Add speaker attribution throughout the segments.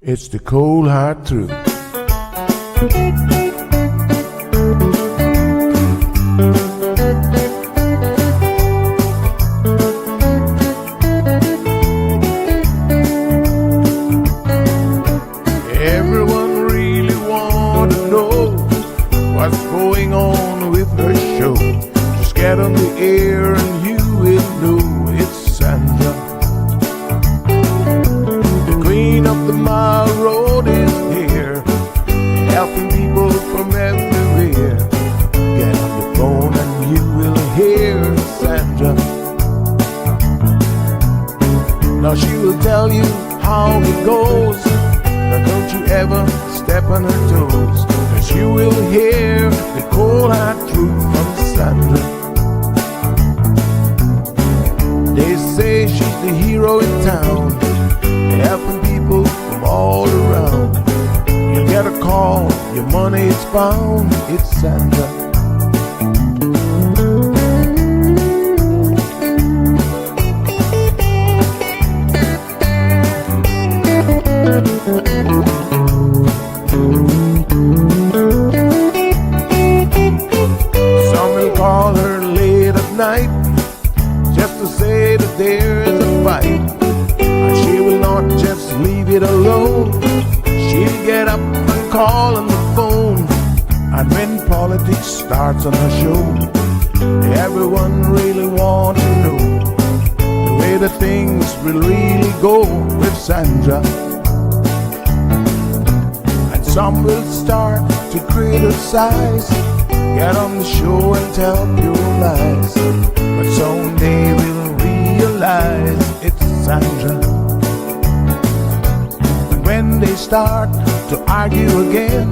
Speaker 1: It's the cold hard truth. Everyone really want to know what's going on with her show. Just get on the air and you will know it's Sandra. The queen of the mile road is here, helping people from everywhere. Get on the phone and you will hear Sandra. Now she will tell you how it goes, but don't you ever step on her toes, 'cause you will hear the cold hard truth from Sandra. They say she's the hero in town, helping people from all around. You get a call, your money is found, it's Sandra. Some will call her late at night just to say that there is a fight, and she will not just leave it alone. She'll get up and call on the phone, and when politics starts on her show, everyone really wants to know the way that things will really go with Sandra. And some will start to criticize, get on the show and tell pure lies, but soon they will realize it's Sandra. And when they start to argue again,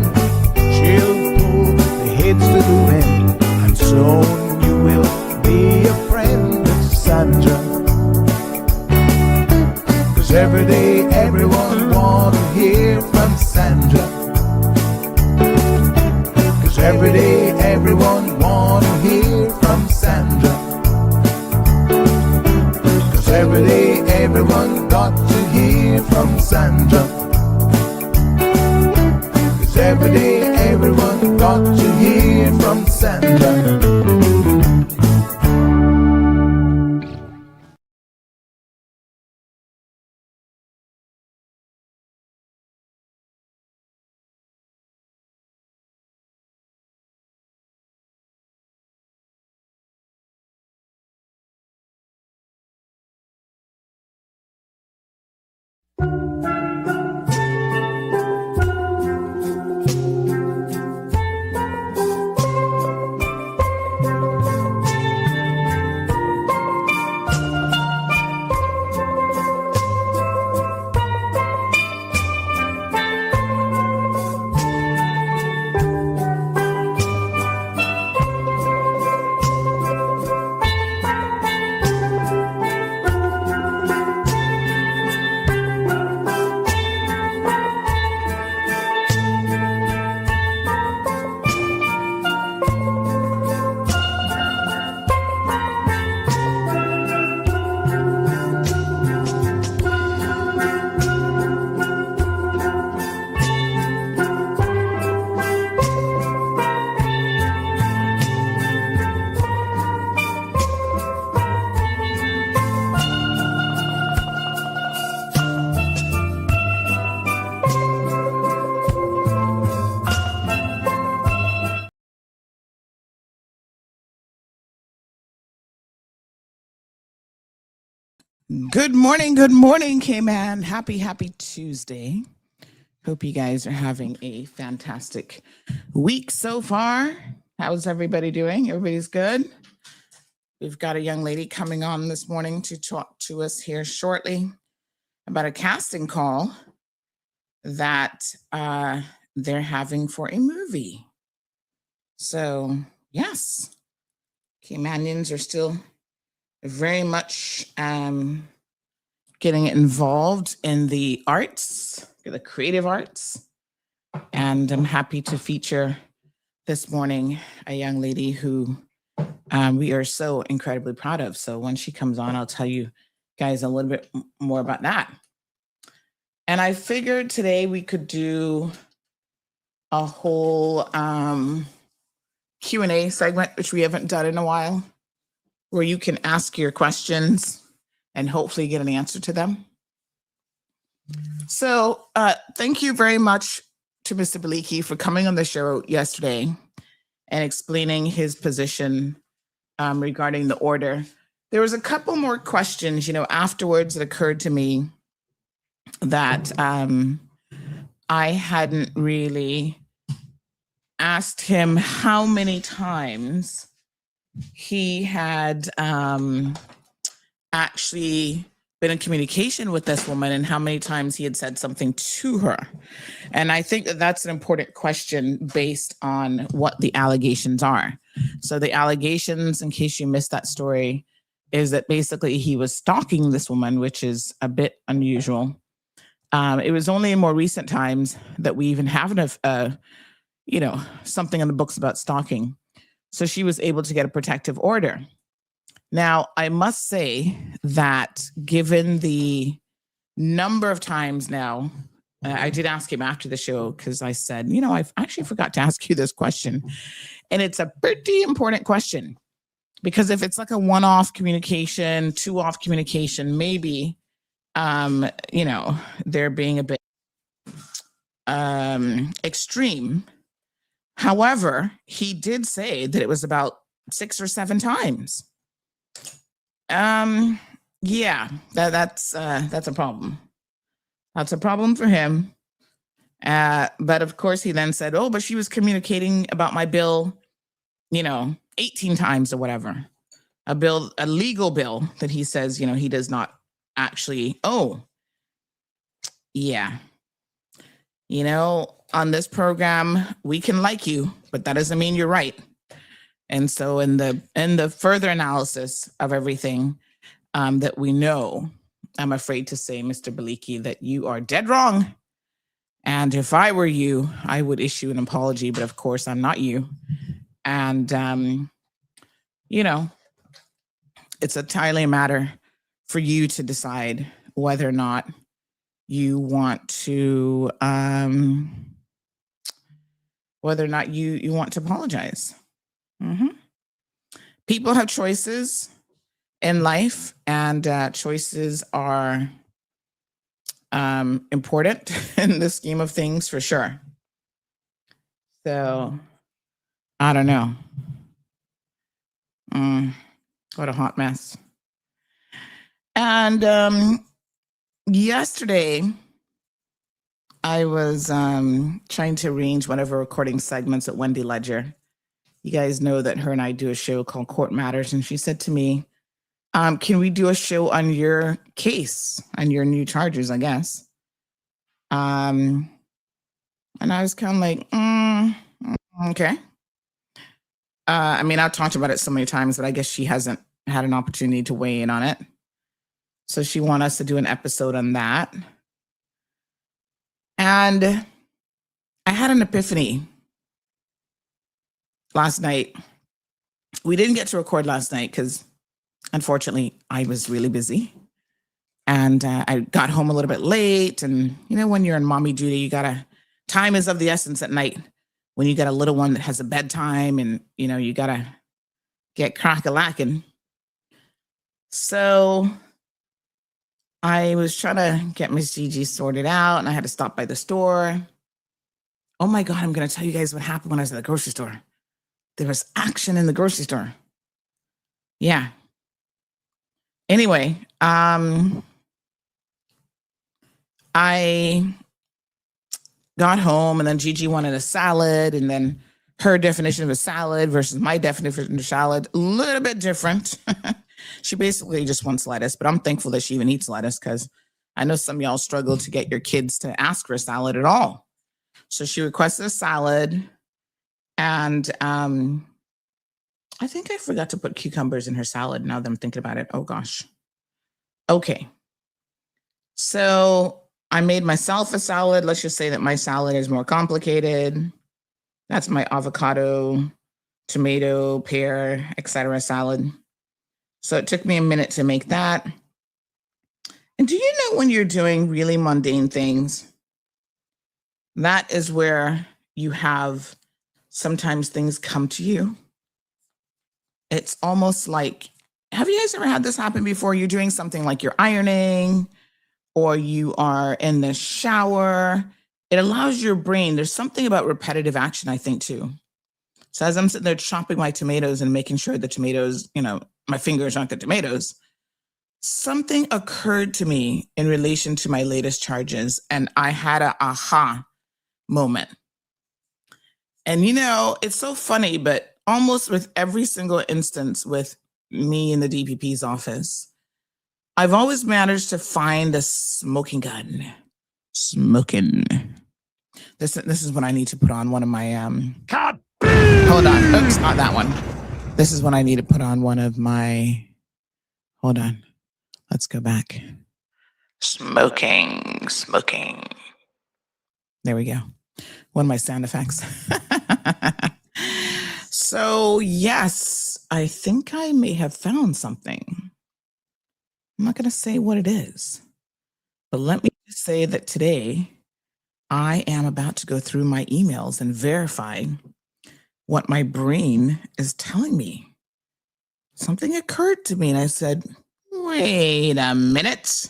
Speaker 1: she'll pull the heads to the wind, and soon you will be a friend of Sandra. 'Cause every day everyone wants to hear from Sandra. 'Cause every day everyone wants to hear from Sandra. 'Cause every day everyone got to hear from Sandra. 'Cause every day everyone got to hear from Sandra.
Speaker 2: Good morning, K-Man. Happy Tuesday. Hope you guys are having a fantastic week so far. How's everybody doing? Everybody's good? We've got a young lady coming on this morning to talk to us here shortly about a casting call that they're having for a movie. So, yes, K-Manians are still very much getting involved in the arts, the creative arts. And I'm happy to feature this morning a young lady who we are so incredibly proud of. So when she comes on, I'll tell you guys a little bit more about that. And I figured today we could do a whole Q&A segment, which we haven't done in a while, where you can ask your questions and hopefully get an answer to them. So thank you very much to Mr. Blakey for coming on the show yesterday and explaining his position regarding the order. There was a couple more questions, afterwards that occurred to me that I hadn't really asked him how many times he had actually been in communication with this woman and how many times he had said something to her. And I think that that's an important question based on what the allegations are. So the allegations, in case you missed that story, is that basically he was stalking this woman, which is a bit unusual. It was only in more recent times that we even have something in the books about stalking. So she was able to get a protective order. Now, I must say that given the number of times now, I did ask him after the show because I said, I actually forgot to ask you this question. And it's a pretty important question because if it's like a one-off communication, two-off communication, maybe, they're being a bit extreme. However, he did say that it was about 6 or 7 times. Yeah, that's a problem. That's a problem for him. But of course, he then said, "Oh, but she was communicating about my bill, 18 times or whatever." A legal bill that he says, he does not actually owe. Yeah. On this program, we can like you, but that doesn't mean you're right. And so in the further analysis of everything that we know, I'm afraid to say, Mr. Blakey, that you are dead wrong. And if I were you, I would issue an apology, but of course I'm not you. And, it's entirely a matter for you to decide whether or not you want to, you want to apologize. Mm-hmm. People have choices in life, and choices are important in the scheme of things for sure. So, I don't know. What a hot mess. And yesterday, I was trying to arrange one of our recording segments at Wendy Ledger. You guys know that her and I do a show called Court Matters, and she said to me, can we do a show on your case, on your new charges, I guess? And I was kind of like, okay. I've talked about it so many times, but I guess she hasn't had an opportunity to weigh in on it. So she wants us to do an episode on that. And I had an epiphany last night. We didn't get to record last night because, unfortunately, I was really busy. And I got home a little bit late. And, when you're in mommy duty, time is of the essence at night. When you got a little one that has a bedtime and, you got to get crack-a-lacking. So I was trying to get Miss Gigi sorted out, and I had to stop by the store. Oh my God, I'm going to tell you guys what happened when I was at the grocery store. There was action in the grocery store. Yeah. Anyway, I got home, and then Gigi wanted a salad, and then her definition of a salad versus my definition of salad, a little bit different. She basically just wants lettuce, but I'm thankful that she even eats lettuce because I know some of y'all struggle to get your kids to ask for a salad at all. So she requested a salad, and I think I forgot to put cucumbers in her salad now that I'm thinking about it. Oh, gosh. Okay. So I made myself a salad. Let's just say that my salad is more complicated. That's my avocado, tomato, pear, etc. salad. So it took me a minute to make that. And do you know when you're doing really mundane things, that is where you have sometimes things come to you? It's almost like, have you guys ever had this happen before? You're doing something like you're ironing or you are in the shower. It allows your brain, there's something about repetitive action, I think, too. So as I'm sitting there chopping my tomatoes and making sure the tomatoes, my fingers aren't the tomatoes, something occurred to me in relation to my latest charges, and I had a aha moment. And it's so funny, but almost with every single instance with me in the DPP's office, I've always managed to find a smoking gun. Smoking. This is when I need to put on one of my hold on. Oops, not that one. This is when I need to put on one of my, hold on. Let's go back. Smoking. There we go. One of my sound effects. So yes, I think I may have found something. I'm not going to say what it is, but let me just say that today I am about to go through my emails and verify what my brain is telling me. Something occurred to me and I said, wait a minute.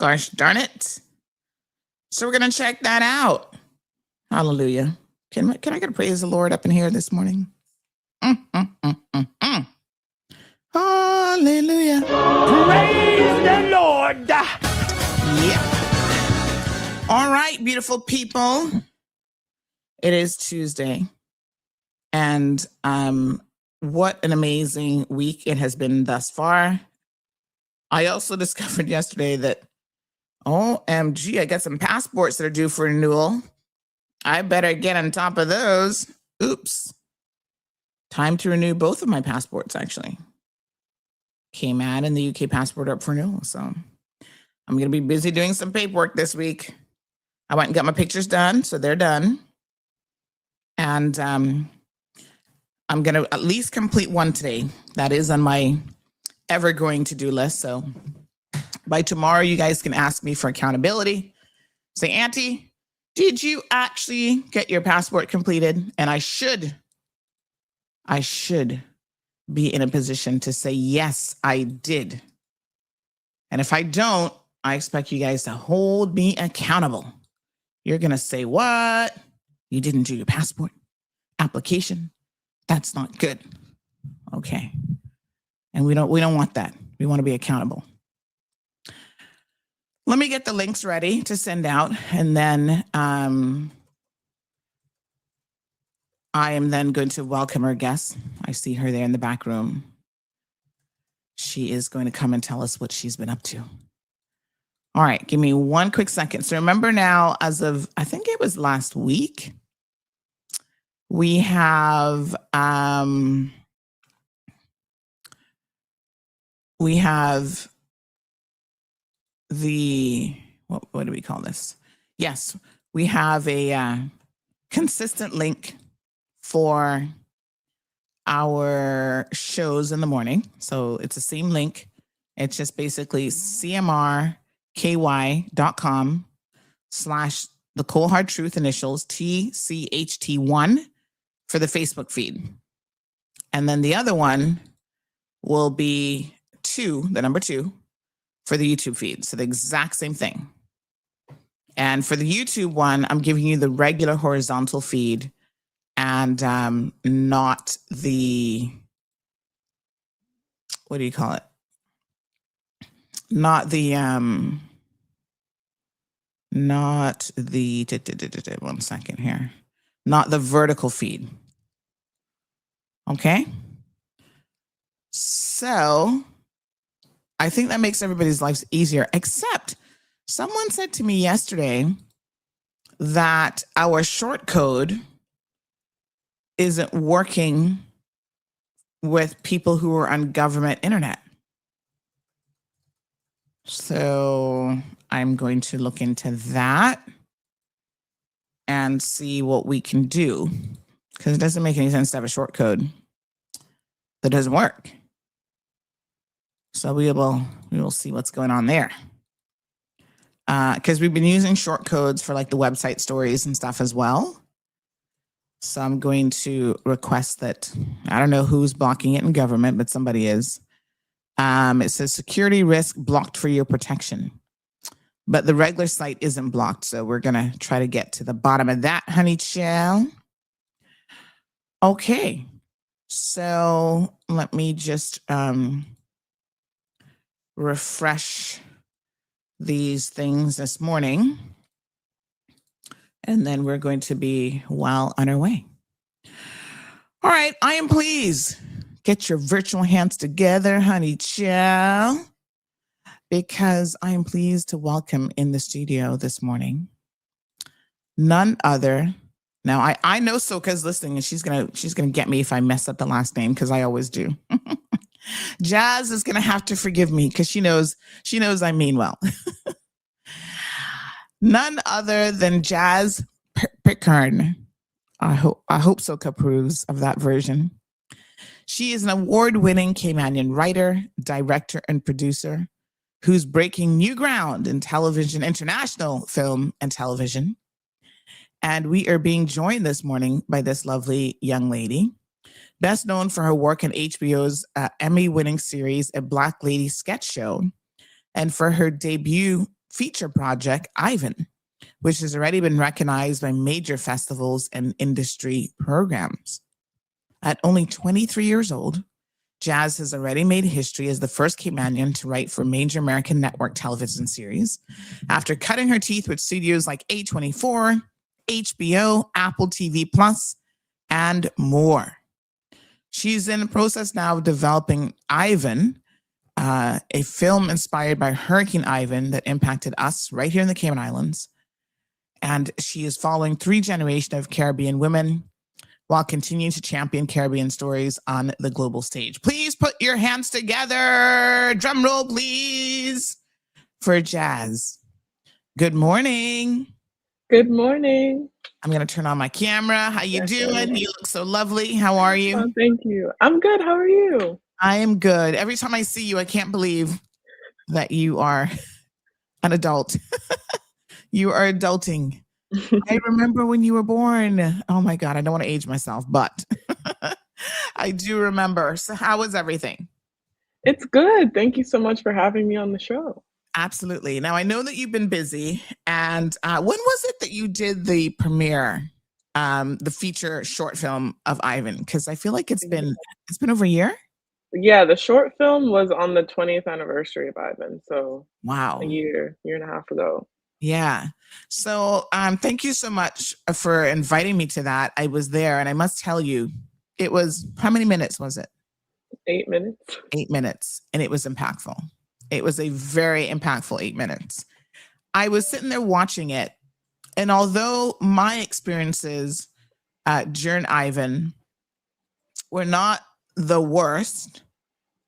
Speaker 2: Gosh darn it. So we're going to check that out. Hallelujah. Can I get a praise the Lord up in here this morning? Hallelujah.
Speaker 3: Praise the Lord.
Speaker 2: Yep. All right, beautiful people. It is Tuesday. And what an amazing week it has been thus far. I also discovered yesterday that, OMG, I got some passports that are due for renewal. I better get on top of those. Oops. Time to renew both of my passports, actually. Cayman and the UK passport up for renewal. So I'm going to be busy doing some paperwork this week. I went and got my pictures done, so they're done. And I'm going to at least complete one today. That is on my ever-growing to-do list. So by tomorrow, you guys can ask me for accountability. Say, Auntie, did you actually get your passport completed? And I should be in a position to say, yes, I did. And if I don't, I expect you guys to hold me accountable. You're going to say, what? You didn't do your passport application? That's not good. Okay. And we don't want that. We want to be accountable. Let me get the links ready to send out. And then I am then going to welcome our guest. I see her there in the back room. She is going to come and tell us what she's been up to. All right, give me one quick second. So remember now, as of, I think it was last week, we have the, what do we call this? Yes, we have a consistent link for our shows in the morning. So it's the same link. It's just basically cmrky.com/ the Cold Hard Truth initials TCHT1 for the Facebook feed. And then the other one will be the number 2 for the YouTube feed. So the exact same thing. And for the YouTube one, I'm giving you the regular horizontal feed and not the, what do you call it? Not the, one second here. Not the vertical feed. Okay. So I think that makes everybody's lives easier, except someone said to me yesterday that our short code isn't working with people who are on government internet. So I'm going to look into that and see what we can do, because it doesn't make any sense to have a short code that doesn't work. So we will see what's going on there. Because we've been using short codes for like the website stories and stuff as well. So I'm going to request that, I don't know who's blocking it in government, but somebody is. It says security risk blocked for your protection. But the regular site isn't blocked. So we're going to try to get to the bottom of that, honey child. Okay. So let me just refresh these things this morning. And then we're going to be well on our way. All right, I am pleased. Get your virtual hands together, honey child, because I am pleased to welcome in the studio this morning none other. Now I know Soka's listening, and she's gonna get me if I mess up the last name, because I always do. Jazz is gonna have to forgive me because she knows I mean well. None other than Jazz Pickern. I hope Soka approves of that version. She is an award-winning Caymanian writer, director, and producer who's breaking new ground in television, international film and television. And we are being joined this morning by this lovely young lady, best known for her work in HBO's Emmy-winning series, A Black Lady Sketch Show, and for her debut feature project, Ivan, which has already been recognized by major festivals and industry programs. At only 23 years old, Jazz has already made history as the first Caymanian to write for a major American network television series, after cutting her teeth with studios like A24, HBO, Apple TV Plus, and more. She's in the process now of developing Ivan, a film inspired by Hurricane Ivan that impacted us right here in the Cayman Islands. And she is following 3 generations of Caribbean women while continuing to champion Caribbean stories on the global stage. Please put your hands together. Drum roll, please, for Jazz. Good morning.
Speaker 4: Good morning.
Speaker 2: I'm going to turn on my camera. How you doing? You look so lovely. How are you?
Speaker 4: Oh, thank you. I'm good. How are you?
Speaker 2: I am good. Every time I see you, I can't believe that you are an adult. You are adulting. I remember when you were born. Oh my God, I don't want to age myself, but I do remember. So how was everything?
Speaker 4: It's good. Thank you so much for having me on the show.
Speaker 2: Absolutely. Now I know that you've been busy, and when was it that you did the premiere, the feature short film of Ivan? Because I feel like it's been over a year.
Speaker 4: Yeah, the short film was on the 20th anniversary of Ivan, so
Speaker 2: Wow.
Speaker 4: a year and a half ago.
Speaker 2: Yeah. So thank you so much for inviting me to that. I was there, and I must tell you, it was, how many minutes was it?
Speaker 4: 8 minutes.
Speaker 2: 8 minutes, and it was impactful. It was a very impactful 8 minutes. I was sitting there watching it, and although my experiences during Ivan were not the worst,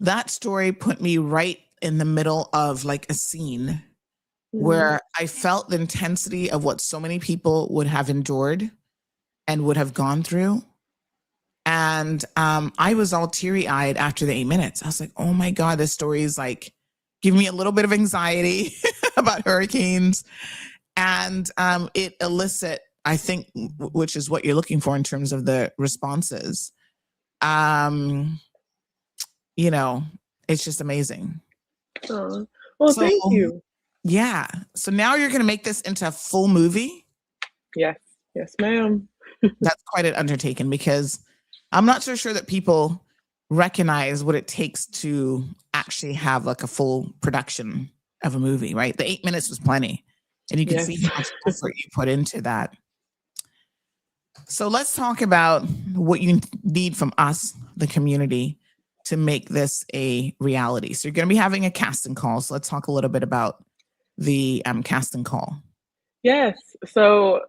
Speaker 2: that story put me right in the middle of like a scene where I felt the intensity of what so many people would have endured and would have gone through. And I was all teary-eyed after the 8 minutes. I was like, oh my God, this story is like giving me a little bit of anxiety about hurricanes. And it elicit, I think, which is what you're looking for in terms of the responses. You know, it's just amazing.
Speaker 4: Oh, well, so, thank you.
Speaker 2: Yeah. So now you're going to make this into a full movie?
Speaker 4: Yes. Yes, ma'am.
Speaker 2: That's quite an undertaking, because I'm not so sure that people recognize what it takes to actually have like a full production of a movie, right? The 8 minutes was plenty. And you can see how much effort you put into that. So let's talk about what you need from us, the community, to make this a reality. So you're going to be having a casting call. So let's talk a little bit about the casting call.
Speaker 4: Yes. So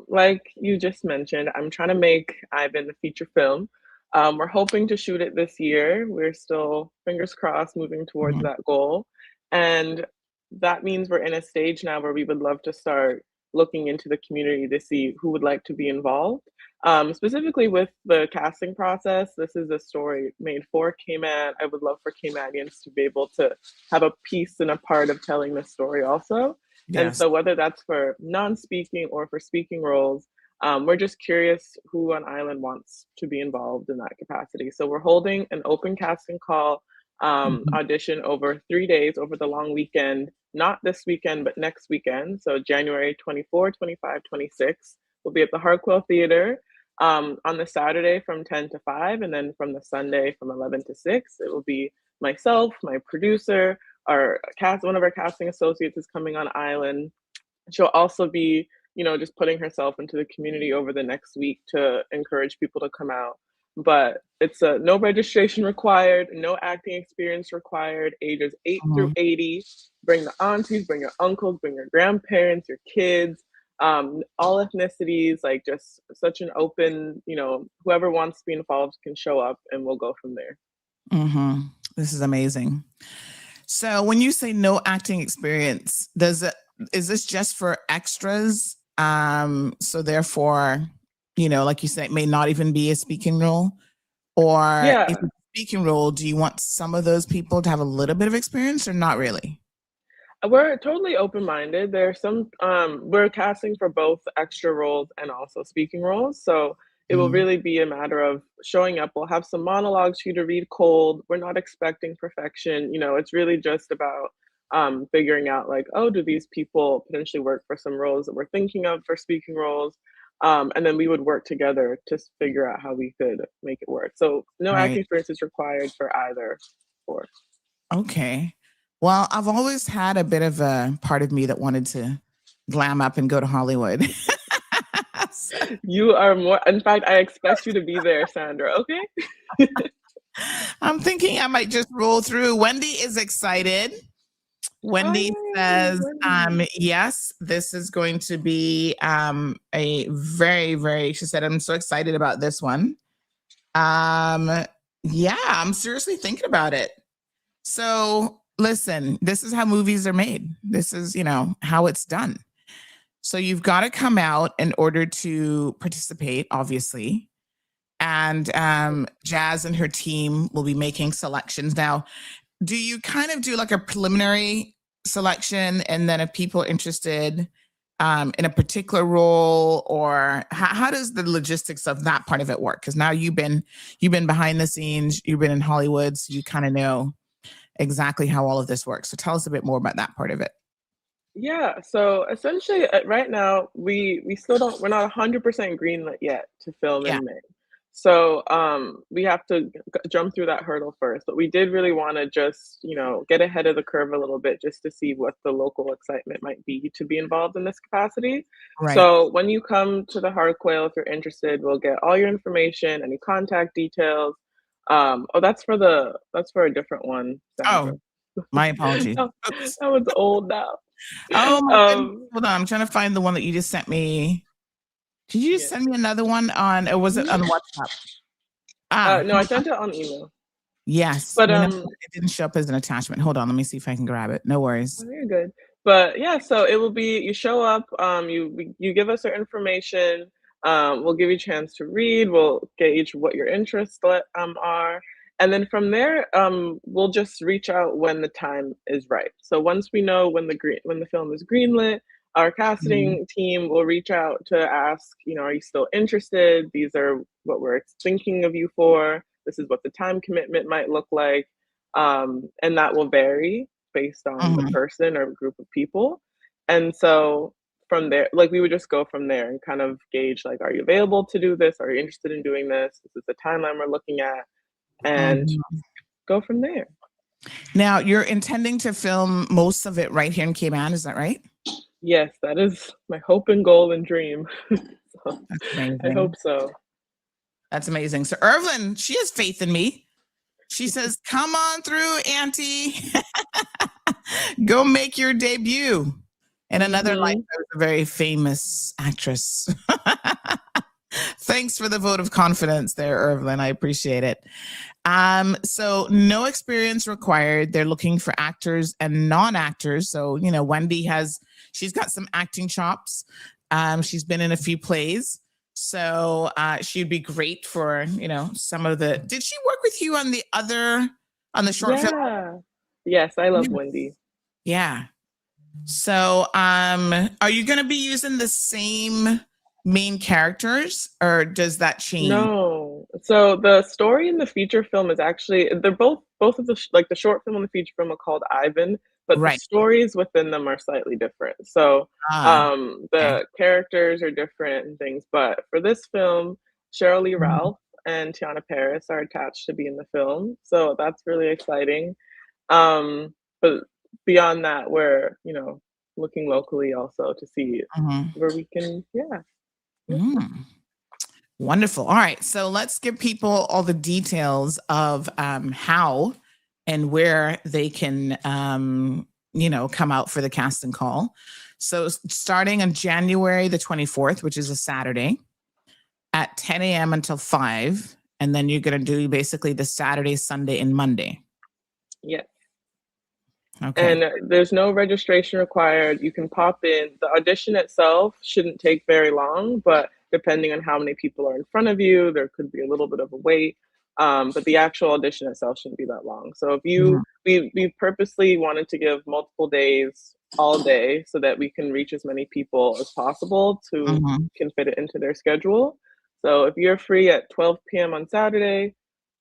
Speaker 4: like you just mentioned, I'm trying to make Ivan the feature film. We're hoping to shoot it this year. We're still, fingers crossed, moving towards that goal. And that means we're in a stage now where we would love to start looking into the community to see who would like to be involved. Specifically with the casting process, this is a story made for Cayman. I would love for Caymanians to be able to have a piece and a part of telling this story also. And
Speaker 2: Yes.
Speaker 4: so whether that's for non-speaking or for speaking roles, we're just curious who on Island wants to be involved in that capacity. So we're holding an open casting call
Speaker 2: Mhm.
Speaker 4: audition over 3 days over the long weekend, not this weekend, but next weekend. So January 24, 25, 26. We'll be at the Hartwell Theater on the Saturday from 10 to 5, and then from the Sunday from 11 to 6. It will be myself, my producer, one of our casting associates is coming on Island. She'll also be, just putting herself into the community over the next week to encourage people to come out. But it's no registration required, no acting experience required, ages 8 through
Speaker 2: Mhm.
Speaker 4: 80. Bring the aunties, bring your uncles, bring your grandparents, your kids, all ethnicities, like just such an open, whoever wants to be involved can show up and we'll go from there.
Speaker 2: Mhm. This is amazing. So when you say no acting experience, is this just for extras? So therefore, like you said, it may not even be a speaking role. Or if
Speaker 4: Yeah,
Speaker 2: it's a speaking role, do you want some of those people to have a little bit of experience or not really?
Speaker 4: we're totally open-minded. There's some we're casting for both extra roles and also speaking roles. So it will
Speaker 2: Mhm.
Speaker 4: really be a matter of showing up. We'll have some monologues for you to read cold. We're not expecting perfection. It's really just about figuring out like, oh, do these people potentially work for some roles that we're thinking of for speaking roles? And then we would work together to figure out how we could make it work. So no acting
Speaker 2: Right.
Speaker 4: experience is required for either or.
Speaker 2: Okay. Well, I've always had a bit of a part of me that wanted to glam up and go to Hollywood. So,
Speaker 4: You are more, in fact, I expect you to be there, Sandra, okay?
Speaker 2: I'm thinking I might just roll through. Wendy is excited.
Speaker 4: Oh,
Speaker 2: Wendy
Speaker 4: yay,
Speaker 2: says,
Speaker 4: Wendy.
Speaker 2: yes, this is going to be a very, very, she said, I'm so excited about this one. Um, yeah, I'm seriously thinking about it. So listen, this is how movies are made. This is, how it's done. So you've got to come out in order to participate, obviously. And Jazz and her team will be making selections. Now, do you kind of do like a preliminary selection, and then if people are interested in a particular role, or how does the logistics of that part of it work? Because now you've been behind the scenes, you've been in Hollywood, so you kind of know exactly how all of this works. So tell us a bit more about that part of it.
Speaker 4: Yeah, so essentially, right now, we still don't we're not 100% greenlit yet to film
Speaker 2: Yeah.
Speaker 4: in May. So, we have to jump through that hurdle first, but we did really wanna just, get ahead of the curve a little bit just to see what the local excitement might be to be involved in this capacity.
Speaker 2: Right.
Speaker 4: So, when you come to the Harquail, if you're interested, we'll get all your information, any contact details. Oh, that's for a different one, Sandra.
Speaker 2: Oh, my apologies.
Speaker 4: Oh,
Speaker 2: Oops.
Speaker 4: that one's old now.
Speaker 2: Oh my goodness.
Speaker 4: Um,
Speaker 2: Hold on. I'm trying to find the one that you just sent me. Did you just
Speaker 4: yeah.
Speaker 2: send me another one on, or was it on WhatsApp? Ah,
Speaker 4: No, I sent it on email.
Speaker 2: yes.
Speaker 4: But
Speaker 2: It didn't show up as an attachment. Hold on. Let me see if I can grab it. No worries.
Speaker 4: oh, you're good. But yeah, so it will be you show up, you give us your information, we'll give you a chance to read, we'll gauge what your interests are, and then from there, we'll just reach out when the time is right. So once we know when the film is greenlit, our
Speaker 2: Mhm.
Speaker 4: casting team will reach out to ask, are you still interested? These are what we're thinking of you for. This is what the time commitment might look like. And that will vary based on the
Speaker 2: Mhm.
Speaker 4: person or group of people. And so from there, like we would just go from there and kind of gauge like, are you available to do this? Are you interested in doing this? This is the timeline we're looking at, and
Speaker 2: Mhm.
Speaker 4: go from there.
Speaker 2: Now, you're intending to film most of it right here in Cayman. Is that right?
Speaker 4: Yes, that is my hope and goal and dream. So
Speaker 2: That's
Speaker 4: I hope
Speaker 2: amazing.
Speaker 4: so.
Speaker 2: That's amazing. So, Irvin, she has faith in me. She says, come on through, Auntie. Go make your debut. In another life,
Speaker 4: Hmm.
Speaker 2: I was a very famous actress. Thanks for the vote of confidence there, Irvin. I appreciate it. So no experience required. They're looking for actors and non-actors. So, Wendy she's got some acting chops. She's been in a few plays. So she'd be great for, some of the. Did she work with you on the short film?
Speaker 4: Yeah. Yes, I love Wendy.
Speaker 2: Yeah. So are you going to be using the same main characters, or does that change?
Speaker 4: No. So the story in the feature film is actually they're both of the like the short film and the feature film are called Ivan, but the
Speaker 2: Right.
Speaker 4: stories within them are slightly different. So
Speaker 2: Ah, okay.
Speaker 4: the characters are different and things, but for this film, Cheryl Lee
Speaker 2: Mhm.
Speaker 4: Ralph and Tiana Paris are attached to be in the film. So that's really exciting. But beyond that, we're, looking locally also to see
Speaker 2: Mhm.
Speaker 4: where we can, yeah.
Speaker 2: Mm. Wonderful. All right. So let's give people all the details of how and where they can, come out for the casting call. So starting on January the 24th, which is a Saturday, at 10 a.m. until 5. And then you're going to do basically the Saturday, Sunday, and Monday.
Speaker 4: Yes.
Speaker 2: Okay.
Speaker 4: And there's no registration required. You can pop in. The audition itself shouldn't take very long, but depending on how many people are in front of you, there could be a little bit of a wait. But the actual audition itself shouldn't be that long. So if
Speaker 2: Mhm.
Speaker 4: we purposely wanted to give multiple days, all day, so that we can reach as many people as possible to
Speaker 2: Mhm.
Speaker 4: can fit it into their schedule. So if you're free at 12 p.m. on Saturday,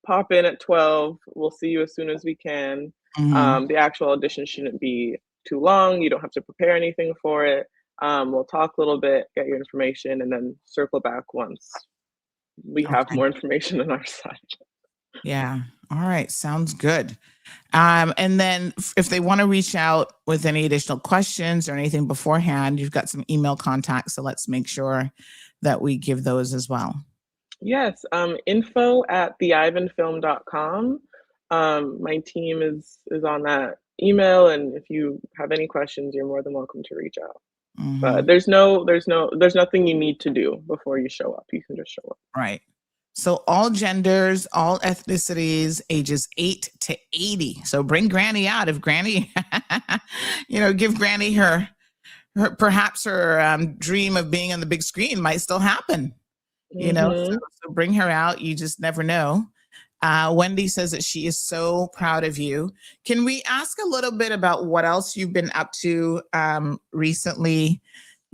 Speaker 4: pop in at 12. We'll see you as soon as we can.
Speaker 2: Mhm.
Speaker 4: The actual audition shouldn't be too long. You don't have to prepare anything for it. We'll talk a little bit, get your information, and then circle back once we have
Speaker 2: Okay.
Speaker 4: more information on our side.
Speaker 2: Yeah. All right. Sounds good. And then if they want to reach out with any additional questions or anything beforehand, you've got some email contacts. So let's make sure that we give those as well.
Speaker 4: Yes, info at theivanfilm.com. My team is on that email, and if you have any questions, you're more than welcome to reach out. But
Speaker 2: Mhm.
Speaker 4: there's nothing you need to do before you show up. You can just show up.
Speaker 2: Right. So all genders, all ethnicities, ages 8 to 80. So bring Granny out. If Granny, give Granny perhaps her dream of being on the big screen might still happen.
Speaker 4: Mhm.
Speaker 2: So bring her out. You just never know. Wendy says that she is so proud of you. Can we ask a little bit about what else you've been up to recently?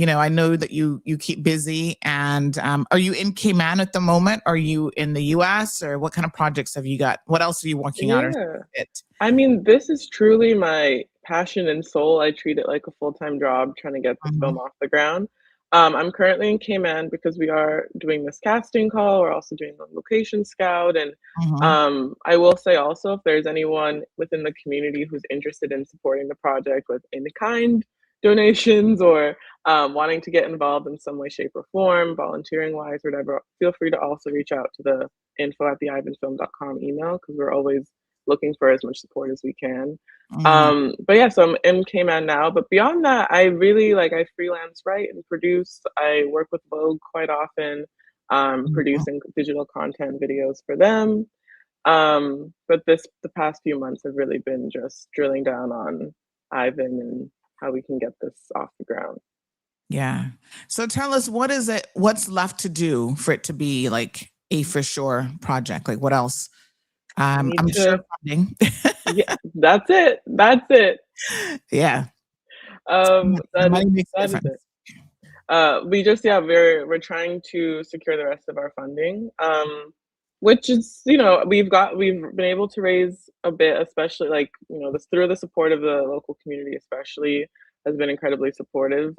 Speaker 2: I know that you keep busy, and are you in Cayman at the moment? Are you in the US, or what kind of projects have you got? What else are you working on? Or
Speaker 4: Yeah.
Speaker 2: it?
Speaker 4: I mean, this is truly my passion and soul. I treat it like a full-time job trying to get this film
Speaker 2: Mhm,
Speaker 4: off the ground. I'm currently in Cayman because we are doing this casting call. We're also doing a location scout. And
Speaker 2: mhm,
Speaker 4: I will say also, if there's anyone within the community who's interested in supporting the project with in-kind donations or wanting to get involved in some way, shape, or form, volunteering wise, whatever, feel free to also reach out to the info at theivanfilm.com email because we're always looking for as much support as we can.
Speaker 2: mhm,
Speaker 4: But yeah, so I'm in Cayman now. But beyond that, I really I freelance write and produce. I work with Vogue quite often,
Speaker 2: mhm.
Speaker 4: producing digital content videos for them. But the past few months have really been just drilling down on Ivan and how we can get this off the ground.
Speaker 2: Yeah. So tell us, what's left to do for it to be like a for sure project? Like what else?
Speaker 4: We need
Speaker 2: I'm sure
Speaker 4: to,
Speaker 2: funding.
Speaker 4: yeah, that's it. That's it.
Speaker 2: Yeah. The
Speaker 4: That is
Speaker 2: money makes a
Speaker 4: that is
Speaker 2: difference.
Speaker 4: it. We just yeah we're trying to secure the rest of our funding, which is we've been able to raise a bit, especially this through the support of the local community, especially has been incredibly supportive.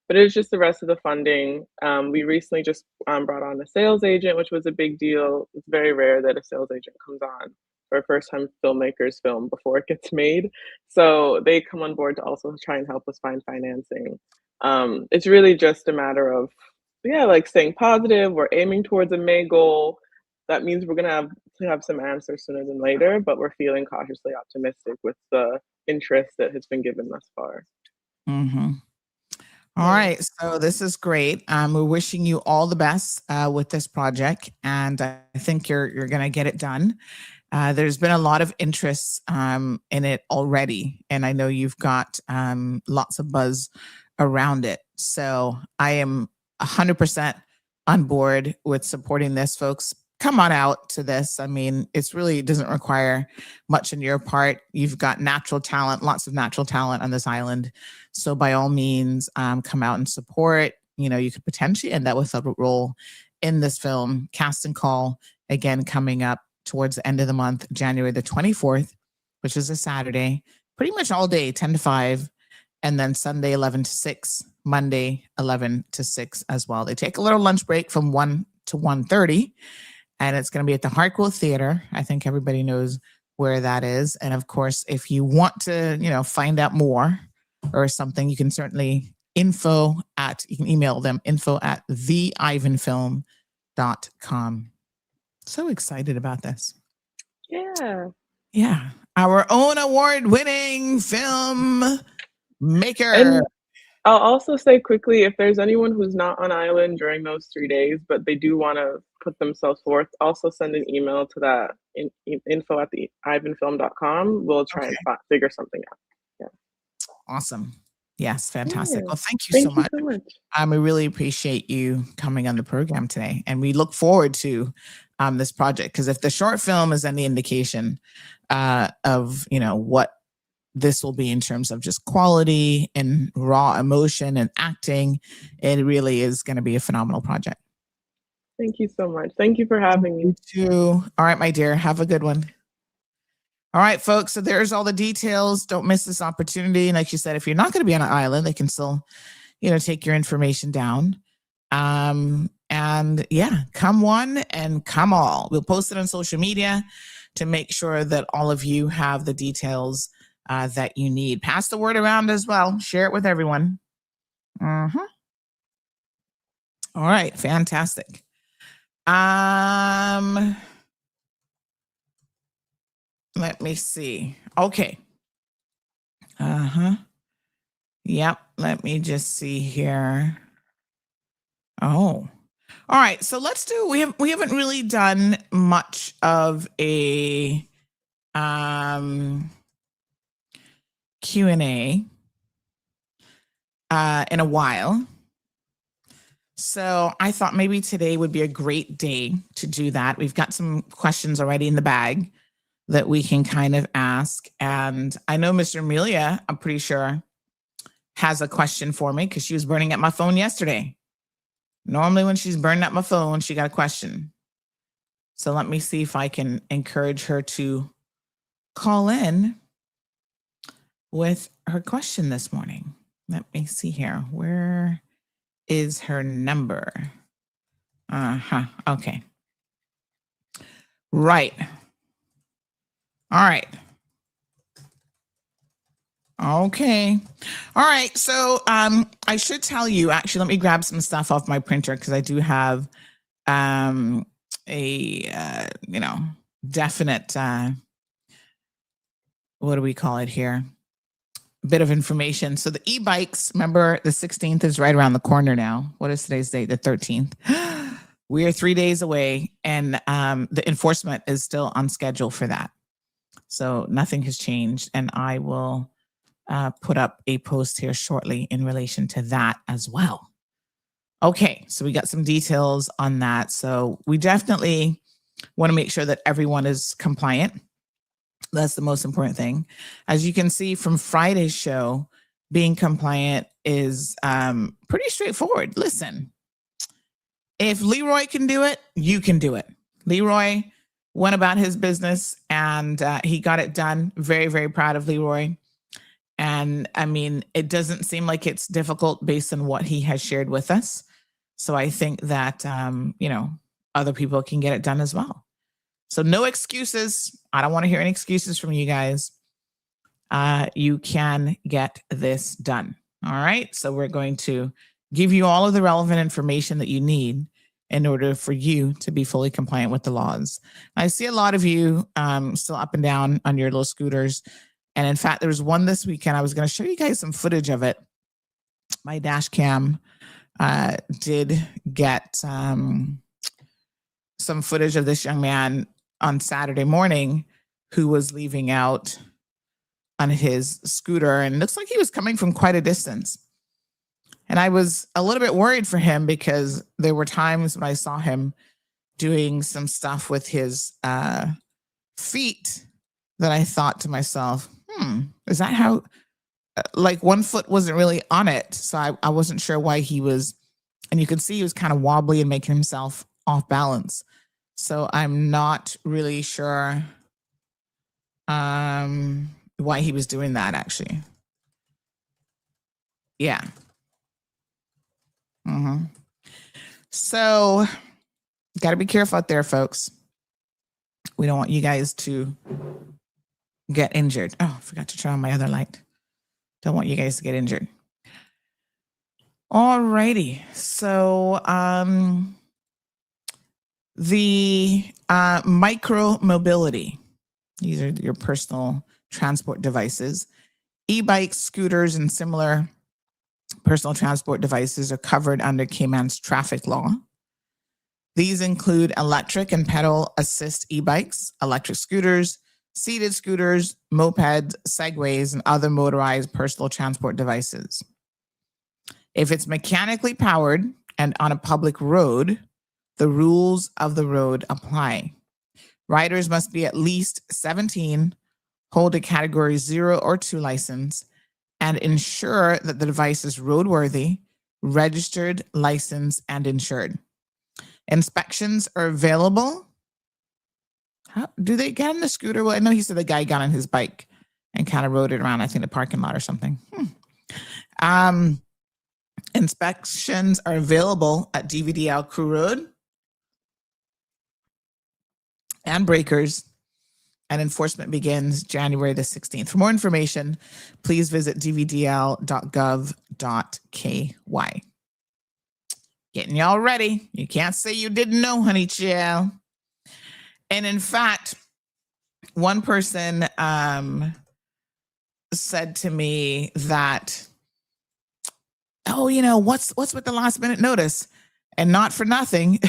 Speaker 4: But it's just the rest of the funding. We recently just brought on a sales agent, which was a big deal. It's very rare that a sales agent comes on for a first time filmmaker's film before it gets made. So they come on board to also try and help us find financing. It's really just a matter of, yeah, staying positive. We're aiming towards a May goal. That means we're gonna have to have some answers sooner than later, but we're feeling cautiously optimistic with the interest that has been given thus far.
Speaker 2: Mhm. All
Speaker 4: Yeah.
Speaker 2: right. So this is great. We're wishing you all the best with this project, and I think you're going to get it done. There's been a lot of interest in it already, and I know you've got lots of buzz around it. So I am 100% on board with supporting this, folks, come on out to this. I mean, it's really, it doesn't require much on your part. You've got natural talent, lots of natural talent on this island. So by all means, come out and support. You know, you could potentially end up with a role in this film. Cast and call, again, coming up towards the end of the month, January the 24th, which is a Saturday, pretty much all day, 10 to 5. And then Sunday, 11 to 6, Monday, 11 to 6 as well. They take a little lunch break from 1 to 1:30, and it's going to be at the Hartwell Theater. I think everybody knows where that is. And of course, if you want to, you know, find out more or something, you can certainly you can email them, info@theivanfilm.com. So excited about this.
Speaker 4: Yeah.
Speaker 2: Yeah. Our own award-winning film maker.
Speaker 4: And I'll also say quickly, if there's anyone who's not on island during those 3 days, but they do want to put themselves forth, also send an email to that info@theivanfilm.com. We'll try and figure something out. Yeah.
Speaker 2: Awesome. Yes, fantastic.
Speaker 4: Yeah.
Speaker 2: Well, thank you so much.
Speaker 4: So much.
Speaker 2: We really appreciate you coming on the program today, and we look forward to this project, because if the short film is any indication of, you know, what this will be in terms of just quality and raw emotion and acting, it really is going to be a phenomenal project.
Speaker 4: Thank you so much. Thank you for having me.
Speaker 2: You too. All right, my dear. Have a good one. All right, folks. So there's all the details. Don't miss this opportunity. And like you said, if you're not going to be on an island, they can still, you know, take your information down. And yeah, come one and come all. We'll post it on social media to make sure that all of you have the details that you need. Pass the word around as well. Share it with everyone. All right, fantastic. Let me see. Okay. Yep. Let me just see here. Oh. All right. So let's do, we haven't really done much of a Q&A in a while. So I thought maybe today would be a great day to do that. We've got some questions already in the bag that we can kind of ask. And I know Mr. Amelia, I'm pretty sure, has a question for me because she was burning up my phone yesterday. Normally when she's burning up my phone, she got a question. So let me see if I can encourage her to call in with her question this morning. Let me see here. Where is her number? Okay. Right. All right. Okay. All right. So I should tell you, actually, let me grab some stuff off my printer because I do have definite, what do we call it here? Bit of information. So the e-bikes, remember the 16th is right around the corner now. What is today's date? The 13th. We are 3 days away, and the enforcement is still on schedule for that. So nothing has changed, and I will put up a post here shortly in relation to that as well. Okay, so we got some details on that. So we definitely want to make sure that everyone is compliant. That's the most important thing. As you can see from Friday's show, being compliant is pretty straightforward. Listen, if Leroy can do it, you can do it. Leroy went about his business and he got it done. Very, very proud of Leroy. And I mean, it doesn't seem like it's difficult based on what he has shared with us. So I think that, other people can get it done as well. So no excuses. I don't want to hear any excuses from you guys. You can get this done. All right. So we're going to give you all of the relevant information that you need in order for you to be fully compliant with the laws. I see a lot of you still up and down on your little scooters. And in fact, there was one this weekend. I was going to show you guys some footage of it. My dash cam did get some footage of this young man on Saturday morning who was leaving out on his scooter, and it looks like he was coming from quite a distance. And I was a little bit worried for him because there were times when I saw him doing some stuff with his feet that I thought to myself, is that how, like one foot wasn't really on it. So I wasn't sure why he was, and you could see he was kind of wobbly and making himself off balance. So I'm not really sure why he was doing that actually. Yeah. So got to be careful out there, folks. We don't want you guys to get injured. Oh, I forgot to turn on my other light. Don't want you guys to get injured. All righty. So the micro mobility, these are your personal transport devices. E-bikes, scooters, and similar personal transport devices are covered under Cayman's traffic law. These include electric and pedal assist e-bikes, electric scooters, seated scooters, mopeds, segways, and other motorized personal transport devices. If it's mechanically powered and on a public road, the rules of the road apply. Riders must be at least 17, hold a category 0 or 2 license, and ensure that the device is roadworthy, registered, licensed, and insured. Inspections are available. How do they get on the scooter? Well, I know he said the guy got on his bike and kind of rode it around, I think, the parking lot or something. Inspections are available at DVDL Crew Road and Breakers, and enforcement begins January the 16th. For more information, please visit dvdl.gov.ky. Getting y'all ready. You can't say you didn't know, honey child. And in fact, one person said to me that, oh, you know, what's with the last minute notice? And not for nothing,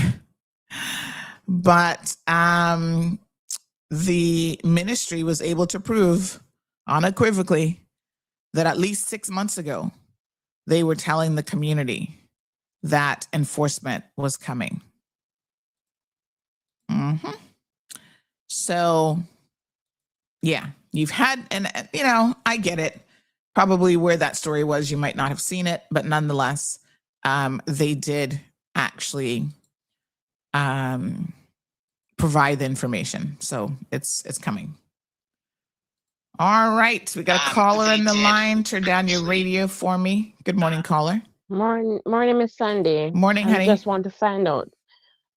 Speaker 2: but the ministry was able to prove unequivocally that at least 6 months ago, they were telling the community that enforcement was coming. So, yeah, you've had, and you know, I get it. Probably where that story was, you might not have seen it, but nonetheless, they did actually provide the information. So it's coming. All right, we got a caller in the line. Turn down your radio for me. Good morning, caller.
Speaker 5: Morning, Miss Sandy.
Speaker 2: Morning, honey.
Speaker 5: I just want to find out,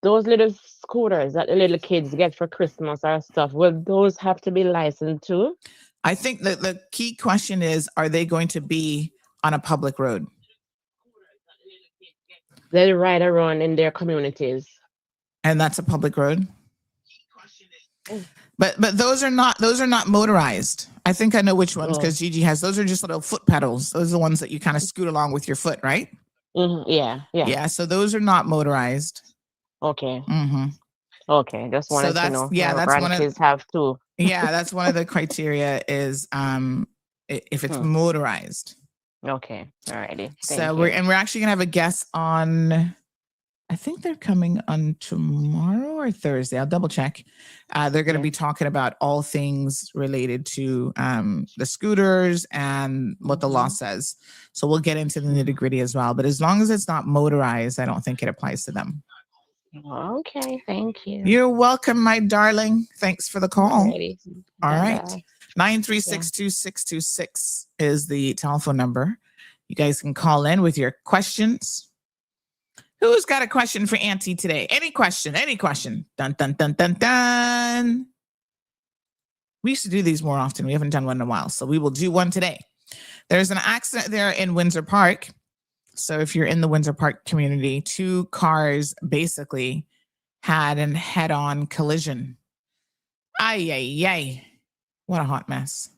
Speaker 5: those little scooters that the little kids get for Christmas or stuff, will those have to be licensed too?
Speaker 2: I think that the key question is, are they going to be on a public road?
Speaker 5: They ride around in their communities.
Speaker 2: And that's a public road? But those are not motorized. I think I know which ones, because Gigi has, those are just little foot pedals. Those are the ones that you kind of scoot along with your foot, right? Yeah, so those are not motorized.
Speaker 5: Okay. Okay, just wanted to know.
Speaker 2: Yeah, that's one of
Speaker 5: kids have too.
Speaker 2: Yeah, that's one of the criteria is if it's motorized.
Speaker 5: Okay, alrighty.
Speaker 2: So we're actually gonna have a guest on, I think they're coming on tomorrow or Thursday. I'll double check. They're going to be talking about all things related to the scooters and what the law says. So we'll get into the nitty gritty as well. But as long as it's not motorized, I don't think it applies to them.
Speaker 5: Okay, thank you.
Speaker 2: You're welcome, my darling. Thanks for the call.
Speaker 5: Alrighty.
Speaker 2: All right.
Speaker 5: Bye-bye.
Speaker 2: 9362626 is the telephone number. You guys can call in with your questions. Who's got a question for Auntie today? Any question? Dun, dun, dun, dun, dun. We used to do these more often. We haven't done one in a while, so we will do one today. There's an accident there in Windsor Park. So if you're in the Windsor Park community, 2 cars basically had a head-on collision. Ay, ay, ay. What a hot mess.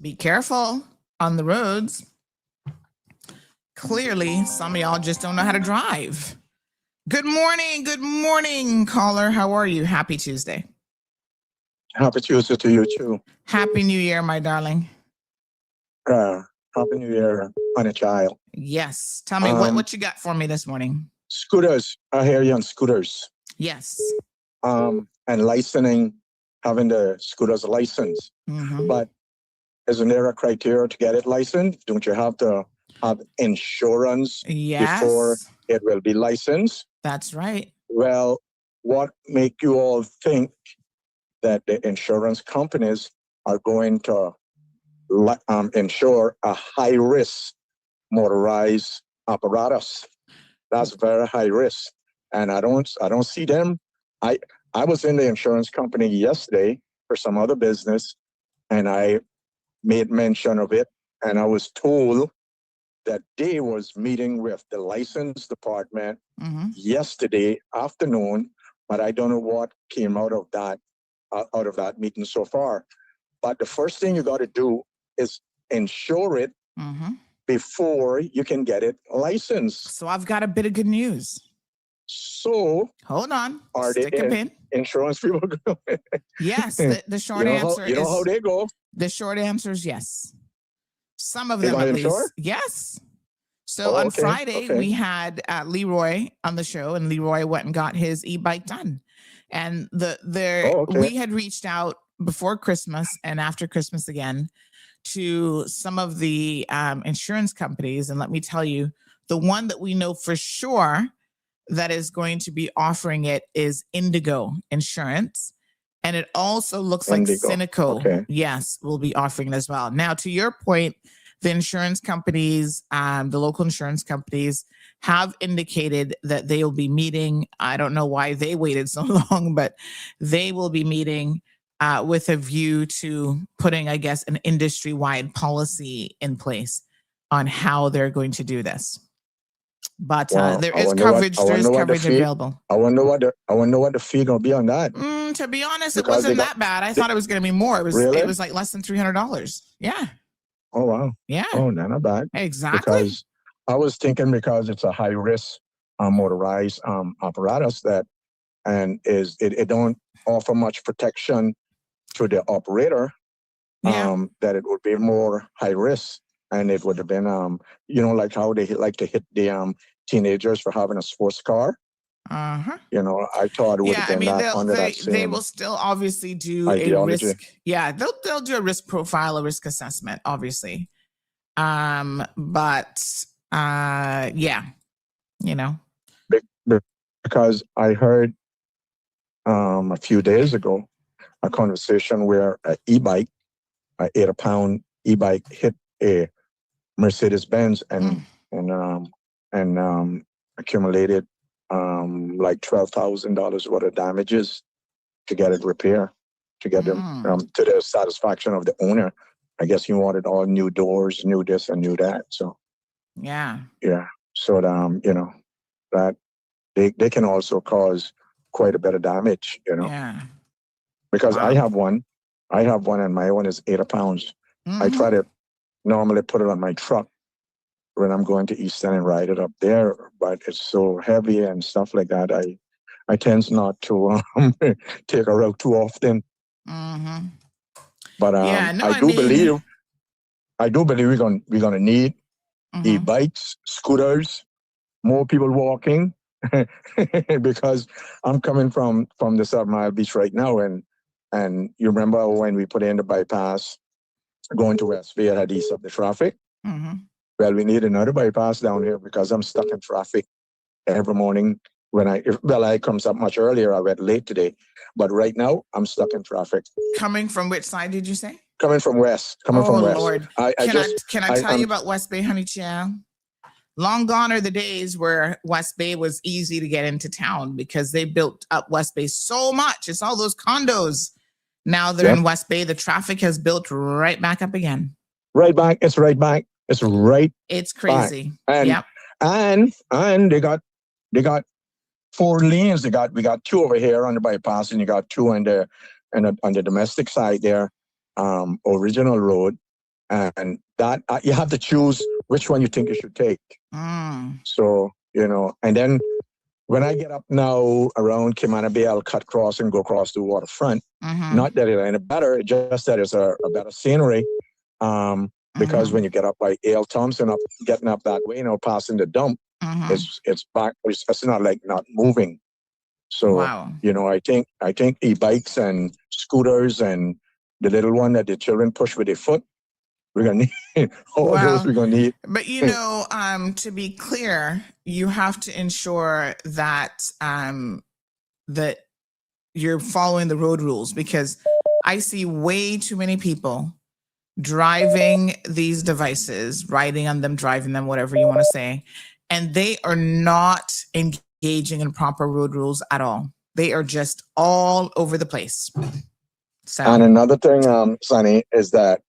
Speaker 2: Be careful on the roads. Clearly, some of y'all just don't know how to drive. Good morning, caller. How are you? Happy Tuesday.
Speaker 6: Happy Tuesday to you too.
Speaker 2: Happy New Year, my darling.
Speaker 6: Happy New Year, honey child.
Speaker 2: Yes. Tell me
Speaker 6: Um,
Speaker 2: what you got for me this morning.
Speaker 6: Scooters, I hear you on scooters.
Speaker 2: Yes.
Speaker 6: And licensing, having the scooters license.
Speaker 2: Mm-hmm.
Speaker 6: But isn't there a criteria to get it licensed? Don't you have to have insurance before
Speaker 2: Yes.
Speaker 6: it will be licensed?
Speaker 2: That's right.
Speaker 6: Well, what make you all think that the insurance companies are going to insure a high risk motorized apparatus? That's very high risk, and I don't see them. I was in the insurance company yesterday for some other business, and I made mention of it, and I was told that they was meeting with the license department
Speaker 2: Mm-hmm.
Speaker 6: yesterday afternoon, but I don't know what came out of that meeting so far. But the first thing you got to do is insure it
Speaker 2: Mm-hmm.
Speaker 6: before you can get it licensed.
Speaker 2: So I've got a bit of good news.
Speaker 6: So
Speaker 2: Hold on.
Speaker 6: are
Speaker 2: Stick
Speaker 6: the
Speaker 2: a pin.
Speaker 6: insurance people going?
Speaker 2: Yes. The short answer
Speaker 6: you know
Speaker 2: is
Speaker 6: how they go.
Speaker 2: the short answer is yes. Some of
Speaker 6: They
Speaker 2: them
Speaker 6: gonna
Speaker 2: at
Speaker 6: insure?
Speaker 2: least. Yes. So
Speaker 6: Oh,
Speaker 2: on
Speaker 6: okay,
Speaker 2: Friday,
Speaker 6: okay.
Speaker 2: we had Leroy on the show, and Leroy went and got his e-bike done. And
Speaker 6: Oh, okay.
Speaker 2: we had reached out before Christmas and after Christmas again to some of the insurance companies. And let me tell you, the one that we know for sure that is going to be offering it is Indigo Insurance. And it also looks like
Speaker 6: Indigo,
Speaker 2: Cineco,
Speaker 6: okay.
Speaker 2: yes, will be offering it as well. Now, to your point, the insurance companies, the local insurance companies have indicated that they will be meeting. I don't know why they waited so long, but they will be meeting with a view to putting, I guess, an industry-wide policy in place on how they're going to do this. But
Speaker 6: Wow,
Speaker 2: there
Speaker 6: I
Speaker 2: is
Speaker 6: wonder what-
Speaker 2: coverage.
Speaker 6: I
Speaker 2: There is
Speaker 6: wonder what the
Speaker 2: coverage
Speaker 6: fee-
Speaker 2: available.
Speaker 6: I wonder what the fee gonna be on that.
Speaker 2: To be honest, it
Speaker 6: Because they
Speaker 2: wasn't
Speaker 6: got-
Speaker 2: that bad. I thought it was going to be more.
Speaker 6: Really?
Speaker 2: It was like less than $300. Yeah.
Speaker 6: Oh wow.
Speaker 2: Yeah.
Speaker 6: Oh, not bad.
Speaker 2: Exactly.
Speaker 6: Because I was thinking because it's a high risk motorized apparatus that and it don't offer much protection to the operator.
Speaker 2: Yeah.
Speaker 6: That it would be more high risk, and it would have been like how they like to hit the teenagers for having a sports car.
Speaker 2: Uh-huh.
Speaker 6: I thought it would
Speaker 2: Yeah,
Speaker 6: have
Speaker 2: I
Speaker 6: been
Speaker 2: mean,
Speaker 6: that under that
Speaker 2: they
Speaker 6: same
Speaker 2: will still obviously do
Speaker 6: ideology.
Speaker 2: a risk. Yeah, they'll do a risk profile, a risk assessment, obviously. But yeah,
Speaker 6: Because I heard a few days ago a conversation where an e-bike, a 8-pound e-bike, hit a Mercedes Benz and accumulated like $12,000 worth of damages to get it repaired, to get them to the satisfaction of the owner. I guess he wanted all new doors, new this and new that. So
Speaker 2: yeah.
Speaker 6: so that they can also cause quite a bit of damage.
Speaker 2: Yeah.
Speaker 6: Because
Speaker 2: Wow.
Speaker 6: I have one and my one is 8 pounds. I try to normally put it on my truck when I'm going to Easton and ride it up there, but it's so heavy and stuff like that. I tend not to take a route too often.
Speaker 2: Mm-hmm.
Speaker 6: But
Speaker 2: Yeah, no,
Speaker 6: I do believe we're gonna need e-bikes, scooters, more people walking, because I'm coming from the 7 Mile Beach right now, and you remember when we put in the bypass going to West Bay, had east of the traffic. Well, we need another bypass down here because I'm stuck in traffic every morning. I comes up much earlier. I went late today, but right now I'm stuck in traffic.
Speaker 2: Coming from which side did you say?
Speaker 6: Coming from west.
Speaker 2: Oh
Speaker 6: From west.
Speaker 2: Lord! Can I tell you about West Bay, honey child? Long gone are the days where West Bay was easy to get into town because they built up West Bay so much. It's all those condos. Now they're in West Bay. The traffic has built right back up again.
Speaker 6: Right back. It's right back. It's right.
Speaker 2: It's crazy.
Speaker 6: Back. And they got 4 lanes. We got 2 over here on the bypass, and you got 2 on the domestic side there, original road, and that you have to choose which one you think you should take. So and then when I get up now around Kimana Bay, I'll cut across and go across the waterfront. Not that it's any better, just that it's a better scenery. because when you get up by A.L. Thompson, up getting up that way, passing the dump, it's back. It's not like not moving. So
Speaker 2: Wow.
Speaker 6: I think e-bikes and scooters and the little one that the children push with their foot, we're gonna need all those. We're gonna need.
Speaker 2: But to be clear, you have to ensure that that you're following the road rules, because I see way too many people driving these devices, riding on them, driving them, whatever you want to say, and they are not engaging in proper road rules at all. They are just all over the place. So.
Speaker 6: And another thing, Sonny, is that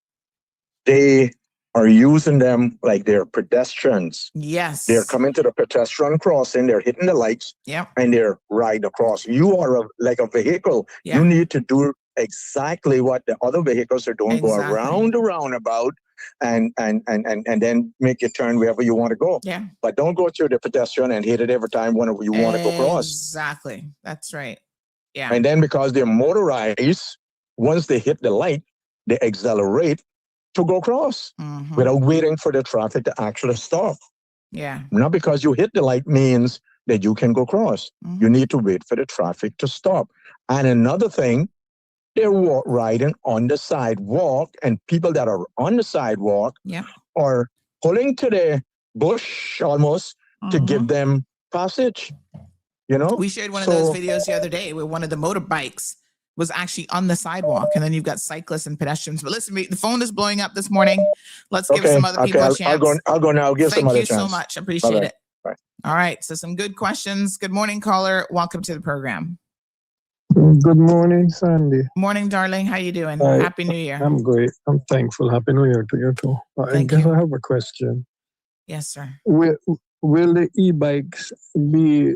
Speaker 6: they are using them like they're pedestrians.
Speaker 2: Yes.
Speaker 6: They're coming to the pedestrian crossing, they're hitting the lights, and they're riding across. You are like a vehicle.
Speaker 2: Yeah.
Speaker 6: You need to do exactly what the other vehicles are doing. Go around the roundabout and then make your turn wherever you want to go.
Speaker 2: Yeah.
Speaker 6: But don't go through the pedestrian and hit it every time whenever you want to go cross.
Speaker 2: Exactly. That's right. Yeah.
Speaker 6: And then because they're motorized, once they hit the light, they accelerate to go cross without waiting for the traffic to actually stop.
Speaker 2: Yeah.
Speaker 6: Not because you hit the light means that you can go cross. You need to wait for the traffic to stop. And another thing, they're riding on the sidewalk, and people that are on the sidewalk are pulling to the bush almost to give them passage.
Speaker 2: We shared one of those videos the other day where one of the motorbikes was actually on the sidewalk, and then you've got cyclists and pedestrians. But listen, the phone is blowing up this morning. Let's give some other people a chance.
Speaker 6: I'll go now. Give some other chance.
Speaker 2: Thank you so much. Appreciate it.
Speaker 6: Bye.
Speaker 2: All right. So some good questions. Good morning, caller. Welcome to the program.
Speaker 7: Good morning, Sandy.
Speaker 2: Morning, darling. How you doing? Happy New Year.
Speaker 7: I'm great. I'm thankful. Happy New Year to you too. I guess I have a question.
Speaker 2: Yes, sir.
Speaker 7: Will the e-bikes be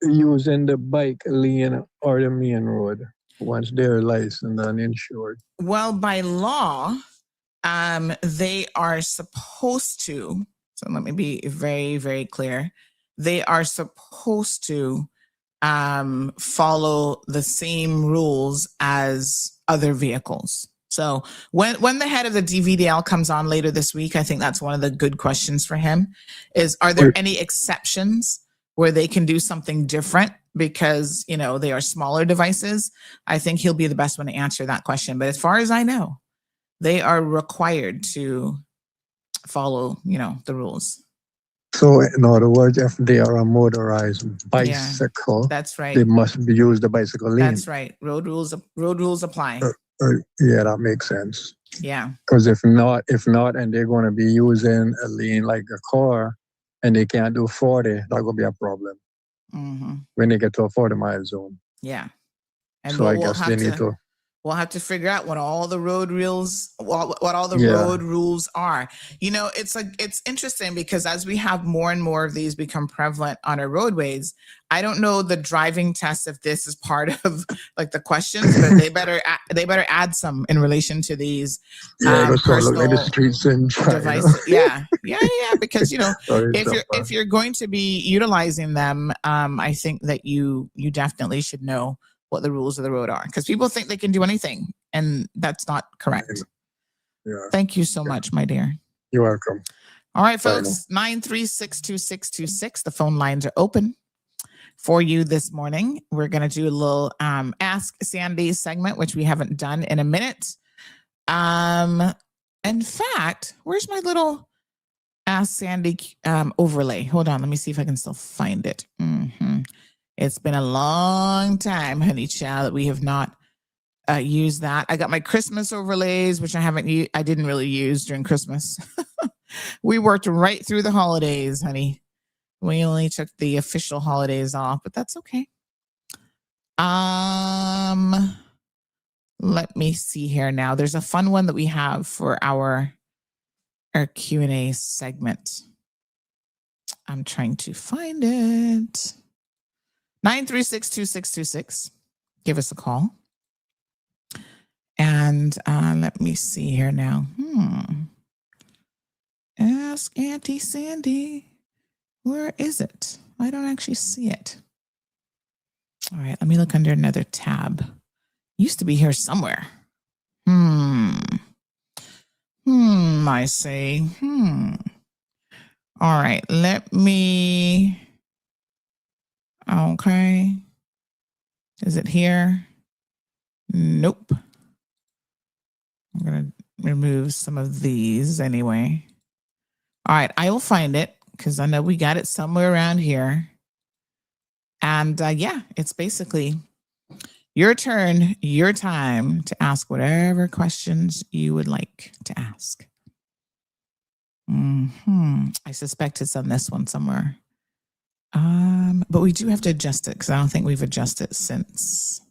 Speaker 7: using the bike lane or the main road once they're licensed and insured?
Speaker 2: Well, by law, they are supposed to. So let me be very, very clear. They are supposed to follow the same rules as other vehicles. So when the head of the DVDL comes on later this week, I think that's one of the good questions for him is, are there any exceptions where they can do something different because, they are smaller devices? I think he'll be the best one to answer that question. But as far as I know, they are required to follow, the rules.
Speaker 7: So in other words, if they are a motorized bicycle,
Speaker 2: that's right.
Speaker 7: They must use the bicycle lane.
Speaker 2: That's right. Road rules apply.
Speaker 7: Yeah, that makes sense.
Speaker 2: Yeah.
Speaker 7: Because if not, and they're going to be using a lane like a car, and they can't do 40, that's going to be a problem when they get to a 40-mile zone.
Speaker 2: Yeah. And
Speaker 7: so I guess they need to.
Speaker 2: We'll have to figure out what all the road rules, what all the road rules are. It's interesting because as we have more and more of these become prevalent on our roadways, I don't know the driving test if this is part of like the questions, but they better add some in relation to these personal
Speaker 7: look like the streets in
Speaker 2: devices. Yeah, because if you're going to be utilizing them, I think that you definitely should know what the rules of the road are, because people think they can do anything, and that's not correct.
Speaker 7: Yeah.
Speaker 2: Thank you so much, my dear.
Speaker 7: You're welcome.
Speaker 2: All right, folks, 9362626. The phone lines are open for you this morning. We're going to do a little Ask Sandy segment, which we haven't done in a minute. In fact, where's my little Ask Sandy overlay? Hold on, let me see if I can still find it. It's been a long time, honey child, that we have not used that. I got my Christmas overlays, which I didn't really use during Christmas. We worked right through the holidays, honey. We only took the official holidays off, but that's okay. Let me see here now. There's a fun one that we have for our Q&A segment. I'm trying to find it. 9362626. Give us a call. And let me see here now. Ask Auntie Sandy. Where is it? I don't actually see it. All right, let me look under another tab. Used to be here somewhere. I say. All right, let me. Okay. Is it here? Nope. I'm going to remove some of these anyway. All right, I will find it because I know we got it somewhere around here. And yeah, it's basically your turn, your time to ask whatever questions you would like to ask. I suspect it's on this one somewhere. But we do have to adjust it because I don't think we've adjusted since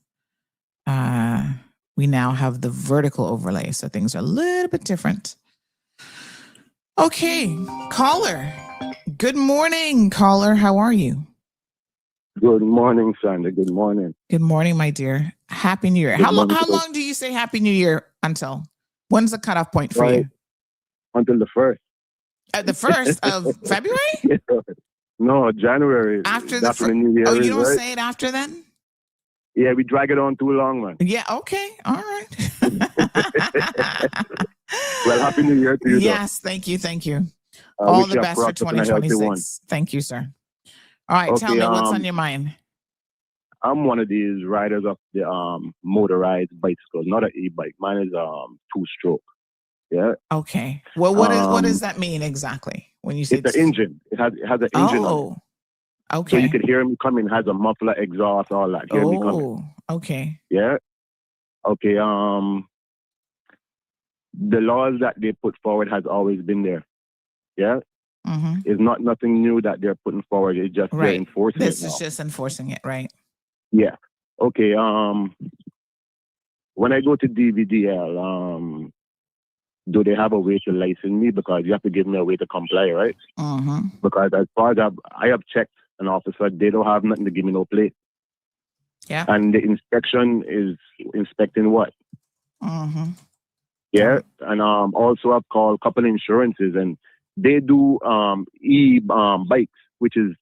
Speaker 2: we now have the vertical overlay. So things are a little bit different. Okay, caller. Good morning, caller. How are you?
Speaker 8: Good morning, Sandra. Good morning.
Speaker 2: Good morning, my dear. Happy New Year. How long do you say Happy New Year until? When's the cutoff point for you?
Speaker 8: Until the 1st.
Speaker 2: The 1st of February?
Speaker 8: No, January.
Speaker 2: After
Speaker 8: That's when the New Year
Speaker 2: you
Speaker 8: is,
Speaker 2: don't
Speaker 8: right?
Speaker 2: say it after then?
Speaker 8: Yeah, we drag it on too long, man.
Speaker 2: Yeah, okay. All right.
Speaker 8: Well, Happy New Year to you.
Speaker 2: Yes, thank you. All the best for 2026. Thank you, sir. All right, tell me what's on your mind.
Speaker 8: I'm one of these riders of the motorized bicycle, not an e-bike. Mine is 2-stroke. Yeah.
Speaker 2: Okay. Well, what does that mean exactly when you say
Speaker 8: it's the engine? It has an engine on it.
Speaker 2: Okay.
Speaker 8: So you could hear him coming. Has a muffler, exhaust, all that. Hear me coming.
Speaker 2: Okay.
Speaker 8: Yeah. Okay. The laws that they put forward has always been there. Yeah. It's not nothing new that they're putting forward. It's just they're enforcing it now.
Speaker 2: This is just enforcing it, right?
Speaker 8: Yeah. Okay. When I go to DVDL, do they have a way to license me? Because you have to give me a way to comply, right? Because as far as I have checked an officer, they don't have nothing to give me no plate.
Speaker 2: Yeah.
Speaker 8: And the inspection is inspecting what? Yeah. And also I've called a couple insurances and they do bikes, which is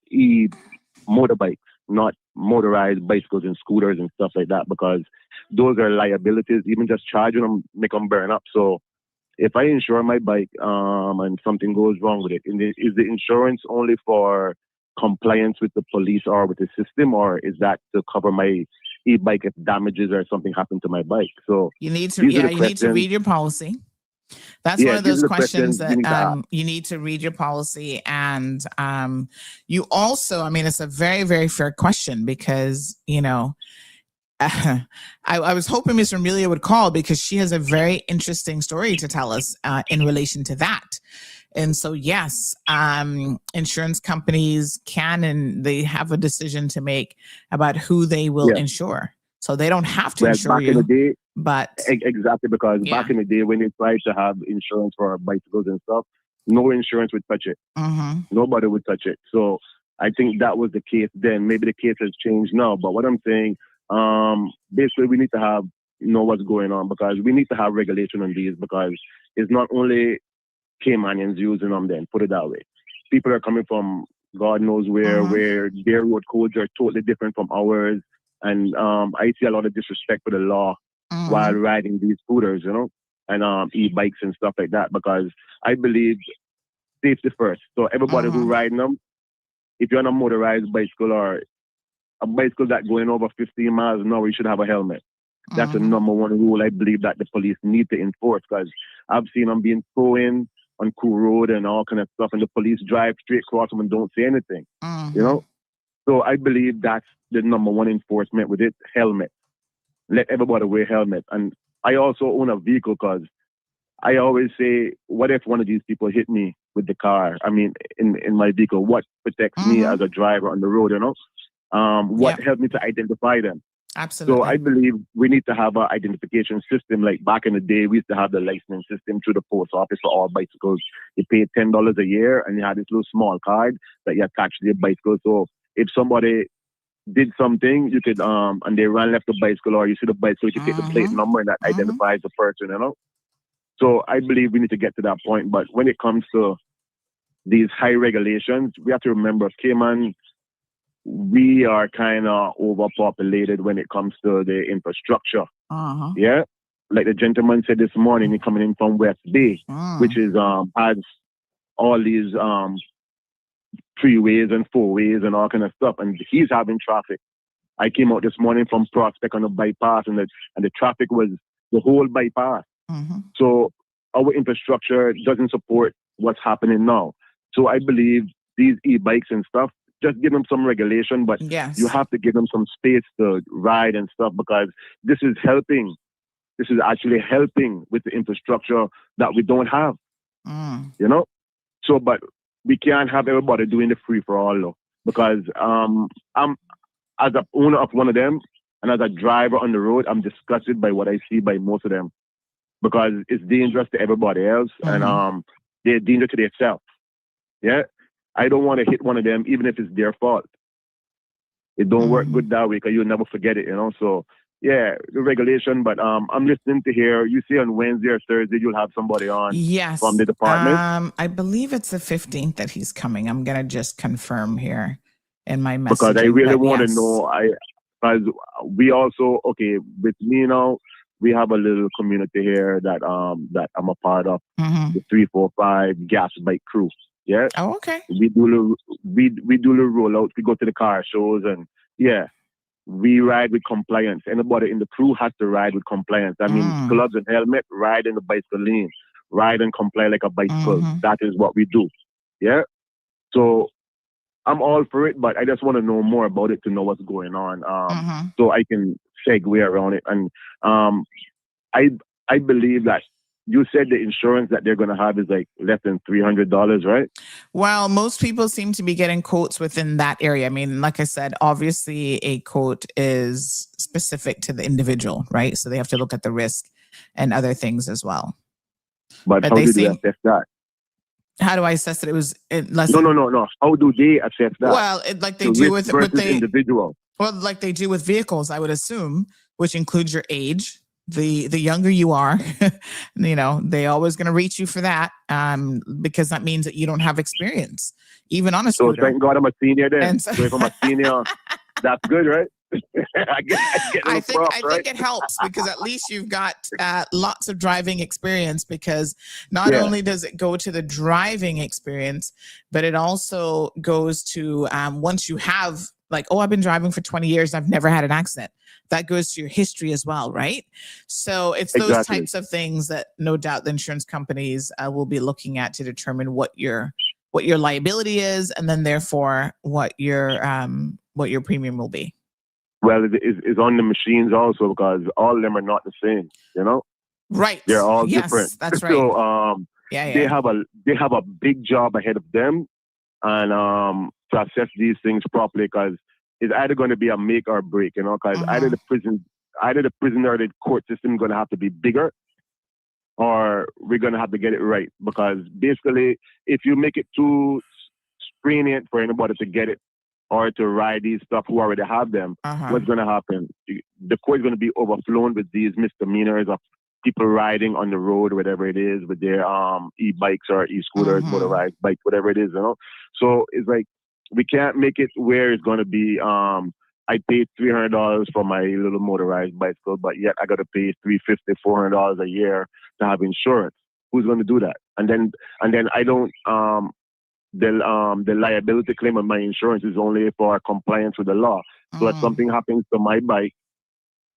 Speaker 8: motorbikes, not motorized bicycles and scooters and stuff like that, because those are liabilities. Even just charging them make them burn up. So if I insure my bike and something goes wrong with it, is the insurance only for compliance with the police or with the system, or is that to cover my e-bike if damages or something happened to my bike? So
Speaker 2: you need to read your policy. That's one of those questions that you need to read your policy. And you also, it's a very, very fair question because, I was hoping Miss Amelia would call because she has a very interesting story to tell us in relation to that. And so, yes, insurance companies can and they have a decision to make about who they will insure. So they don't have to insure you. But
Speaker 8: exactly, because back in the day when they tried to have insurance for bicycles and stuff, no insurance would touch it. Nobody would touch it. So I think that was the case then. Maybe the case has changed now. But what I'm saying, basically we need to know what's going on, because we need to have regulation on these, because it's not only Caymanians using them then, put it that way. People are coming from God knows where their road codes are totally different from ours. And I see a lot of disrespect for the law while riding these scooters, and e-bikes and stuff like that, because I believe safety first. So everybody who riding them, if you're on a motorized bicycle or a bicycle that going over 15 miles an hour, you should have a helmet. That's the number one rule I believe that the police need to enforce, because I've seen them being thrown in on Cool Road and all kind of stuff, and the police drive straight across them and don't say anything, So I believe that's the number one enforcement with it, helmet. Let everybody wear helmet. And I also own a vehicle, because I always say, what if one of these people hit me with the car? In my vehicle, what protects me as a driver on the road, What helped me to identify them?
Speaker 2: Absolutely.
Speaker 8: So I believe we need to have an identification system. Like back in the day, we used to have the licensing system through the post office for all bicycles. You paid $10 a year and you had this little small card that you attached to your bicycle. So if somebody did something, you could, and they ran left the bicycle, or you see the bicycle, you could take the plate number and that identifies the person, So I believe we need to get to that point. But when it comes to these high regulations, we have to remember, Cayman, we are kind of overpopulated when it comes to the infrastructure. Yeah. like the gentleman said this morning, he's coming in from West Bay, which is has all these freeways and four-ways and all kind of stuff, and he's having traffic. I came out this morning from Prospect on the bypass, and the traffic was the whole bypass. So our infrastructure doesn't support what's happening now. So I believe these e-bikes and stuff, just give them some regulation, but you have to give them some space to ride and stuff, because this is helping. This is actually helping with the infrastructure that we don't have. You know? So, but we can't have everybody doing the free for all, though, because I'm as an owner of one of them and as a driver on the road, I'm disgusted by what I see by most of them, because it's dangerous to everybody else and they're dangerous to themselves. Yeah, I don't want to hit one of them, even if it's their fault. It don't work good that way, because you'll never forget it, you know. So yeah, the regulation. But I'm listening to hear you say on Wednesday or Thursday you'll have somebody on from the department.
Speaker 2: I believe it's the 15th that he's coming. I'm gonna just confirm here in my message,
Speaker 8: because I really want to know. Because we also, okay, with me now, we have a little community here that I'm a part of, the 345 gas bike crew. Yeah.
Speaker 2: Oh, okay.
Speaker 8: We do the rollouts. We go to the car shows, and yeah, we ride with compliance. Anybody in the crew has to ride with compliance. I mean, gloves and helmet, ride in the bicycle lane, ride and comply like a bicycle. That is what we do. Yeah. So I'm all for it, but I just want to know more about it to know what's going on, so I can segue around it. And I believe that you said the insurance that they're going to have is like less than $300, right?
Speaker 2: Well, most people seem to be getting quotes within that area. I mean, like I said, obviously a quote is specific to the individual, right? So they have to look at the risk and other things as well.
Speaker 8: But how do they assess that?
Speaker 2: How do I assess that it was less?
Speaker 8: No. How do they assess that?
Speaker 2: Well, like they do with the
Speaker 8: individual.
Speaker 2: Well, like they do with vehicles, I would assume, which includes your age. The younger you are, you know, they always going to reach you for that, because that means that you don't have experience, even on a scooter.
Speaker 8: So thank God I'm a senior then. So if I'm a senior, that's good, right? I
Speaker 2: think it helps, because at least you've got lots of driving experience, because not only does it go to the driving experience, but it also goes to once you have like, oh, I've been driving for 20 years. I've never had an accident. That goes to your history as well, right? So it's those types of things that no doubt the insurance companies will be looking at to determine what your liability is, and then therefore what your premium will be.
Speaker 8: Well, it's on the machines also, because all of them are not the same, you know?
Speaker 2: Right.
Speaker 8: They're all different.
Speaker 2: That's right.
Speaker 8: So they have a big job ahead of them, and to assess these things properly, because it's either going to be a make or break, you know, because either the prison or the court system is going to have to be bigger, or we're going to have to get it right. Because basically, if you make it too stringent for anybody to get it or to ride these stuff who already have them, what's going to happen? The court is going to be overflown with these misdemeanors of people riding on the road, whatever it is, with their e-bikes or e-scooters, motorized bikes, whatever it is, you know. So it's like, we can't make it where it's going to be, I paid $300 for my little motorized bicycle, but yet I got to pay $350, $400 a year to have insurance. Who's going to do that? And then I don't, the liability claim on my insurance is only for compliance with the law. So if something happens to my bike,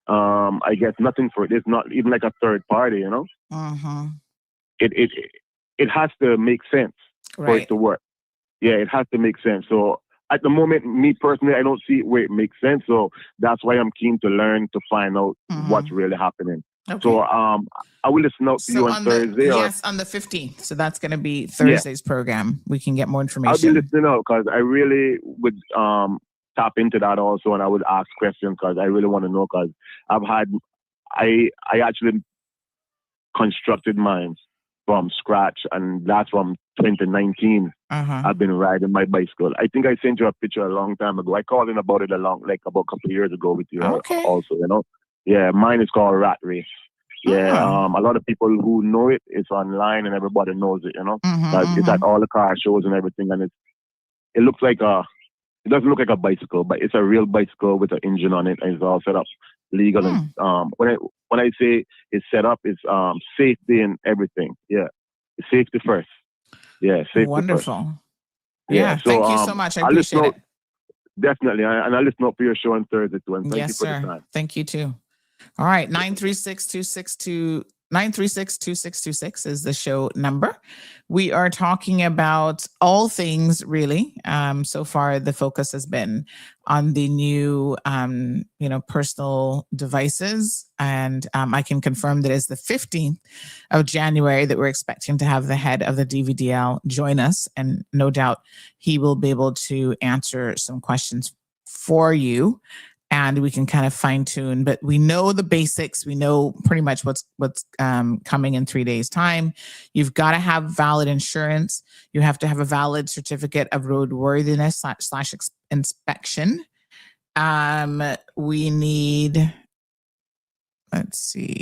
Speaker 8: I get nothing for it. It's not even like a third party, you know? It has to make sense for it to work. Yeah, it has to make sense. So at the moment, me personally, I don't see where it makes sense. So that's why I'm keen to learn to find out what's really happening. Okay. So I will listen out to you on Thursday.
Speaker 2: Yes, on the 15th. So that's going to be Thursday's program. We can get more information.
Speaker 8: I'll be listening out, because I really would tap into that also, and I would ask questions, because I really want to know, because I actually constructed mine from scratch, and that's from 2019. I've been riding my bicycle. I think I sent you a picture a long time ago. I called in about it about a couple of years ago with you also, you know. Yeah, mine is called Rat Race. Yeah, a lot of people who know it, it's online and everybody knows it, you know. It's at all the car shows and everything, and it looks like it doesn't look like a bicycle, but it's a real bicycle with an engine on it, and it's all set up. legal, and when I say it's set up, it's safety and everything. Yeah, safety first. Yeah, safety
Speaker 2: Wonderful.
Speaker 8: first.
Speaker 2: Yeah,
Speaker 8: So,
Speaker 2: thank you so much. I appreciate it.
Speaker 8: Definitely, and I listen up for your show on Thursday too. And thank you for the time.
Speaker 2: Thank you too. All right, 936-2626 is the show number. We are talking about all things really. So far, the focus has been on the new, personal devices. And I can confirm that it's the 15th of January that we're expecting to have the head of the DVDL join us. And no doubt he will be able to answer some questions for you. And we can kind of fine tune, but we know the basics. We know pretty much what's coming in 3 days' time. You've got to have valid insurance. You have to have a valid certificate of roadworthiness / inspection. We need, let's see,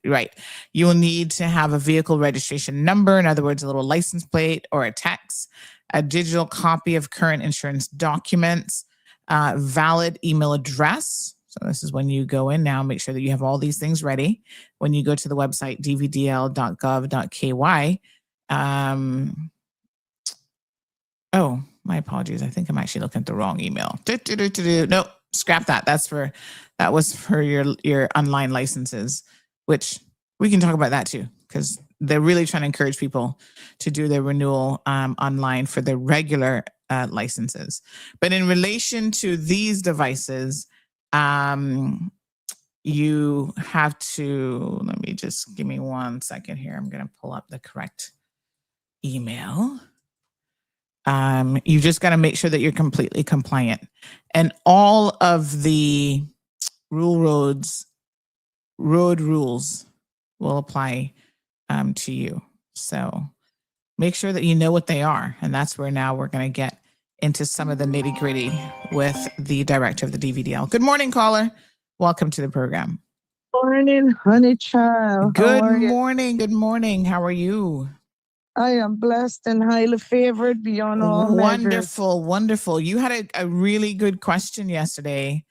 Speaker 2: right. You will need to have a vehicle registration number. In other words, a little license plate or a text, a digital copy of current insurance documents, valid email address. So this is when you go in now, make sure that you have all these things ready. When you go to the website, dvdl.gov.ky. Oh, my apologies. I think I'm actually looking at the wrong email. No, scrap that. That was for your online licenses, which we can talk about that too, because they're really trying to encourage people to do their renewal online for their regular licenses. But in relation to these devices, you have to, let me just give me 1 second here. I'm going to pull up the correct email. You just got to make sure that you're completely compliant, and all of the road rules will apply to you. So make sure that you know what they are. And that's where now we're going to get into some of the nitty gritty with the director of the DVDL. Good morning, caller. Welcome to the program.
Speaker 9: Morning, honey child.
Speaker 2: Good morning. Good morning. How are you?
Speaker 9: I am blessed and highly favored beyond all measures.
Speaker 2: Wonderful, wonderful. You had a really good question yesterday,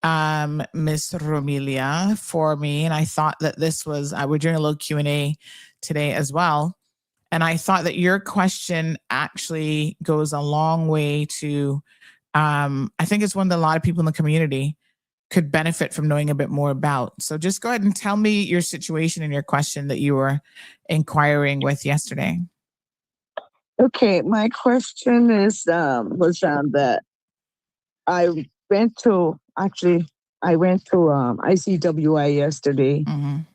Speaker 2: Miss Romelia, for me. And I thought that this was, we're doing a little Q&A today as well. And I thought that your question actually goes a long way to, I think it's one that a lot of people in the community could benefit from knowing a bit more about. So just go ahead and tell me your situation and your question that you were inquiring with yesterday.
Speaker 9: Okay, my question is was that I went to ICWI yesterday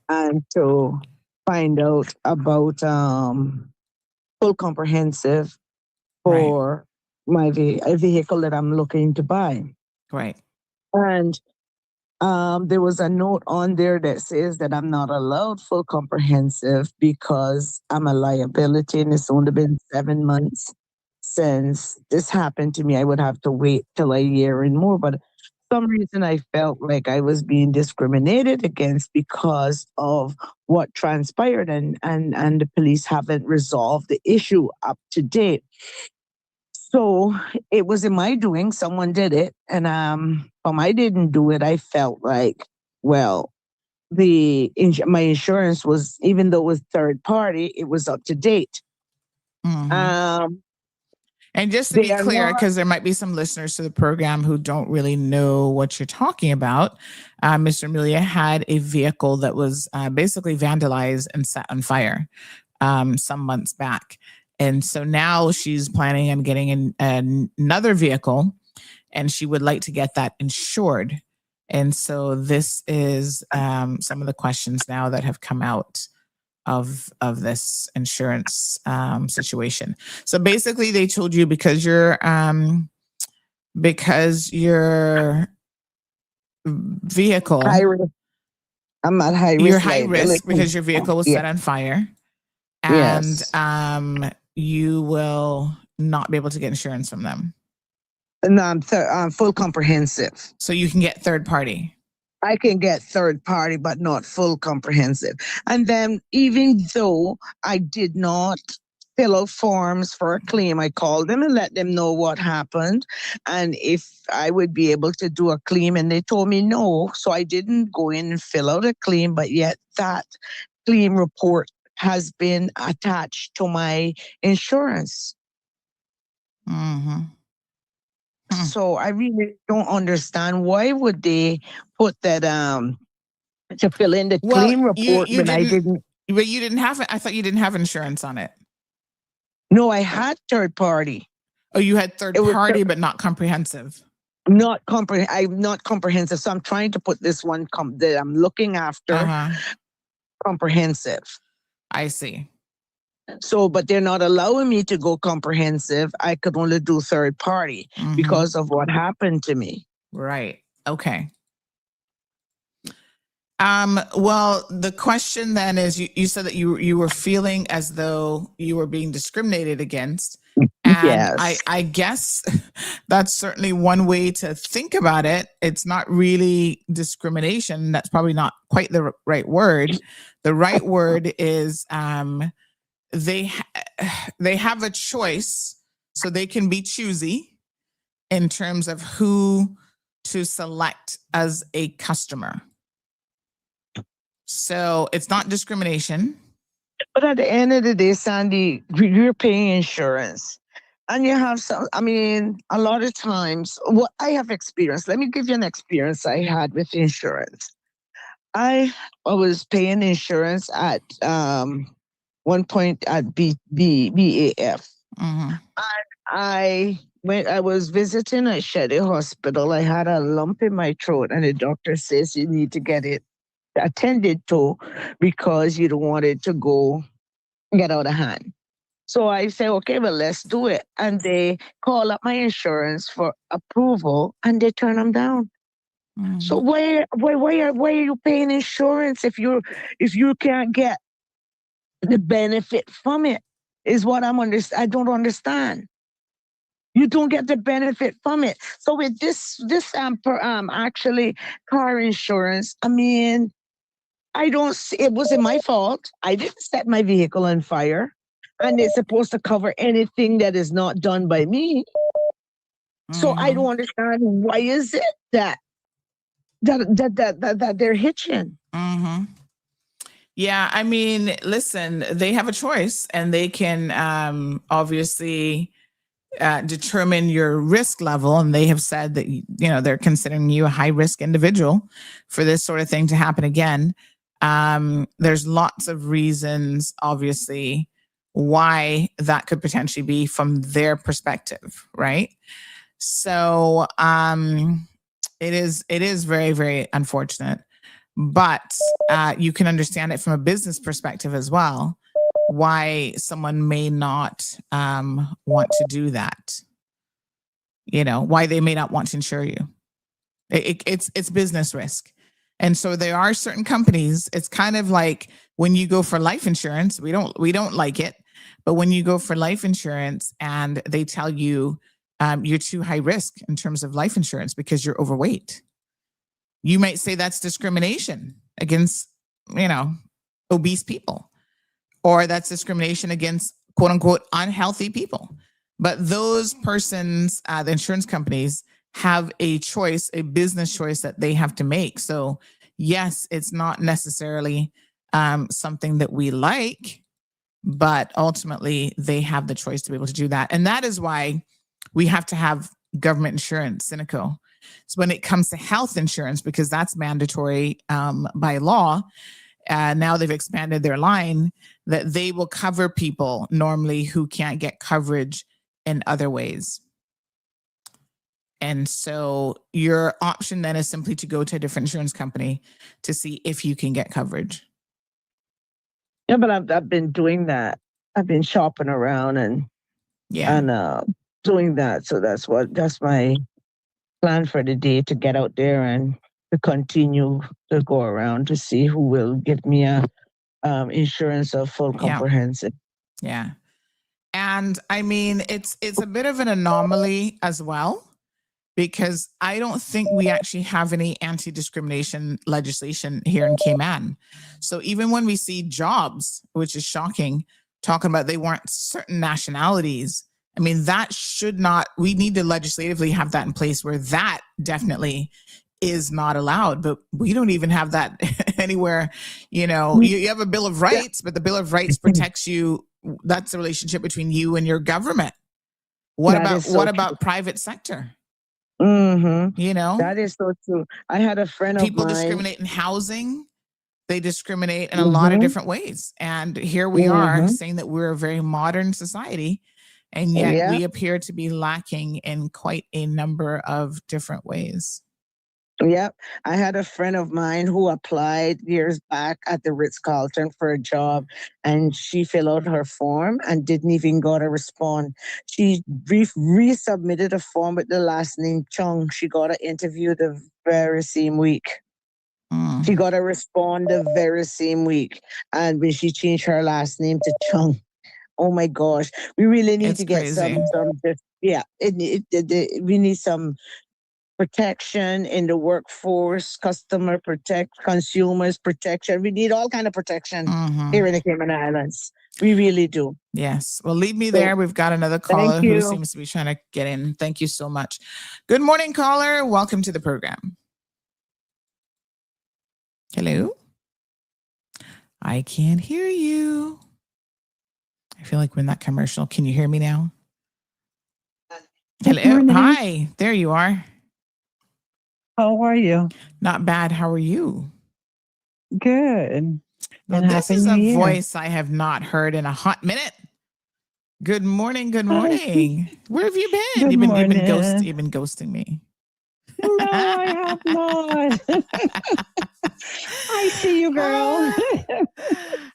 Speaker 9: and to find out about full comprehensive for my vehicle that I'm looking to buy.
Speaker 2: Right.
Speaker 9: And there was a note on there that says that I'm not allowed full comprehensive because I'm a liability, and it's only been 7 months since this happened to me. I would have to wait till a year and more, but for some reason I felt like I was being discriminated against because of what transpired, and the police haven't resolved the issue up to date. So it was in my doing. Someone did it, and I didn't do it. I felt like, well, my insurance was, even though it was third party, it was up to date.
Speaker 2: And just to be clear, because there might be some listeners to the program who don't really know what you're talking about, Mr. Amelia had a vehicle that was basically vandalized and set on fire some months back. And so now she's planning on getting another vehicle, and she would like to get that insured. And so this is some of the questions now that have come out of this insurance situation. So basically they told you because your vehicle,
Speaker 9: I'm at high risk.
Speaker 2: You're high risk because your vehicle was set on fire. And you will not be able to get insurance from them.
Speaker 9: No, I'm full comprehensive.
Speaker 2: So you can get third party.
Speaker 9: I can get third party, but not full comprehensive. And then even though I did not fill out forms for a claim. I called them and let them know what happened and if I would be able to do a claim, and they told me no. So I didn't go in and fill out a claim, but yet that claim report has been attached to my insurance.
Speaker 2: Mm-hmm.
Speaker 9: So I really don't understand why would they put that to fill in the claim report when I didn't.
Speaker 2: But you didn't have it. I thought you didn't have insurance on it.
Speaker 9: No, I had third party.
Speaker 2: Oh, you had third party, but not comprehensive.
Speaker 9: I'm not comprehensive. So I'm trying to put this one that I'm looking after comprehensive.
Speaker 2: I see.
Speaker 9: So, but they're not allowing me to go comprehensive. I could only do third party because of what happened to me.
Speaker 2: Right. Okay. Well, the question then is, you said that you were feeling as though you were being discriminated against. And
Speaker 9: yes.
Speaker 2: I guess that's certainly one way to think about it. It's not really discrimination. That's probably not quite the right word. The right word is they have a choice, so they can be choosy in terms of who to select as a customer. So it's not discrimination.
Speaker 9: But at the end of the day, Sandy, you're paying insurance. And you have a lot of times, what I have experienced, let me give you an experience I had with insurance. I was paying insurance at one point at BAF. And I was visiting at Shady Hospital. I had a lump in my throat, and the doctor says you need to get it attended to because you don't want it to get out of hand. So I say, okay, well, let's do it. And they call up my insurance for approval, and they turn them down. So why are you paying insurance if you can't get the benefit from it? Is what I don't understand. You don't get the benefit from it. So with this actually car insurance, I don't see, it wasn't my fault. I didn't set my vehicle on fire, and it's supposed to cover anything that is not done by me. So I don't understand, why is it that they're hitching?
Speaker 2: Yeah, listen, they have a choice, and they can obviously determine your risk level, and they have said that they're considering you a high risk individual for this sort of thing to happen again. There's lots of reasons, obviously, why that could potentially be from their perspective, right? So it is very, very unfortunate, but you can understand it from a business perspective as well, why someone may not want to do that. Why they may not want to insure you. It's business risk. And so there are certain companies, it's kind of like when you go for life insurance, we don't like it, but when you go for life insurance and they tell you you're too high risk in terms of life insurance because you're overweight, you might say that's discrimination against, obese people, or that's discrimination against quote unquote unhealthy people. But those persons, the insurance companies, have a choice, a business choice that they have to make. So yes, it's not necessarily something that we like, but ultimately they have the choice to be able to do that. And that is why we have to have government insurance, Cineco. So when it comes to health insurance, because that's mandatory by law, now they've expanded their line that they will cover people normally who can't get coverage in other ways. And so your option then is simply to go to a different insurance company to see if you can get coverage.
Speaker 9: Yeah, but I've been doing that. I've been shopping around and doing that. So that's my plan for the day, to get out there and to continue to go around to see who will give me a insurance of full comprehensive.
Speaker 2: Yeah. And it's a bit of an anomaly as well, because I don't think we actually have any anti-discrimination legislation here in Cayman. So even when we see jobs, which is shocking, talking about they want certain nationalities. I mean, that should not, we need to legislatively have that in place where that definitely is not allowed, but we don't even have that anywhere. You know, you have a Bill of Rights, but the Bill of Rights protects you. That's a relationship between you and your government. What about private sector?
Speaker 9: Mm-hmm.
Speaker 2: You know,
Speaker 9: that is so true. I had a friend of mine.
Speaker 2: People discriminate in housing. They discriminate in a lot of different ways. And here we are saying that we're a very modern society, and yet we appear to be lacking in quite a number of different ways.
Speaker 9: Yep. I had a friend of mine who applied years back at the Ritz-Carlton for a job, and she filled out her form and didn't even got a response. She resubmitted a form with the last name Chung. She got an interview the very same week. She got a response the very same week. And when she changed her last name to Chung, oh my gosh, we really need to get we need some protection in the workforce, consumers protection. We need all kind of protection here in the Cayman Islands. We really do.
Speaker 2: Yes. Well, leave me there. We've got another caller who seems to be trying to get in. Thank you so much. Good morning, caller. Welcome to the program. Hello. I can't hear you. I feel like we're in that commercial. Can you hear me now? Hello. Hi. There you are.
Speaker 10: How are you?
Speaker 2: Not bad. How are you?
Speaker 10: Good.
Speaker 2: Well, this is a voice I have not heard in a hot minute. Good morning. Good morning. Where have you been? You've been ghosting me.
Speaker 10: No, I have not. I see you, girl.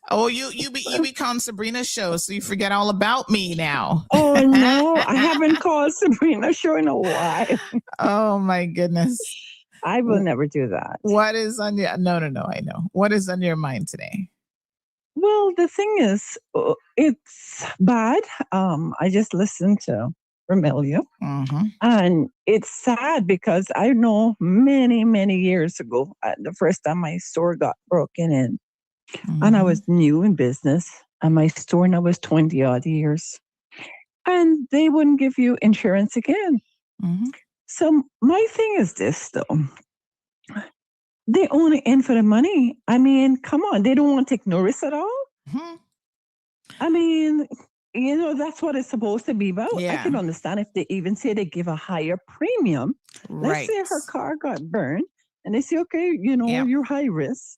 Speaker 2: Oh, you become Sabrina's show, so you forget all about me now.
Speaker 10: Oh no, I haven't called Sabrina's show in a while.
Speaker 2: Oh my goodness.
Speaker 10: I will never do that.
Speaker 2: What is on your no, I know. What is on your mind today?
Speaker 10: Well, the thing is, it's bad. I just listened to Romelio, and it's sad because I know many years ago, the first time my store got broken in, and I was new in business, and my store now was 20 odd years, and they wouldn't give you insurance again. So my thing is this, though. They only in for the money. I mean, come on. They don't want to take no risk at all. I mean, you know, that's what it's supposed to be about. I can understand if they even say they give a higher premium. Let's say her car got burned and they say, okay, you know, you're high risk.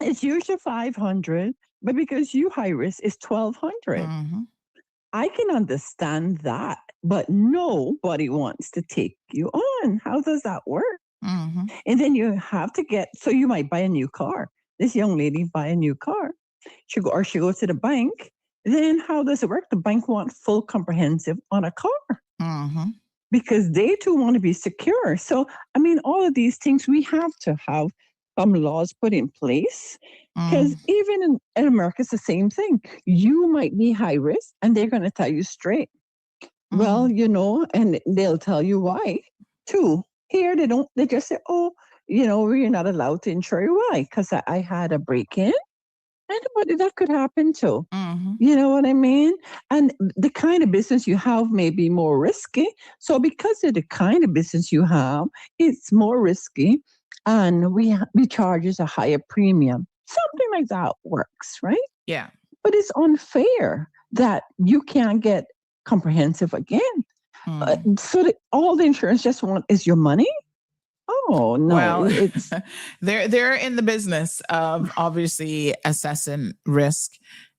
Speaker 10: It's usually $500, but because you high risk, it's $1,200. I can understand that, but nobody wants to take you on. How does that work? And then you have to so you might buy a new car. This young lady buy a new car. She goes to the bank. Then how does it work? The bank wants full comprehensive on a car because they too want to be secure. So, I mean, all of these things, we have to have some laws put in place because even in America, it's the same thing. You might be high risk and they're going to tell you straight. Well, you know, and they'll tell you why too. Here, they just say, oh, you know, we're not allowed to insure you. Why? Because I had a break-in. Anybody that could happen to. You know what I mean? And the kind of business you have may be more risky. So because of the kind of business you have, it's more risky. And we charges a higher premium. Something like that works, right?
Speaker 2: Yeah.
Speaker 10: But it's unfair that you can't get comprehensive again. So all the insurance just want is your money? Oh no!
Speaker 2: Well, it's they're in the business of obviously assessing risk,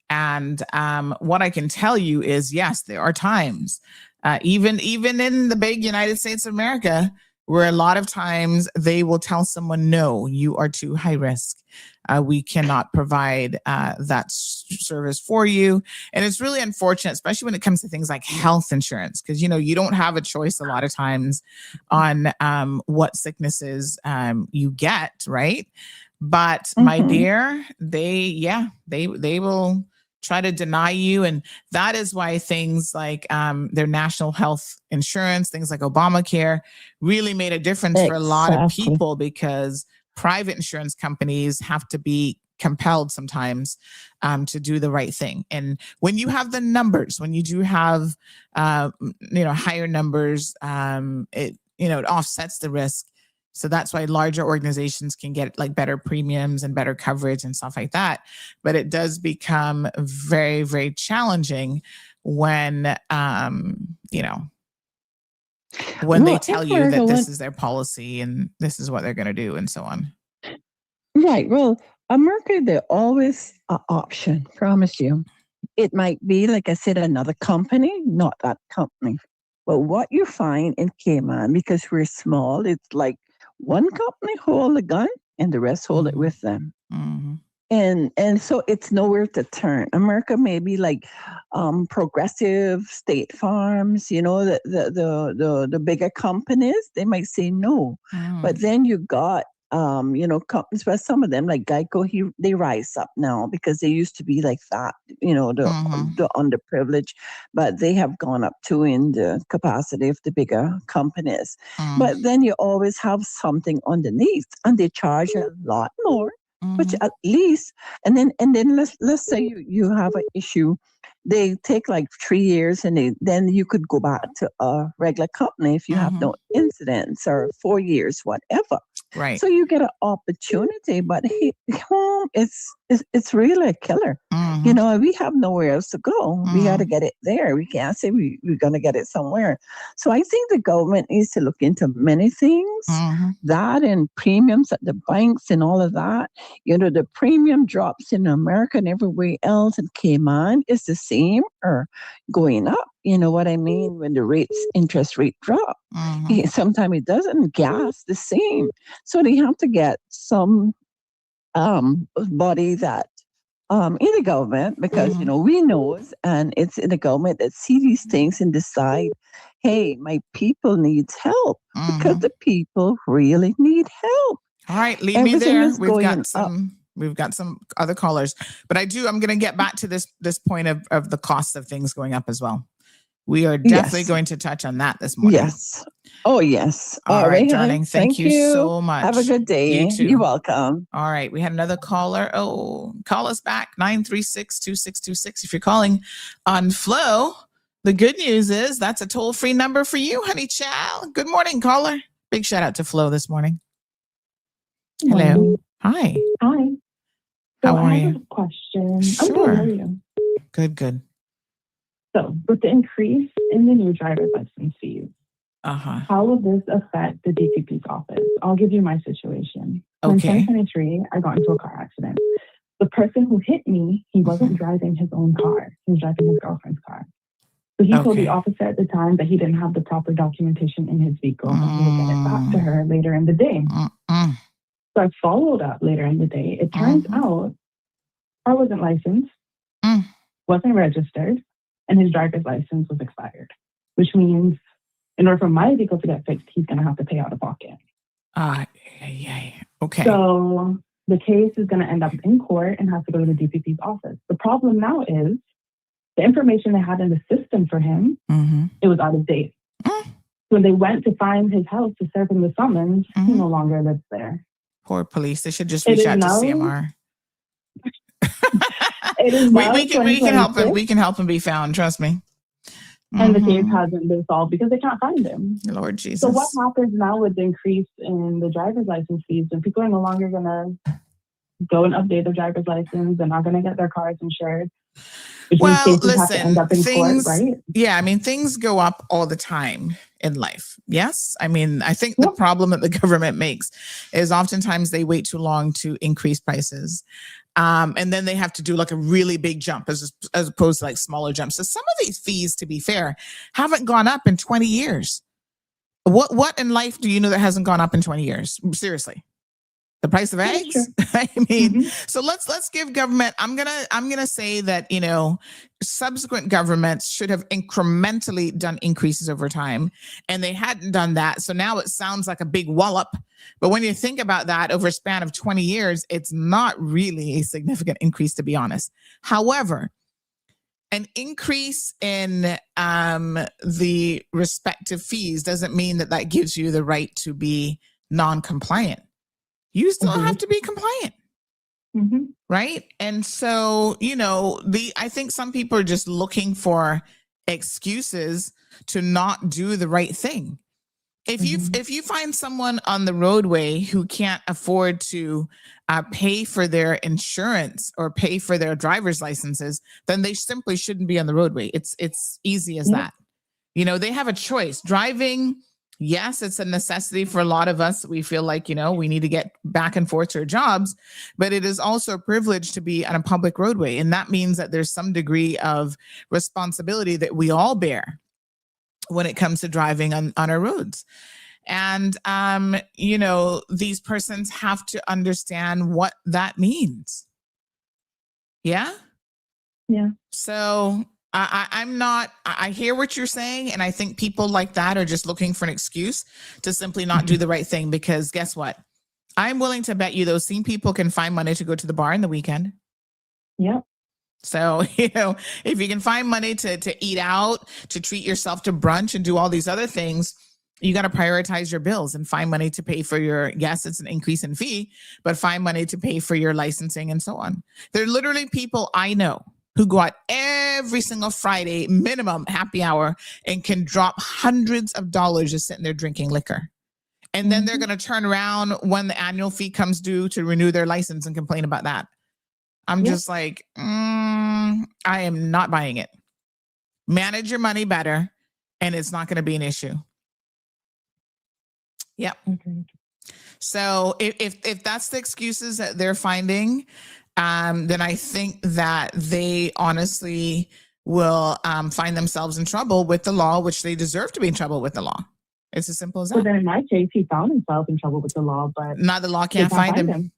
Speaker 2: and what I can tell you is yes, there are times, even in the big United States of America, where a lot of times they will tell someone, no, you are too high risk. We cannot provide that service for you. And it's really unfortunate, especially when it comes to things like health insurance, because, you know, you don't have a choice a lot of times on what sicknesses you get, right? But my dear, they will try to deny you. And that is why things like their national health insurance, things like Obamacare really made a difference for a lot of people, because private insurance companies have to be compelled sometimes to do the right thing. And when you have the numbers, when you do have higher numbers, it offsets the risk. So that's why larger organizations can get like better premiums and better coverage and stuff like that. But it does become very, very challenging when they tell you that this is their policy and this is what they're going to do and so on.
Speaker 10: Right. Well, America, they're always an option, promise you. It might be, like I said, another company, not that company. But what you find in Cayman, because we're small, it's like one company hold the gun and the rest hold it with them.
Speaker 2: Mm-hmm.
Speaker 10: And so it's nowhere to turn. America may be like Progressive, State Farms, the bigger companies, they might say no. But then you got companies, but some of them like Geico, they rise up now because they used to be like that, the underprivileged, but they have gone up too in the capacity of the bigger companies. But then you always have something underneath, and they charge a lot more, which at least, and then let's say you have an issue. They take like 3 years, and then you could go back to a regular company if you have no incidents, or 4 years, whatever.
Speaker 2: Right.
Speaker 10: So you get an opportunity, but home it's really a killer. We have nowhere else to go. We got to get it there. We can't say we're going to get it somewhere. So I think the government needs to look into many things, that and premiums at the banks and all of that. The premium drops in America and everywhere else in Cayman is the same or going up. You know what I mean? When the interest rate drop, sometimes it doesn't. Gas the same. So they have to get some body that in the government, because we know, and it's in the government that see these things and decide, hey, my people needs help, because the people really need help.
Speaker 2: All right, leave me there. We've got some other callers, but I'm going to get back to this point of the cost of things going up as well. We are definitely going to touch on that this morning.
Speaker 10: Yes. Oh, yes.
Speaker 2: All right, darling. Thank you so much.
Speaker 10: Have a good day.
Speaker 2: You too.
Speaker 10: You're welcome.
Speaker 2: All right. We had another caller. Oh, call us back, 936-2626. If you're calling on Flow, the good news is that's a toll-free number for you, honey child. Good morning, caller. Big shout out to Flow this morning. Hello. Hi.
Speaker 11: Hi.
Speaker 2: How are
Speaker 11: I
Speaker 2: you?
Speaker 11: have a question.
Speaker 2: Sure.
Speaker 11: I'm good. How are you?
Speaker 2: Good.
Speaker 11: So, with the increase in the new driver's license fees, how will this affect the DPP's office? I'll give you my situation. In 2023, I got into a car accident. The person who hit me, he wasn't driving his own car. He was driving his girlfriend's car. So he told the officer at the time that he didn't have the proper documentation in his vehicle, and he would get it back to her later in the day. So I followed up later in the day. It turns out I wasn't licensed, wasn't registered, and his driver's license was expired, which means in order for my vehicle to get fixed, he's going to have to pay out of pocket.
Speaker 2: Okay.
Speaker 11: So the case is going to end up in court and has to go to the DPP's office. The problem now is the information they had in the system for him, it was out of date. When they went to find his house to serve him the summons, he no longer lives there.
Speaker 2: Poor police. They should just reach out to CMR. We can help him. We can help him be found. Trust me.
Speaker 11: And the case hasn't been solved because they can't find him.
Speaker 2: Lord Jesus.
Speaker 11: So what happens now with the increase in the driver's license fees? And people are no longer going to go and update their driver's license. They're not going to get their cars insured.
Speaker 2: Well, listen,
Speaker 11: end up in court, right?
Speaker 2: Yeah, I mean, things go up all the time in life. Yes. I mean, I think the problem that the government makes is oftentimes they wait too long to increase prices. And then they have to do like a really big jump as opposed to like smaller jumps. So some of these fees, to be fair, haven't gone up in 20 years. What in life do you know that hasn't gone up in 20 years? Seriously. The price of eggs. I mean, so let's give government. I'm gonna say that, you know, subsequent governments should have incrementally done increases over time, and they hadn't done that. So now it sounds like a big wallop, but when you think about that over a span of 20 years, it's not really a significant increase, to be honest. However, an increase in the respective fees doesn't mean that gives you the right to be non-compliant. You still have to be compliant.
Speaker 11: Mm-hmm.
Speaker 2: Right. And so, I think some people are just looking for excuses to not do the right thing. If you find someone on the roadway who can't afford to pay for their insurance or pay for their driver's licenses, then they simply shouldn't be on the roadway. It's easy as that. They have a choice. Driving, yes, it's a necessity for a lot of us. We feel like, we need to get back and forth to our jobs, but it is also a privilege to be on a public roadway. And that means that there's some degree of responsibility that we all bear when it comes to driving on our roads. And, these persons have to understand what that means. Yeah?
Speaker 11: Yeah.
Speaker 2: So I hear what you're saying. And I think people like that are just looking for an excuse to simply not do the right thing, because guess what? I'm willing to bet you those same people can find money to go to the bar in the weekend.
Speaker 11: Yep.
Speaker 2: So, if you can find money to eat out, to treat yourself to brunch and do all these other things, you got to prioritize your bills and find money to pay for your, yes, it's an increase in fee, but find money to pay for your licensing and so on. There are literally people I know who go out every single Friday, minimum happy hour, and can drop hundreds of dollars just sitting there drinking liquor. And then they're going to turn around when the annual fee comes due to renew their license and complain about that. I'm just like, I am not buying it. Manage your money better, and it's not going to be an issue. Yep.
Speaker 11: Okay.
Speaker 2: So if that's the excuses that they're finding, then I think that they honestly will find themselves in trouble with the law, which they deserve to be in trouble with the law. It's as simple as that.
Speaker 11: Well, then in my case, he found himself in trouble with the law, but
Speaker 2: now the law can't find him.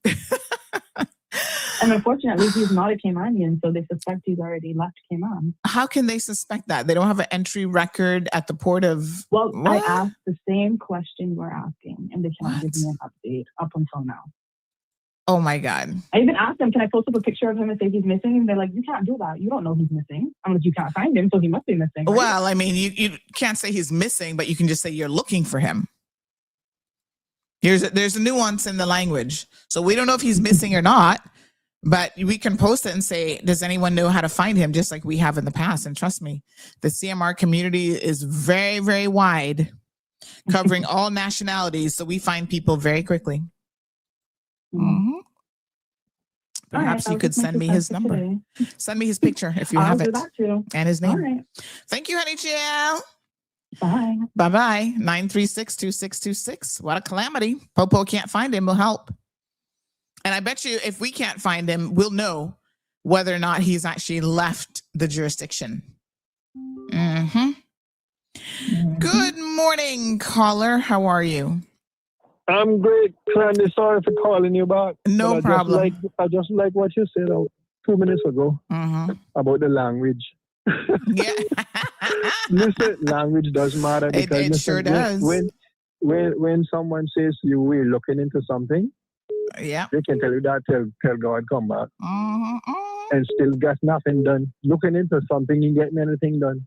Speaker 11: And unfortunately, he's not a Caymanian, so they suspect he's already left Cayman.
Speaker 2: How can they suspect that? They don't have an entry record at the port of...
Speaker 11: Well,
Speaker 2: what?
Speaker 11: I asked the same question you're asking, and they can't give me an update up until now.
Speaker 2: Oh, my God.
Speaker 11: I even asked them, can I post up a picture of him and say he's missing? And they're like, you can't do that. You don't know he's missing. I'm like, you can't find him, so he must be missing. Right?
Speaker 2: Well, I mean, you can't say he's missing, but you can just say you're looking for him. There's a nuance in the language. So we don't know if he's missing or not. But we can post it and say, does anyone know how to find him? Just like we have in the past. And trust me, the CMR community is very, very wide, covering all nationalities. So we find people very quickly. Mm-hmm. Perhaps you could send me his number. Today. Send me his picture if you have it.
Speaker 11: That too.
Speaker 2: And his name.
Speaker 11: All right.
Speaker 2: Thank you, honey GL.
Speaker 11: Bye.
Speaker 2: Bye-bye. 936-2626. What a calamity. Popo can't find him. We'll help. And I bet you if we can't find him, we'll know whether or not he's actually left the jurisdiction. Mm-hmm. Good morning, caller. How are you?
Speaker 12: I'm great, Candy. Sorry for calling you back.
Speaker 2: No problem.
Speaker 12: I just like what you said 2 minutes ago about the language.
Speaker 2: Yeah.
Speaker 12: Listen, language does matter. Because
Speaker 2: it sure does.
Speaker 12: When someone says you we're looking into something,
Speaker 2: yeah,
Speaker 12: they can tell you that till God come back, and still get nothing done. Looking into something and getting anything done.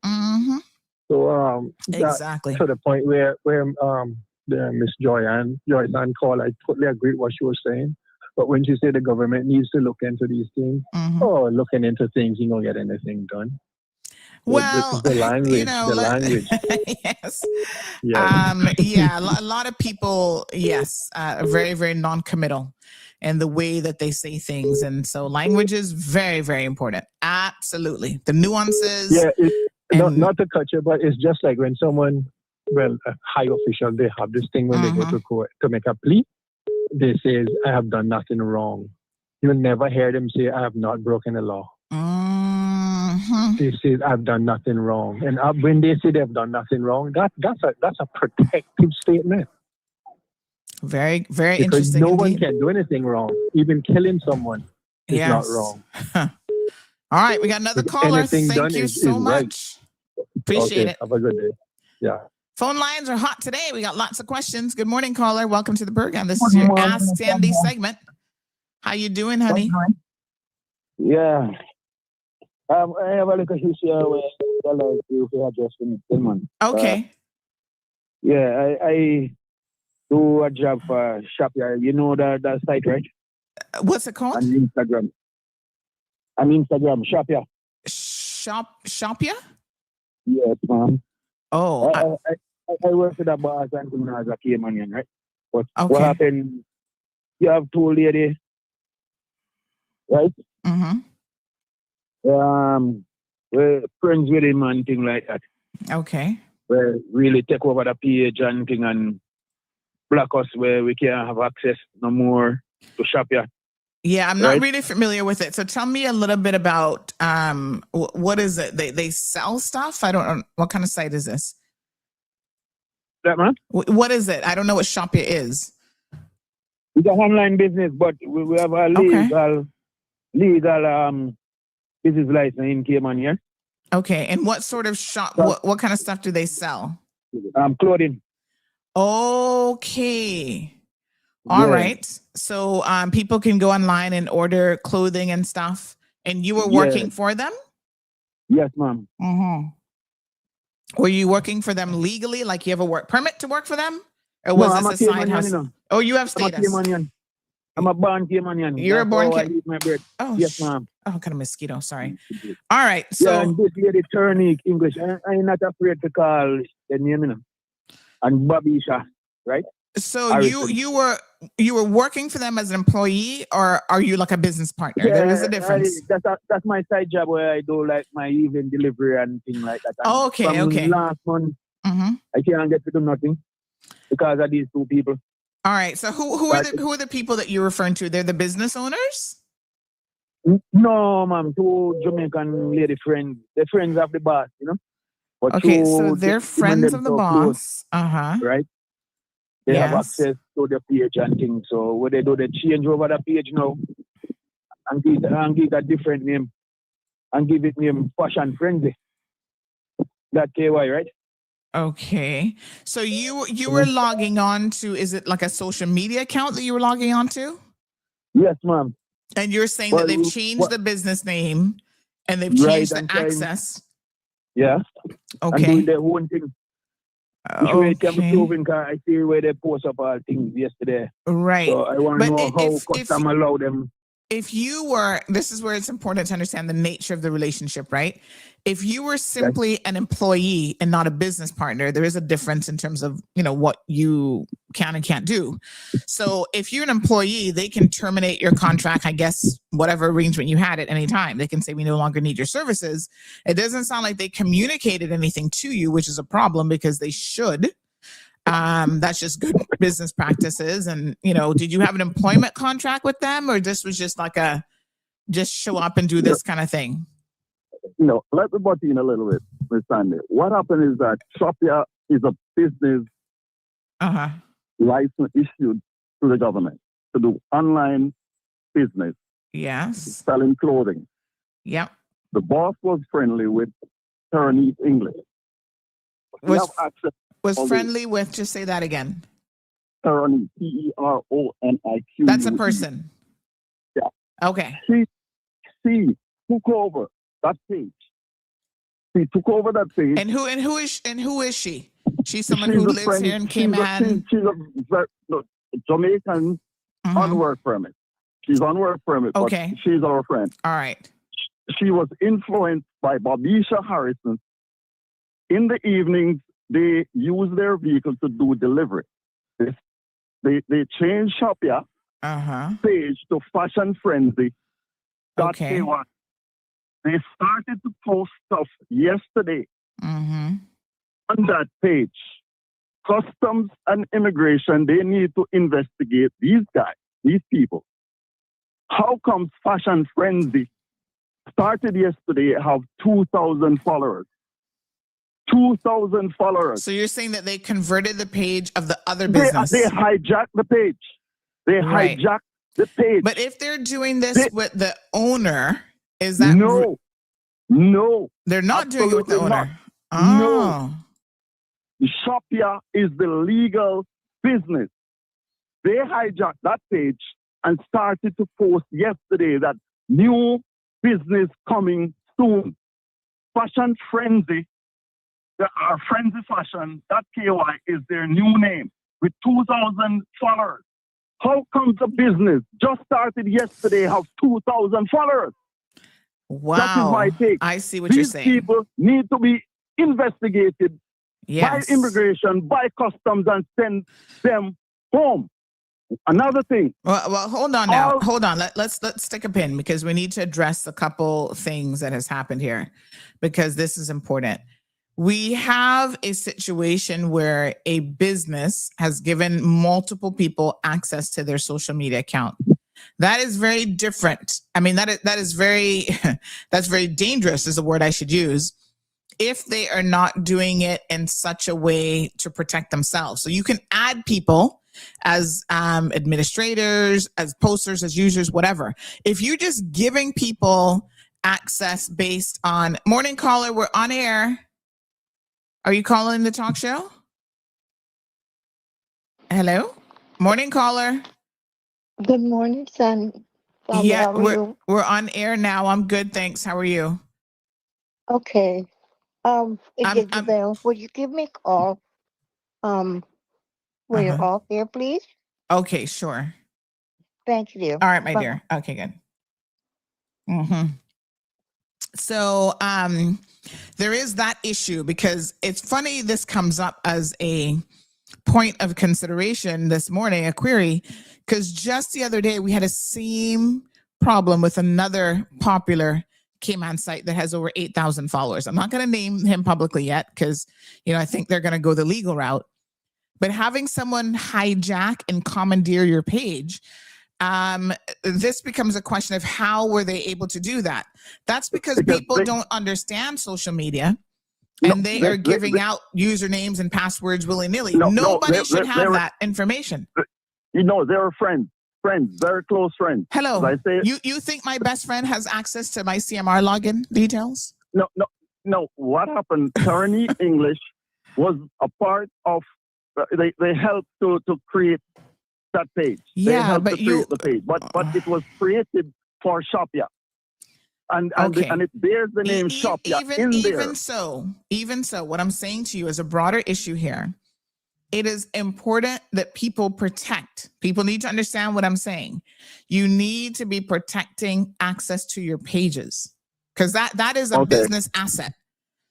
Speaker 12: So
Speaker 2: exactly
Speaker 12: to the point where the Miss Joyce called, I totally agree with what she was saying. But when she said the government needs to look into these things, looking into things, you don't get anything done.
Speaker 2: Well,
Speaker 12: this is the language. The language.
Speaker 2: Yes.
Speaker 12: Yeah.
Speaker 2: A lot of people, are very, very non-committal in the way that they say things. And so language is very, very important. Absolutely. The nuances.
Speaker 12: Yeah, not to cut you, but it's just like when someone, a high official, they have this thing when they go to court to make a plea. They say, I have done nothing wrong. You'll never hear them say, I have not broken the law. They say, I've done nothing wrong. And when they say they've done nothing wrong, that's a protective statement.
Speaker 2: Very, very
Speaker 12: because
Speaker 2: interesting.
Speaker 12: No one can do anything wrong. Even killing someone is not wrong.
Speaker 2: All right, we got another caller. Thank you so much.
Speaker 12: Right.
Speaker 2: Appreciate it.
Speaker 12: Have a good day. Yeah.
Speaker 2: Phone lines are hot today. We got lots of questions. Good morning, caller. Welcome to the program. This is your Ask Sandy segment. How you doing, honey?
Speaker 13: Yeah. I have a little issue where I like you address me.
Speaker 2: Okay.
Speaker 13: I do a job for Shopyard. You know that site, right?
Speaker 2: What's it called?
Speaker 13: On Instagram. On Instagram, Shopia.
Speaker 2: Shopia?
Speaker 13: Yes, ma'am.
Speaker 2: Oh.
Speaker 13: I work with a boss and as a Caymanian, right? But
Speaker 2: Okay.
Speaker 13: what happened? You have two ladies, right?
Speaker 2: Mm-hmm.
Speaker 13: We're friends with him and thing like that.
Speaker 2: Okay.
Speaker 13: We really take over the page and thing and block us where we can't have access no more to Shopia.
Speaker 2: Yeah, I'm not really familiar with it. So tell me a little bit about what is it? They sell stuff? I don't know. What kind of site is this?
Speaker 13: That man?
Speaker 2: What is it? I don't know what Shopia is.
Speaker 13: It's an online business, but we have a legal business license in Cayman here.
Speaker 2: Okay, and what sort of shop? What kind of stuff do they sell?
Speaker 13: Clothing.
Speaker 2: Okay. All right. So people can go online and order clothing and stuff, and you were working for them?
Speaker 13: Yes, ma'am.
Speaker 2: Mm-hmm. Were you working for them legally? Like you have a work permit to work for them? Or was this a side hustle? Oh, you have status.
Speaker 13: I'm a born Caymanian.
Speaker 2: You're a born
Speaker 13: Caymanian.
Speaker 2: Oh,
Speaker 13: yes, ma'am.
Speaker 2: Oh, kind of mosquito. Sorry. All right. So
Speaker 13: and this lady Turnic English. I'm not afraid to call the name, you know. And Babisha, right?
Speaker 2: So you were working for them as an employee, or are you like a business partner? There is a difference.
Speaker 13: That's my side job where I do like my evening delivery and things like that. And
Speaker 2: okay.
Speaker 13: Last month, I can't get to do nothing because of these two people.
Speaker 2: All right. So who are the people that you're referring to? They're the business owners?
Speaker 13: No, ma'am. Two Jamaican lady friends. They're friends of the boss, you know. But
Speaker 2: okay, so they're friends of the boss.
Speaker 13: Right. They have access to the page and things. So what they do, they change over the page now and give a different name and give it name Fashion Frenzy. That KY, right?
Speaker 2: Okay. So you were logging on to, is it like a social media account that you were logging on to?
Speaker 13: Yes, ma'am.
Speaker 2: And you're saying that they've changed the business name and they've changed the access?
Speaker 13: Yeah.
Speaker 2: Okay.
Speaker 13: And doing their own thing. Okay. I see where they post up all things yesterday.
Speaker 2: Right.
Speaker 13: So I want to know how custom allow them.
Speaker 2: If you were, this is where it's important to understand the nature of the relationship, right? If you were simply an employee and not a business partner, there is a difference in terms of, you know, what you can and can't do. So if you're an employee, they can terminate your contract, I guess, whatever arrangement you had at any time. They can say, we no longer need your services. It doesn't sound like they communicated anything to you, which is a problem because they should. That's just good business practices. And, you know, did you have an employment contract with them, or this was just like just show up and do this kind of thing?
Speaker 14: No, let me butt in a little bit, Ms. Sandy. What happened is that Shopia is a business license issued to the government to do online business.
Speaker 2: Yes.
Speaker 14: Selling clothing.
Speaker 2: Yep.
Speaker 14: The boss was friendly with Turnic English.
Speaker 2: Was friendly with, just say that again.
Speaker 14: Turnic, Teroniq.
Speaker 2: That's a person.
Speaker 14: Yeah.
Speaker 2: Okay.
Speaker 14: She took over that page. She took over that page.
Speaker 2: And who is she? She's someone who lives here in Cayman.
Speaker 14: She's a Jamaican on work permit. She's on work permit.
Speaker 2: Okay.
Speaker 14: But she's our friend.
Speaker 2: All right.
Speaker 14: She was influenced by Babisha Harrison. In the evenings, they use their vehicle to do delivery. They changed Shopia page to Fashion Frenzy.
Speaker 2: Okay.
Speaker 14: They started to post stuff yesterday on that page. Customs and Immigration, they need to investigate these guys, these people. How comes Fashion Frenzy started yesterday, have 2,000 followers? 2,000 followers.
Speaker 2: So you're saying that they converted the page of the other business?
Speaker 14: They hijacked the page. They hijacked the page.
Speaker 2: But if they're doing this with the owner, is that...
Speaker 14: No.
Speaker 2: They're not doing it with the owner.
Speaker 14: No. Shopia is the legal business. They hijacked that page and started to post yesterday that new business coming soon. Fashion Frenzy. Our Frenzy Fashion, that KY is their new name with 2,000 followers. How comes a business just started yesterday have 2,000 followers?
Speaker 2: Wow.
Speaker 14: That is my take.
Speaker 2: I see what you're saying.
Speaker 14: These people need to be investigated
Speaker 2: Yes.
Speaker 14: by immigration, by customs, and send them home. Another thing.
Speaker 2: Well, hold on now. Hold on. Let's stick a pin because we need to address a couple things that has happened here because this is important. We have a situation where a business has given multiple people access to their social media account. That is very different. I mean, that is very that's very dangerous is the word I should use if they are not doing it in such a way to protect themselves. So you can add people as administrators, as posters, as users, whatever. If you're just giving people access based on morning caller, we're on air. Are you calling the talk show? Hello? Morning caller.
Speaker 15: Good morning, son.
Speaker 2: Yeah,
Speaker 15: How are you?
Speaker 2: we're on air now. I'm good, thanks. How are you?
Speaker 15: Okay. Isabel, would you give me a call? When you're off there, please?
Speaker 2: Okay, sure.
Speaker 15: Thank you.
Speaker 2: All right, my
Speaker 15: Bye.
Speaker 2: dear. Okay, good. So there is that issue because it's funny this comes up as a point of consideration this morning, a query, because just the other day we had a same problem with another popular Cayman site that has over 8,000 followers. I'm not going to name him publicly yet because, I think they're going to go the legal route. But having someone hijack and commandeer your page, this becomes a question of how were they able to do that? That's because people don't understand social media and they are giving out usernames and passwords willy-nilly. Nobody should have that information.
Speaker 14: They're friends, very close friends.
Speaker 2: Hello.
Speaker 14: I say,
Speaker 2: you think my best friend has access to my CMR login details?
Speaker 14: No. What happened? Tony English was a part of. They helped to create that page.
Speaker 2: Yeah,
Speaker 14: but create the page, but it was created for Shopia, and it bears the name Shopia in there.
Speaker 2: Even so, what I'm saying to you is a broader issue here. It is important that people protect. People need to understand what I'm saying. You need to be protecting access to your pages because that is a business asset.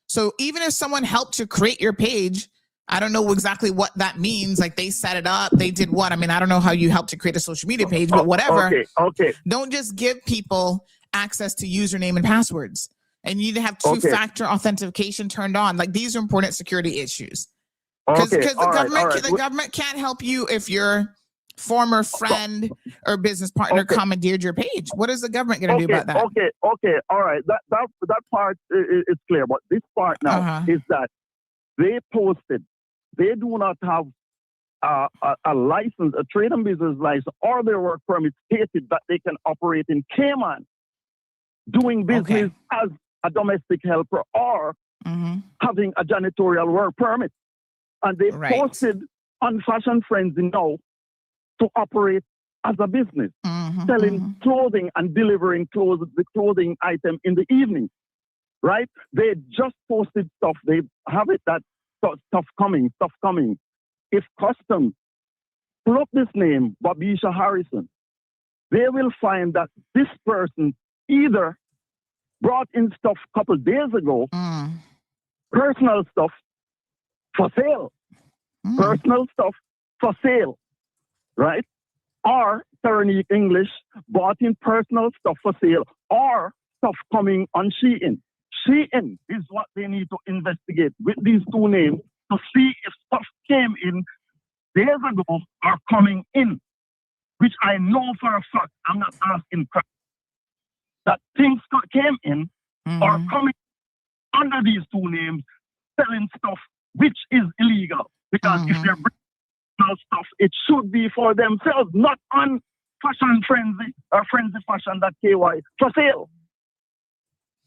Speaker 2: So even if someone helped you create your page, I don't know exactly what that means. Like they set it up, they did what? I mean, I don't know how you helped to create a social media page, but whatever.
Speaker 14: Okay.
Speaker 2: Don't just give people access to username and passwords. And you need to have two-factor authentication turned on. Like these are important security issues. Because the government can't help you if your former friend or business partner commandeered your page. What is the government going to do about that?
Speaker 14: Okay. All right. That part is clear. But this part now is that they posted. They do not have a license, a trade and business license, or their work permit stated that they can operate in Cayman, doing business as a domestic helper or having a janitorial work permit. And they posted on Fashion Frenzy now to operate as a business, selling clothing and delivering the clothing item in the evening, right? They just posted stuff. They have it that stuff coming. If customs pull up this name, Babisha Harrison, they will find that this person either brought in stuff a couple days ago, personal stuff for sale, right? Or Tony English bought in personal stuff for sale or stuff coming on Shein. Shein is what they need to investigate with these two names to see if stuff came in days ago or coming in, which I know for a fact, I'm not asking that things came in or coming under these two names, selling stuff which is illegal. Because if they're bringing stuff, it should be for themselves, not on Fashion Frenzy or FrenzyFashion.ky for sale.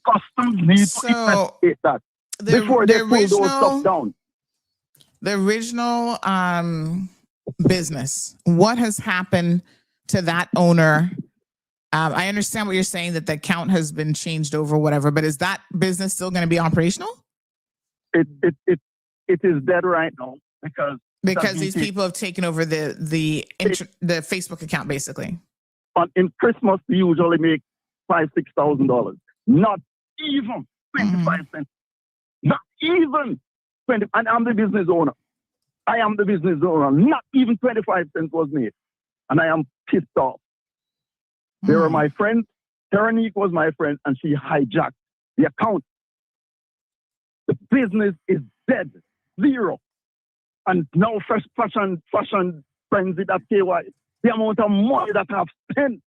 Speaker 14: Customs need to investigate that before they pull those stuff down.
Speaker 2: The original business, what has happened to that owner? I understand what you're saying, that the account has been changed over, whatever, but is that business still going to be operational?
Speaker 14: It is dead right now because
Speaker 2: Because these people have taken over the Facebook account, basically.
Speaker 14: In Christmas, they usually make $5,000-$6,000. Not even 25 cents. Not even 20. And I'm the business owner. I am the business owner. Not even 25 cents was made. And I am pissed off. They were my friends. Teranique was my friend, and she hijacked the account. The business is dead. Zero. And now fashion frenzy at KY. The amount of money that I've spent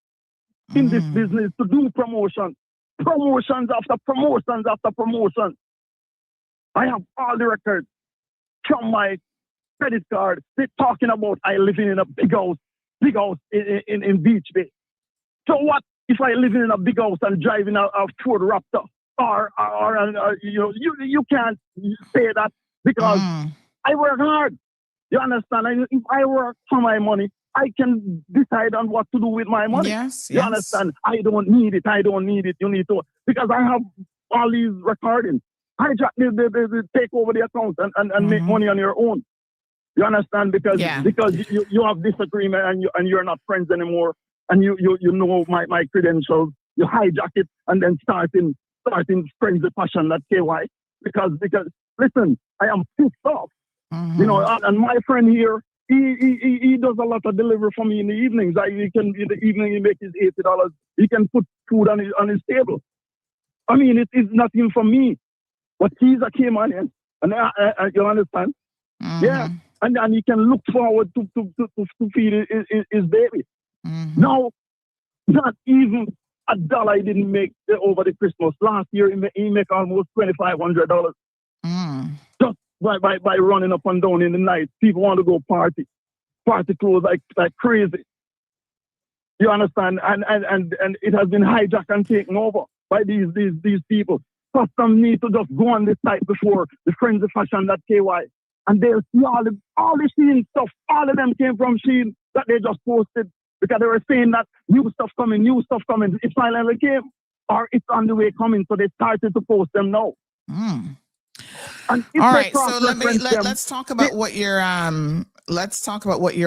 Speaker 14: in this business to do promotions after promotions after promotions. I have all the records from my credit card. They're talking about I living in a big house in Beach Bay. So what if I live in a big house and driving a Ford Raptor? Or you can't say that because I work hard. You understand? If I work for my money, I can decide on what to do with my money.
Speaker 2: Yes.
Speaker 14: You understand? I don't need it. You need to, because I have all these recordings. They take over the account and make money on your own. You understand? Because you have disagreement and you're not friends anymore. And you know my credentials. You hijack it and then starting frenzy passion at KY. Because listen, I am pissed off. You know, and my friend here, he does a lot of delivery for me in the evenings. In the evening he makes his $80. He can put food on his table. I mean, it's nothing for me, but he's a Caymanian, and you understand? Yeah, and he can look forward to feed his baby. Now, not even $1 he didn't make over the Christmas. Last year he make almost $2,500. Just by running up and down in the night. People want to go party clothes like crazy. You understand? And it has been hijacked and taken over by these people. Custom need to just go on the site before the Frenzy Fashion.ky, and they'll see all the Shein stuff. All of them came from Shein that they just posted because they were saying that new stuff coming. It finally came, or it's on the way coming. So they started to post them now.
Speaker 2: All right, so let's talk about what your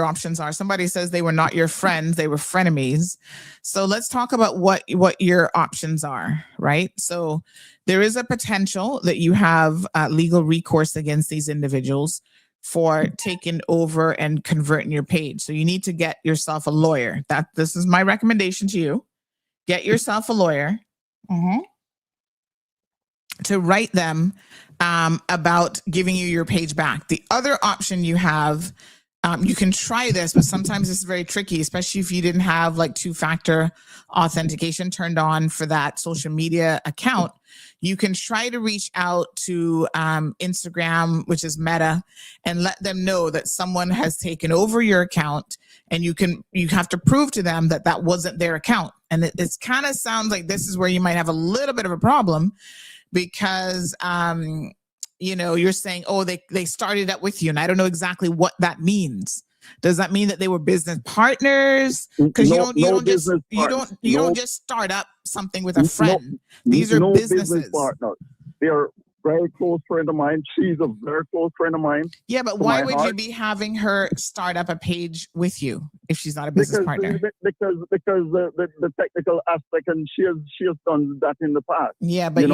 Speaker 2: options are. Somebody says they were not your friends, they were frenemies. So let's talk about what your options are, right? So there is a potential that you have legal recourse against these individuals for taking over and converting your page. So you need to get yourself a lawyer. This is my recommendation to you. Get yourself a lawyer. To write them about giving you your page back. The other option you have, you can try this, but sometimes it's very tricky, especially if you didn't have like two-factor authentication turned on for that social media account. You can try to reach out to Instagram, which is Meta, and let them know that someone has taken over your account, and you have to prove to them that wasn't their account. And it kind of sounds like this is where you might have a little bit of a problem, because you're saying, oh, they started up with you, and I don't know exactly what that means. Does that mean that they were business partners? Because you don't just start up something with a friend. These are businesses.
Speaker 14: Business partners. They are very close friend of mine. She's a very close friend of mine.
Speaker 2: Yeah, but why would you be having her start up a page with you if she's not a business partner?
Speaker 14: Because the technical aspect, and she has done that in the past.
Speaker 2: Yeah, but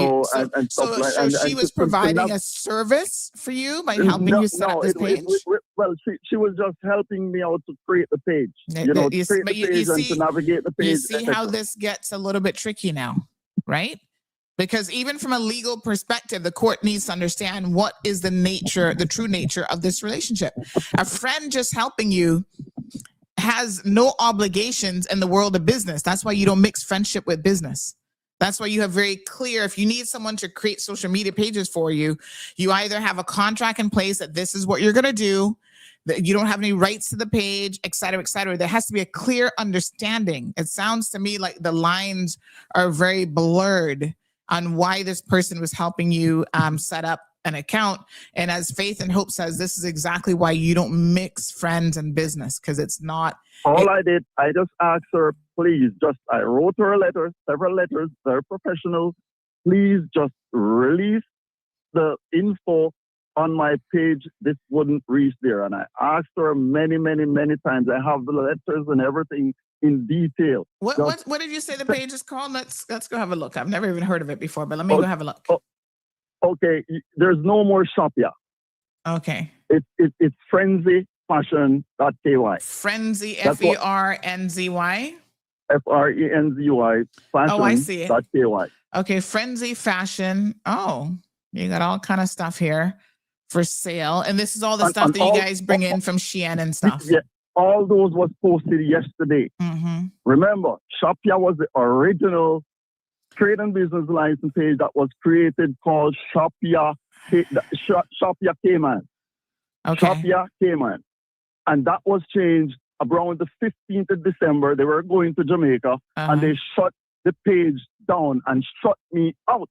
Speaker 2: she was providing a service for you by helping you set up this page.
Speaker 14: She was just helping me out to create the page. To navigate the page.
Speaker 2: You see how this gets a little bit tricky now, right? Because even from a legal perspective, the court needs to understand what is the true nature of this relationship. A friend just helping you has no obligations in the world of business. That's why you don't mix friendship with business. That's why you have very clear, if you need someone to create social media pages for you, you either have a contract in place that this is what you're going to do, that you don't have any rights to the page, et cetera, et cetera. There has to be a clear understanding. It sounds to me like the lines are very blurred on why this person was helping you set up an account. And as Faith and Hope says, this is exactly why you don't mix friends and business, because it's not.
Speaker 14: I did, I just asked her, please, I wrote her a letter, several letters, very professional. Please just release the info on my page, this wouldn't reach there. And I asked her many, many, many times. I have the letters and everything in detail.
Speaker 2: What did you say the page is called? Let's go have a look. I've never even heard of it before, but let me go have a look.
Speaker 14: Okay, there's no more Shopia.
Speaker 2: Okay.
Speaker 14: It's frenzyfashion.ky.
Speaker 2: Frenzy, FERNZY?
Speaker 14: FRENZY fashion.
Speaker 2: Oh, I see it.
Speaker 14: .ky.
Speaker 2: Okay, Frenzy Fashion. Oh, you got all kind of stuff here for sale. And this is all the stuff that you guys bring in from Shein and stuff.
Speaker 14: Yeah, all those was posted yesterday.
Speaker 2: Mm-hmm.
Speaker 14: Remember, Shopia was the original trade and business license page that was created called Shopia Cayman.
Speaker 2: Okay.
Speaker 14: Shopia Cayman. And that was changed around the 15th of December. They were going to Jamaica and they shut the page down and shut me out.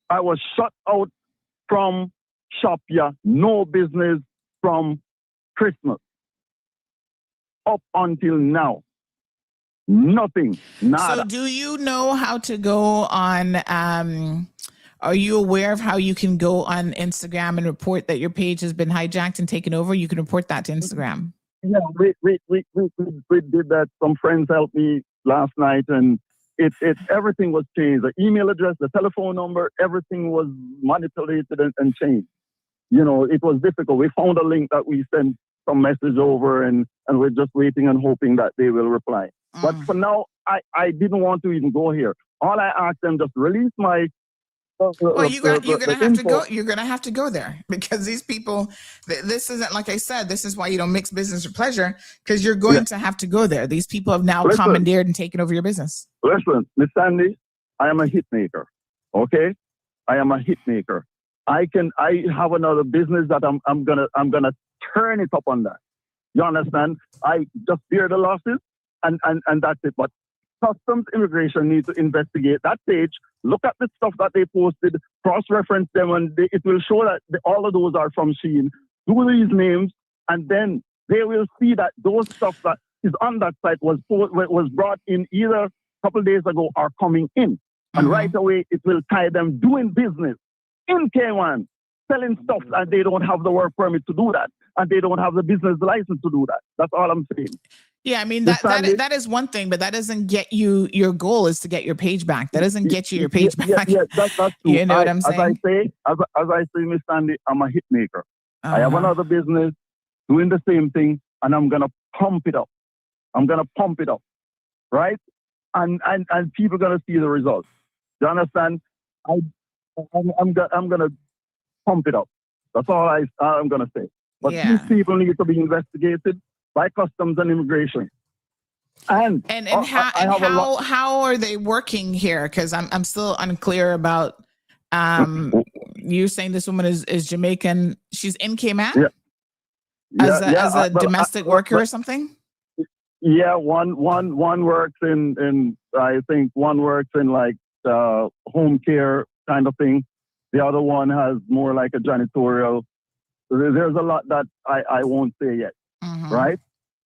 Speaker 14: I was shut out from Shopia, no business from Christmas. Up until now. Nothing. Nada.
Speaker 2: So do you know how to go on, are you aware of how you can go on Instagram and report that your page has been hijacked and taken over? You can report that to Instagram.
Speaker 14: Yeah, we did that. Some friends helped me last night, and everything was changed. The email address, the telephone number, everything was manipulated and changed. You know, it was difficult. We found a link that we sent some message over, and we're just waiting and hoping that they will reply. But for now, I didn't want to even go here. All I asked them, just release my.
Speaker 2: Well, you're gonna have to go. You're gonna have to go there because these people. This isn't, like I said. This is why you don't mix business with pleasure, because you're going to have to go there. These people have now commandeered and taken over your business.
Speaker 14: Listen, Miss Sandy, I am a hit maker. Okay, I am a hit maker. I have another business that I'm gonna turn it up on that. You understand? I just bear the losses and that's it. But Customs Immigration needs to investigate that page, look at the stuff that they posted, cross-reference them, and it will show that all of those are from Shein. Do these names, and then they will see that those stuff that is on that site was brought in either a couple of days ago or coming in. And right away, it will tie them doing business in K1, selling stuff, and they don't have the work permit to do that, and they don't have the business license to do that. That's all I'm saying.
Speaker 2: Yeah, I mean, that is one thing, but that doesn't get you, your goal is to get your page back. That doesn't get you your page back.
Speaker 14: Yeah, that's true.
Speaker 2: You know what I'm saying?
Speaker 14: As I say, Miss Sandy, I'm a hit maker. I have another business doing the same thing, and I'm going to pump it up. Right? And people are going to see the results. You understand? I'm going to pump it up. That's all I'm going to say. But these people need to be investigated by Customs and Immigration. And
Speaker 2: how are they working here? Because I'm still unclear about you saying this woman is Jamaican. She's in Cayman as a domestic worker or something.
Speaker 14: Yeah, one works in I think one works in like home care kind of thing. The other one has more like a janitorial. There's a lot that I won't say yet, right?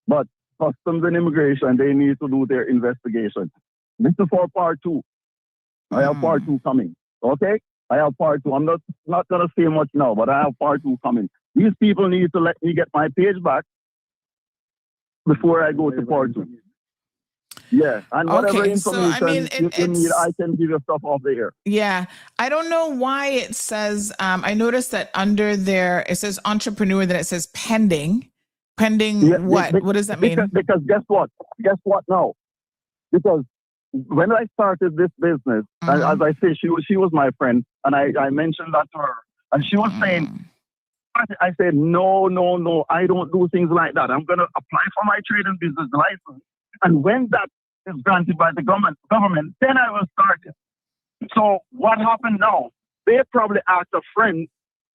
Speaker 14: But Customs and Immigration, they need to do their investigation. This is for part 2. I have part 2 coming, okay? I have part 2. I'm not going to say much now, but I have part 2 coming. These people need to let me get my page back before I go to part 2. Yeah, and whatever information you need, I can give you stuff off the air.
Speaker 2: Yeah, I don't know why it says, I noticed that under there, it says entrepreneur, then it says pending. Pending what? What does that mean?
Speaker 14: Because guess what? Guess what now? Because when I started this business, as I say, she was my friend, and I mentioned that to her, and she was saying, I said, no, I don't do things like that. I'm going to apply for my trade and business license. And when that is granted by the government, then I will start it. So what happened now? They probably asked a friend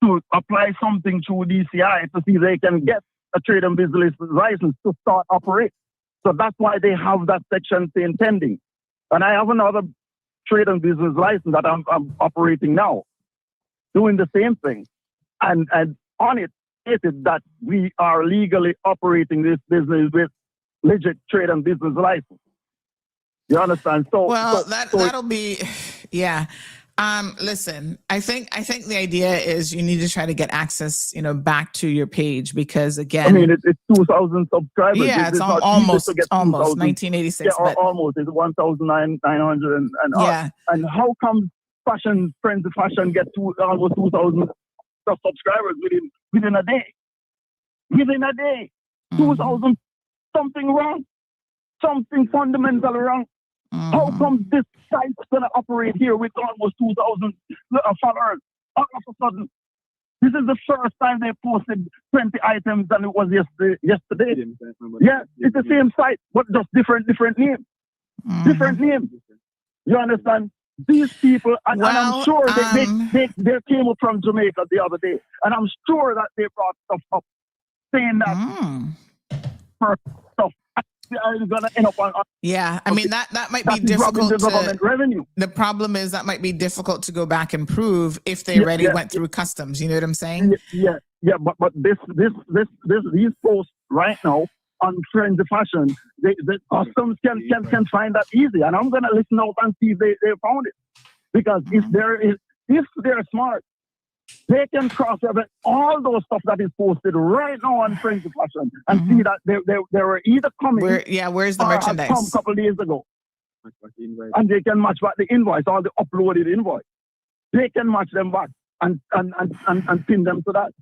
Speaker 14: to apply something through DCI to see if they can get a trade and business license to start operate. So that's why they have that section saying pending. And I have another trade and business license that I'm operating now, doing the same thing. And on it stated that we are legally operating this business with legit trade and business license. You understand? So
Speaker 2: that'll be, yeah. Listen, I think the idea is you need to try to get access, back to your page because again,
Speaker 14: I mean, it's 2,000 subscribers.
Speaker 2: Yeah, it's almost 1986.
Speaker 14: Yeah, almost. It's 1,900 and
Speaker 2: yeah.
Speaker 14: And how come Friends of Fashion get almost 2,000 subscribers within a day? Within a day, 2,000 something wrong, something fundamental wrong. How come this site's gonna operate here with almost 2,000 followers? All of a sudden, this is the first time they posted 20 items than it was yesterday. Yeah, it's the same site, but just different name. Different name. You understand? These people, and I'm sure they came up from Jamaica the other day, and I'm sure that they brought stuff up saying that stuff. Are gonna end up on,
Speaker 2: yeah, I mean that might be difficult.
Speaker 14: The government revenue.
Speaker 2: The problem is that might be difficult to go back and prove if they already went through customs. You know what I'm saying?
Speaker 14: Yeah. But these posts right now on Friends of Fashion, the customs can find that easy, and I'm gonna listen out and see if they found it, because if they're smart, they can cross-reference all those stuff that is posted right now on Friends of Fashion and see that they were either coming.
Speaker 2: Where's the merchandise?
Speaker 14: Come a couple of days ago, and they can match back the invoice or the uploaded invoice. They can match them back and pin them to that.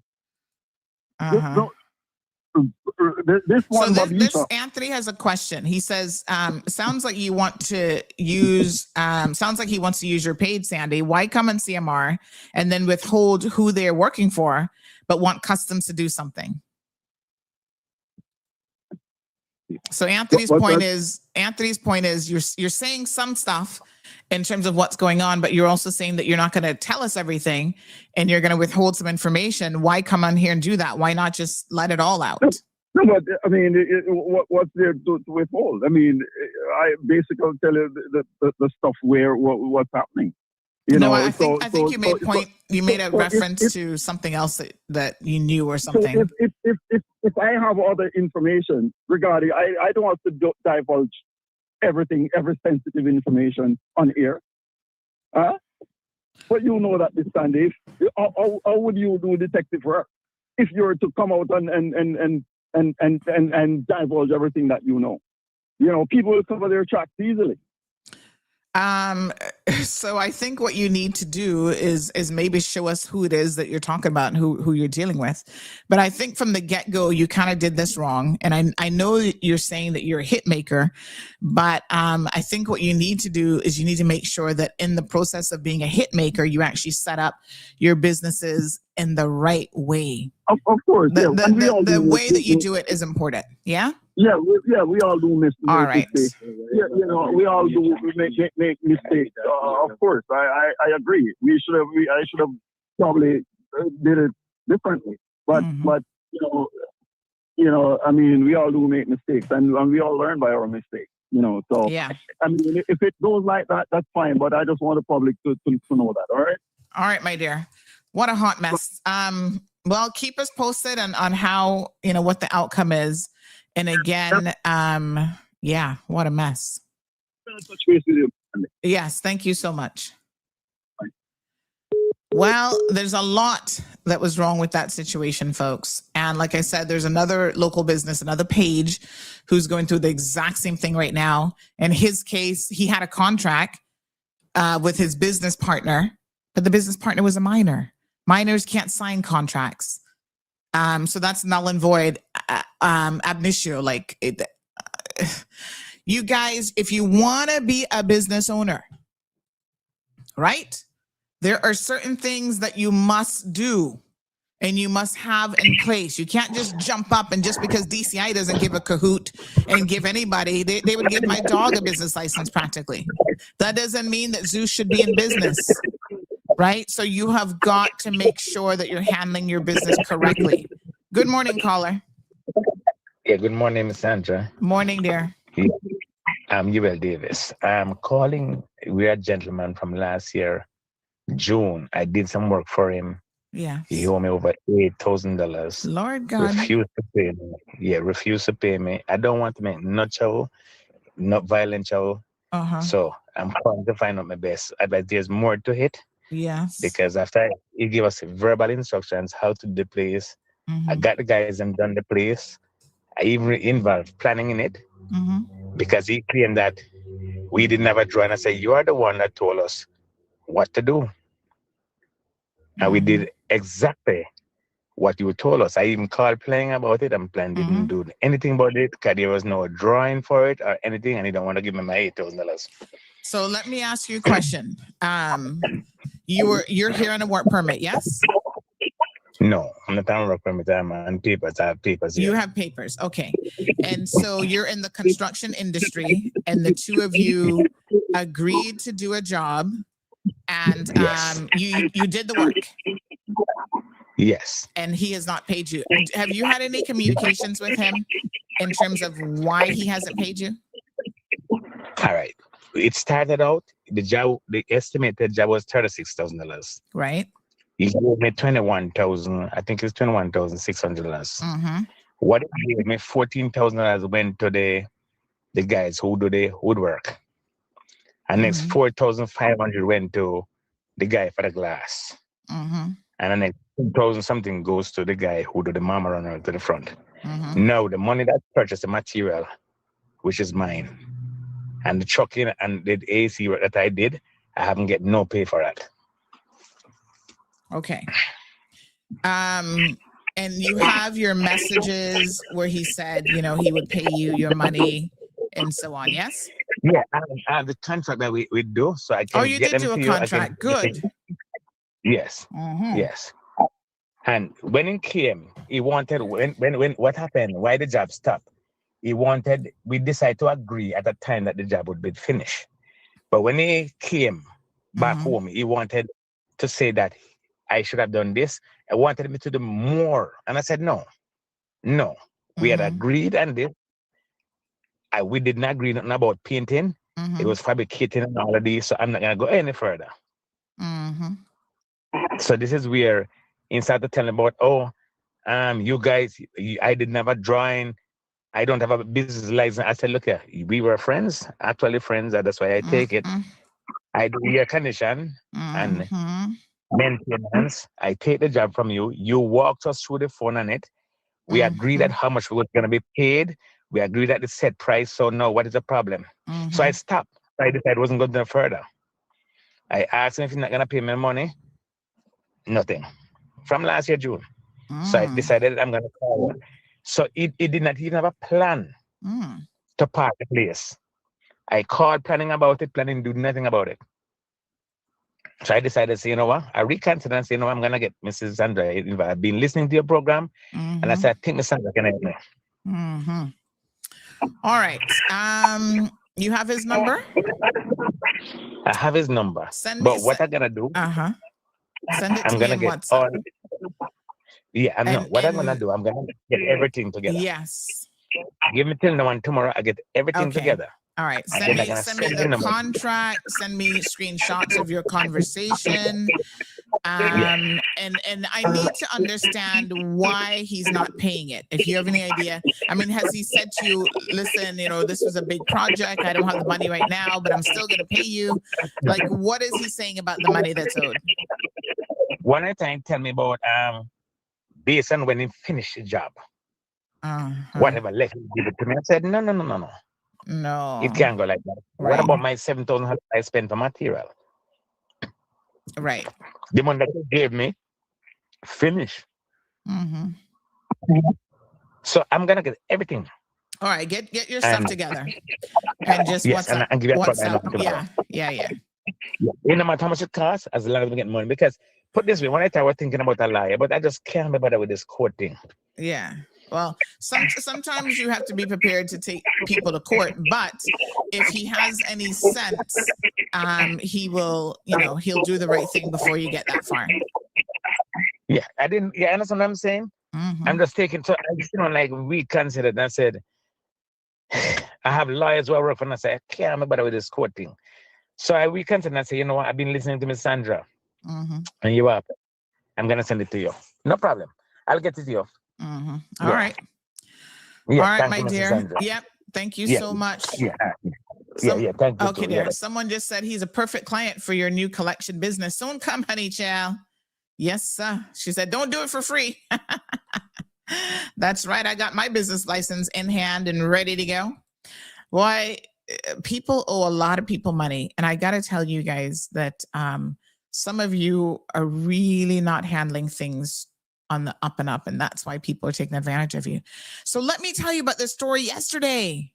Speaker 14: This one,
Speaker 2: this Anthony has a question. He says, sounds like you want to use, sounds like he wants to use your page, Sandy. Why come on CMR and then withhold who they're working for, but want customs to do something? So Anthony's point is you're saying some stuff in terms of what's going on, but you're also saying that you're not going to tell us everything and you're going to withhold some information. Why come on here and do that? Why not just let it all out?
Speaker 14: No, but I mean, what's there to withhold? I mean, I basically tell you the stuff what's happening.
Speaker 2: I think you made a point. You made a reference to something else that you knew or something.
Speaker 14: So if I have other information regarding, I don't have to divulge everything, every sensitive information on air. But you know that, Mr. Sandy, how would you do detective work if you were to come out and divulge everything that you know? People will cover their tracks easily.
Speaker 2: So I think what you need to do is maybe show us who it is that you're talking about and who you're dealing with. But I think from the get-go, you kind of did this wrong. And I know you're saying that you're a hit maker, but I think what you need to do is you need to make sure that in the process of being a hit maker, you actually set up your businesses in the right way.
Speaker 14: Of course.
Speaker 2: The way that you do it is important. Yeah?
Speaker 14: Yeah, we all do mistakes.
Speaker 2: All right.
Speaker 14: Yeah, we all do make mistakes. Of course, I agree. I should have probably did it differently. But I mean, we all do make mistakes, and we all learn by our mistakes. So
Speaker 2: yeah.
Speaker 14: I mean, if it goes like that, that's fine. But I just want the public to know that. All right.
Speaker 2: All right, my dear. What a hot mess. Well, keep us posted on how what the outcome is. And again, what a mess.
Speaker 14: Touch base with you.
Speaker 2: Yes, thank you so much. Bye. Well, there's a lot that was wrong with that situation, folks. And like I said, there's another local business, another page who's going through the exact same thing right now. In his case, he had a contract with his business partner, but the business partner was a minor. Minors can't sign contracts. So that's null and void, ab initio. You guys, if you want to be a business owner, right? There are certain things that you must do and you must have in place. You can't just jump up and just because DCI doesn't give a cahoot and give anybody, they would give my dog a business license practically. That doesn't mean that Zeus should be in business. Right? So you have got to make sure that you're handling your business correctly. Good morning, caller.
Speaker 16: Yeah, good morning, Ms. Sandra.
Speaker 2: Morning, dear.
Speaker 16: I'm Ewell Davis. I'm calling. We're a gentleman from last year, June. I did some work for him.
Speaker 2: Yeah.
Speaker 16: He owed me over $8,000.
Speaker 2: Lord God.
Speaker 16: Refused to pay me. Yeah, refused to pay me. I don't want to make no trouble, not violent trouble. So I'm trying to find out my best advice. There's more to it.
Speaker 2: Yes.
Speaker 16: Because after he gave us verbal instructions how to do the place, I got the guys and done the place. I even involved planning in it because he claimed that we didn't have a drawing. I said, you are the one that told us what to do. And we did exactly what you told us. I even called Plan about it, and Plan didn't do anything about it because there was no drawing for it or anything, and he don't want to give me my $8,000.
Speaker 2: So let me ask you a question. You're here on a work permit, yes?
Speaker 16: No, I'm not on work permit. I'm on papers. I have papers.
Speaker 2: You have papers, okay. And so you're in the construction industry, and the two of you agreed to do a job, and you did the work.
Speaker 16: Yes.
Speaker 2: And he has not paid you. Have you had any communications with him in terms of why he hasn't paid you?
Speaker 16: All right. It started out, the estimated job was $36,000.
Speaker 2: Right.
Speaker 16: He gave me $21,000. I think it's $21,600. What he gave me, $14,000 went to the guys who do the woodwork. And next $4,500 went to the guy for the glass. And the next $2,000 something goes to the guy who do the mama runner to the front. Now the money that purchased the material, which is mine, and the trucking and the AC work that I did, I haven't get no pay for that.
Speaker 2: Okay. And you have your messages where he said, you know, he would pay you your money and so on, yes?
Speaker 16: Yeah, I have the contract that we do, so I can.
Speaker 2: Oh, you did do a contract. Good.
Speaker 16: Yes. Yes. And when it came, he wanted when what happened? Why the job stopped? We decided to agree at the time that the job would be finished. But when he came back home, he wanted to say that I should have done this. I wanted me to do more. And I said, no. We had agreed on this. We did not agree nothing about painting. It was fabricating and all of this. So I'm not going to go any further. So this is where instead of telling about, you guys, I didn't have a drawing. I don't have a business license. I said, look here, we were friends, actually friends. That's why I take it. I do air condition and maintenance. I take the job from you. You walked us through the phone on it. We agreed at how much we were going to be paid. We agreed at the set price. So now what is the problem? So I stopped. I decided I wasn't going no further. I asked him if he's not going to pay me money. Nothing. From last year, June. So I decided I'm going to call him. So it did not even have a plan to park the place. I called planning about it, planning to do nothing about it. So I decided to say, you know what? I reconsidered and say, you know what? I'm going to get Mrs. Sandra. I've been listening to your program. And I said, I think Mrs. Sandra can help me.
Speaker 2: All right. You have his number?
Speaker 16: I have his number. What I'm going to do?
Speaker 2: Send it to
Speaker 16: I'm
Speaker 2: me
Speaker 16: going to
Speaker 2: in
Speaker 16: get
Speaker 2: WhatsApp.
Speaker 16: all. Yeah, I know. What I'm going to do, I'm going to get everything together.
Speaker 2: Yes.
Speaker 16: Give me till now and tomorrow, I get everything together.
Speaker 2: All right. Send me the contract. Send me screenshots of your conversation. And I need to understand why he's not paying it. If you have any idea, I mean, has he said to you, listen, you know, this was a big project. I don't have the money right now, but I'm still going to pay you. Like, what is he saying about the money that's owed?
Speaker 16: One at a time, tell me about, based on when he finished the job, whatever left, give it to me. I said, no. It can't go like that. What about my $7,000 I spent for material?
Speaker 2: Right.
Speaker 16: The money that you gave me, finish. So I'm gonna get everything.
Speaker 2: All right, get your stuff together, and just WhatsApp.
Speaker 16: And give you
Speaker 2: WhatsApp. Yeah.
Speaker 16: You know matter how much it costs, as long as we get money. Because put this way, when I was thinking about a liar, but I just can't be bothered with this court thing.
Speaker 2: Yeah. Well, sometimes you have to be prepared to take people to court, but if he has any sense, he will, he'll do the right thing before you get that far.
Speaker 16: Yeah, I didn't. Yeah, understand what I'm saying? I'm just taking. So I reconsidered. And I said, I have lawyers who I work for, and I said, I can't be bothered with this court thing. So I reconsidered and I said, you know what? I've been listening to Miss Sandra, and you up. I'm gonna send it to you. No problem. I'll get it to you.
Speaker 2: All right.
Speaker 16: Yeah,
Speaker 2: all right, my
Speaker 16: you,
Speaker 2: dear.
Speaker 16: Sandra.
Speaker 2: Yep. Thank you so much.
Speaker 16: Yeah. Yeah. Thank you.
Speaker 2: Okay, there. Someone just said he's a perfect client for your new collection business. Soon come, honey child. Yes, sir. She said, don't do it for free. That's right. I got my business license in hand and ready to go. Why? People owe a lot of people money. And I got to tell you guys that some of you are really not handling things on the up and up. And that's why people are taking advantage of you. So let me tell you about this story yesterday.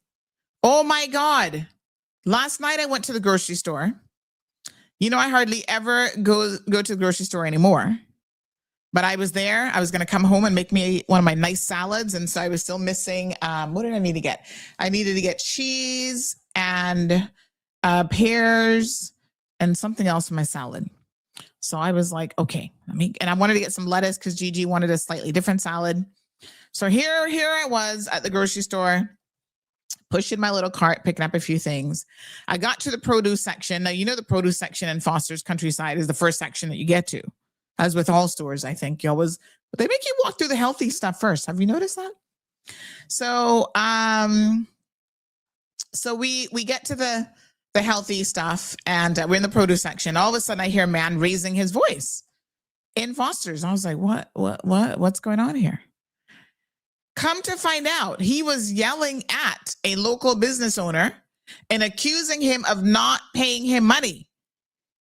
Speaker 2: Oh my God. Last night I went to the grocery store. You know, I hardly ever go to the grocery store anymore. But I was there. I was going to come home and make me one of my nice salads. And so I was still missing, what did I need to get? I needed to get cheese and pears and something else in my salad. So I was like, okay, and I wanted to get some lettuce because Gigi wanted a slightly different salad. So here I was at the grocery store, pushing my little cart, picking up a few things. I got to the produce section. Now, you know, the produce section in Foster's Countryside is the first section that you get to. As with all stores, I think but they make you walk through the healthy stuff first. Have you noticed that? So, so we get to the healthy stuff and we're in the produce section. All of a sudden I hear a man raising his voice in Foster's. I was like, what's going on here? Come to find out, he was yelling at a local business owner and accusing him of not paying him money.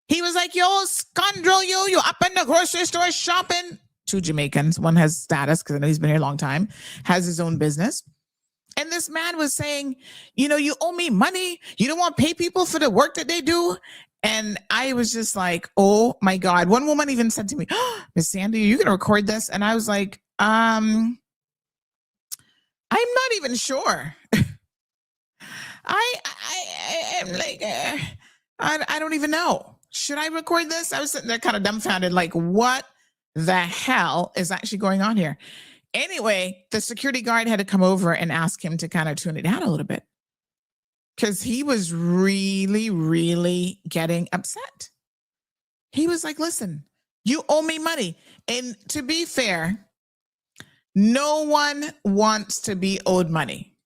Speaker 2: He was like, yo, scoundrel, you up in the grocery store shopping. Two Jamaicans, one has status because I know he's been here a long time, has his own business. And this man was saying, you know, you owe me money. You don't want to pay people for the work that they do. And I was just like, oh my God. One woman even said to me, oh, Miss Sandy, are you going to record this? And I was like, I'm not even sure. I'm like, I don't even know. Should I record this? I was sitting there kind of dumbfounded, like, what the hell is actually going on here? Anyway, the security guard had to come over and ask him to kind of tune it down a little bit because he was really, really getting upset. He was like, listen, you owe me money. And to be fair, no one wants to be owed money.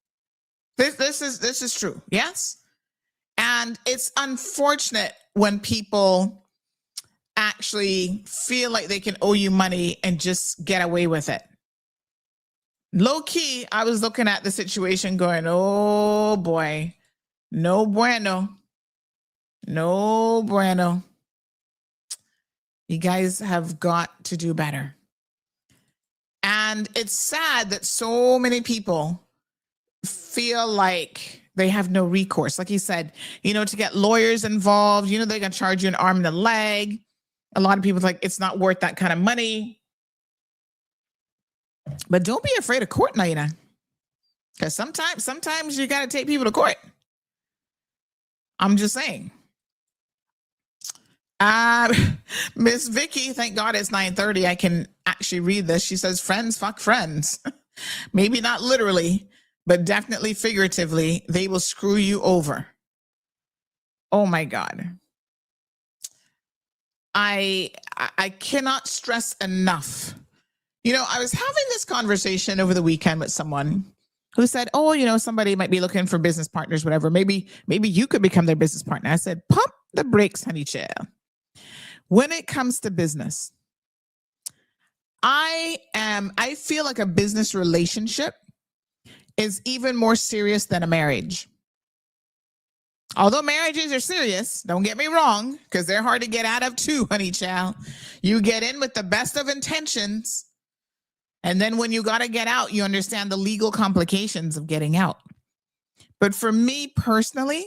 Speaker 2: This is true. Yes. And it's unfortunate when people actually feel like they can owe you money and just get away with it. Low key, I was looking at the situation going, oh boy, no bueno. No bueno. You guys have got to do better. And it's sad that so many people feel like they have no recourse. Like he said, you know, to get lawyers involved, you know, they're going to charge you an arm and a leg. A lot of people like, it's not worth that kind of money. But don't be afraid of court, Naina. Because sometimes you got to take people to court. I'm just saying. Miss Vicky, thank God it's 9:30. I can actually read this. She says, friends fuck friends. Maybe not literally, but definitely figuratively, they will screw you over. Oh my God. I cannot stress enough. You know, I was having this conversation over the weekend with someone who said, oh, you know, somebody might be looking for business partners, whatever. Maybe you could become their business partner. I said, pump the brakes, honey child. When it comes to business, I feel like a business relationship is even more serious than a marriage. Although marriages are serious, don't get me wrong, because they're hard to get out of too, honey child. You get in with the best of intentions, and then when you got to get out, you understand the legal complications of getting out. But for me personally,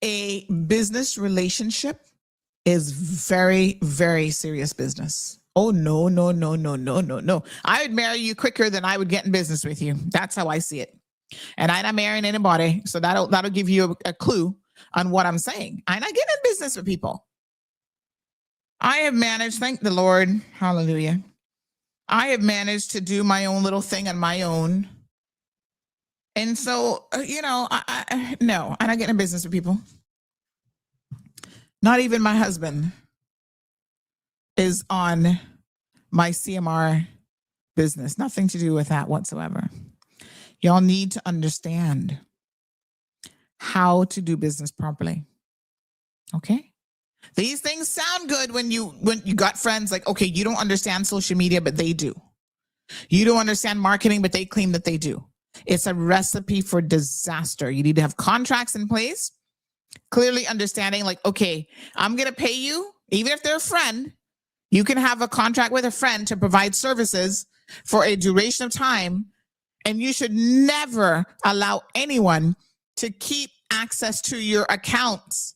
Speaker 2: a business relationship is very, very serious business. Oh, no. I would marry you quicker than I would get in business with you. That's how I see it. And I'm not marrying anybody. So that'll give you a clue on what I'm saying. I'm not getting in business with people. I have managed, thank the Lord, hallelujah. I have managed to do my own little thing on my own. And so, you know, no, I'm not getting in business with people. Not even my husband is on my CMR business. Nothing to do with that whatsoever. Y'all need to understand how to do business properly. Okay? These things sound good when you got friends like, okay, you don't understand social media, but they do. You don't understand marketing, but they claim that they do. It's a recipe for disaster. You need to have contracts in place, clearly understanding like, okay, I'm going to pay you, even if they're a friend, you can have a contract with a friend to provide services for a duration of time, and you should never allow anyone to keep access to your accounts.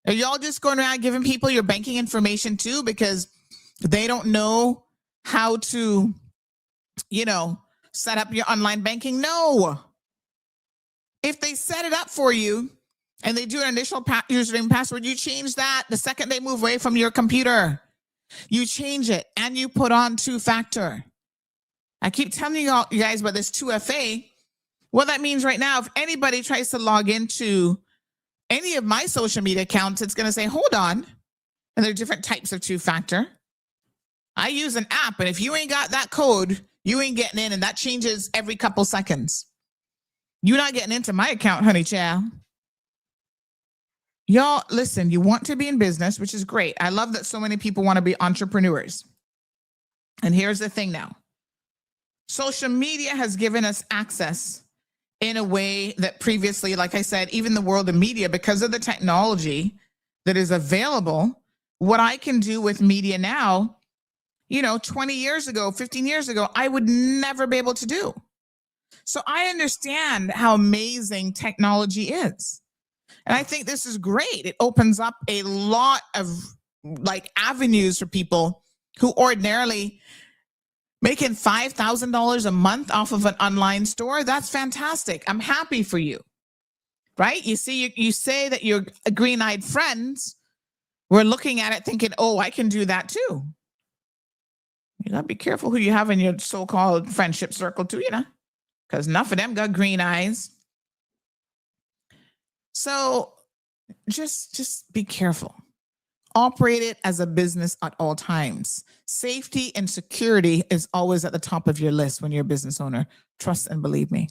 Speaker 2: Are y'all just going around giving people your banking information too because they don't know how to, set up your online banking? No. If they set it up for you and they do an initial username and password, you change that the second they move away from your computer. You change it and you put on 2-factor. I keep telling you guys about this 2FA. What that means right now, if anybody tries to log into any of my social media accounts, it's going to say, hold on. And there are different types of 2-factor. I use an app, and if you ain't got that code, you ain't getting in, and that changes every couple seconds. You're not getting into my account, honey child. Y'all, listen, you want to be in business, which is great. I love that so many people want to be entrepreneurs. And here's the thing now. Social media has given us access in a way that previously, like I said, even the world of media, because of the technology that is available, what I can do with media now, 20 years ago, 15 years ago, I would never be able to do. So I understand how amazing technology is. And I think this is great. It opens up a lot of avenues for people who ordinarily making $5,000 a month off of an online store. That's fantastic. I'm happy for you, right? You see, you say that your green-eyed friends were looking at it thinking, oh, I can do that too. You gotta be careful who you have in your so-called friendship circle too, because enough of them got green eyes. So just be careful. Operate it as a business at all times. Safety and security is always at the top of your list when you're a business owner. Trust and believe me.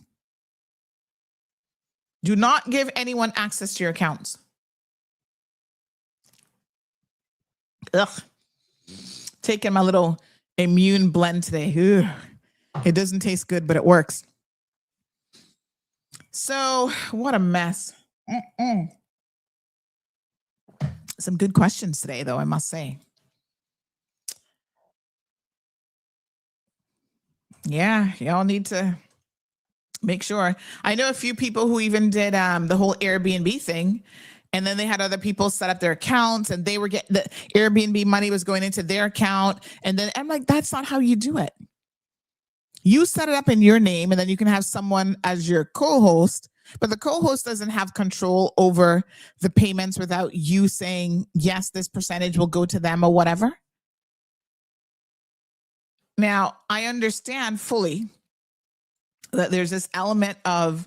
Speaker 2: Do not give anyone access to your accounts. Ugh. Taking my little immune blend today. Ugh. It doesn't taste good, but it works. So, what a mess. Some good questions today, though, I must say. Yeah, y'all need to make sure. I know a few people who even did the whole Airbnb thing, and then they had other people set up their accounts, and they were getting the Airbnb money was going into their account. And then I'm like, that's not how you do it. You set it up in your name, and then you can have someone as your co-host, but the co-host doesn't have control over the payments without you saying, yes, this percentage will go to them or whatever. Now, I understand fully that there's this element of,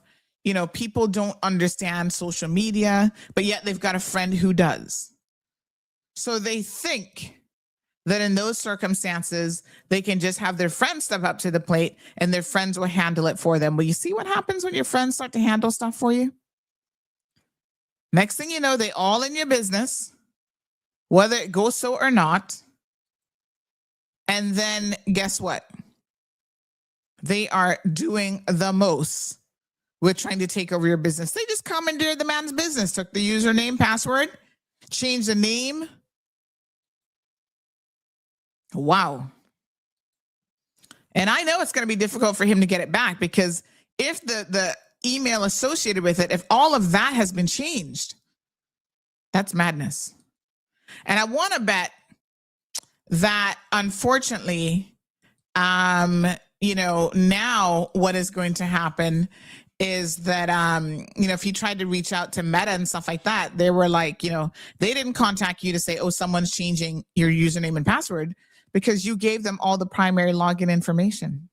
Speaker 2: people don't understand social media, but yet they've got a friend who does. So they think that in those circumstances, they can just have their friends step up to the plate and their friends will handle it for them. Well, you see what happens when your friends start to handle stuff for you? Next thing you know, they all in your business, whether it goes so or not. And then guess what? They are doing the most with trying to take over your business. They just commandeered the man's business, took the username, password, changed the name. Wow. And I know it's going to be difficult for him to get it back, because if the email associated with it, if all of that has been changed, that's madness. And I want to bet that unfortunately, now what is going to happen is that, if you tried to reach out to Meta and stuff like that, they were like, they didn't contact you to say, oh, someone's changing your username and password, because you gave them all the primary login information.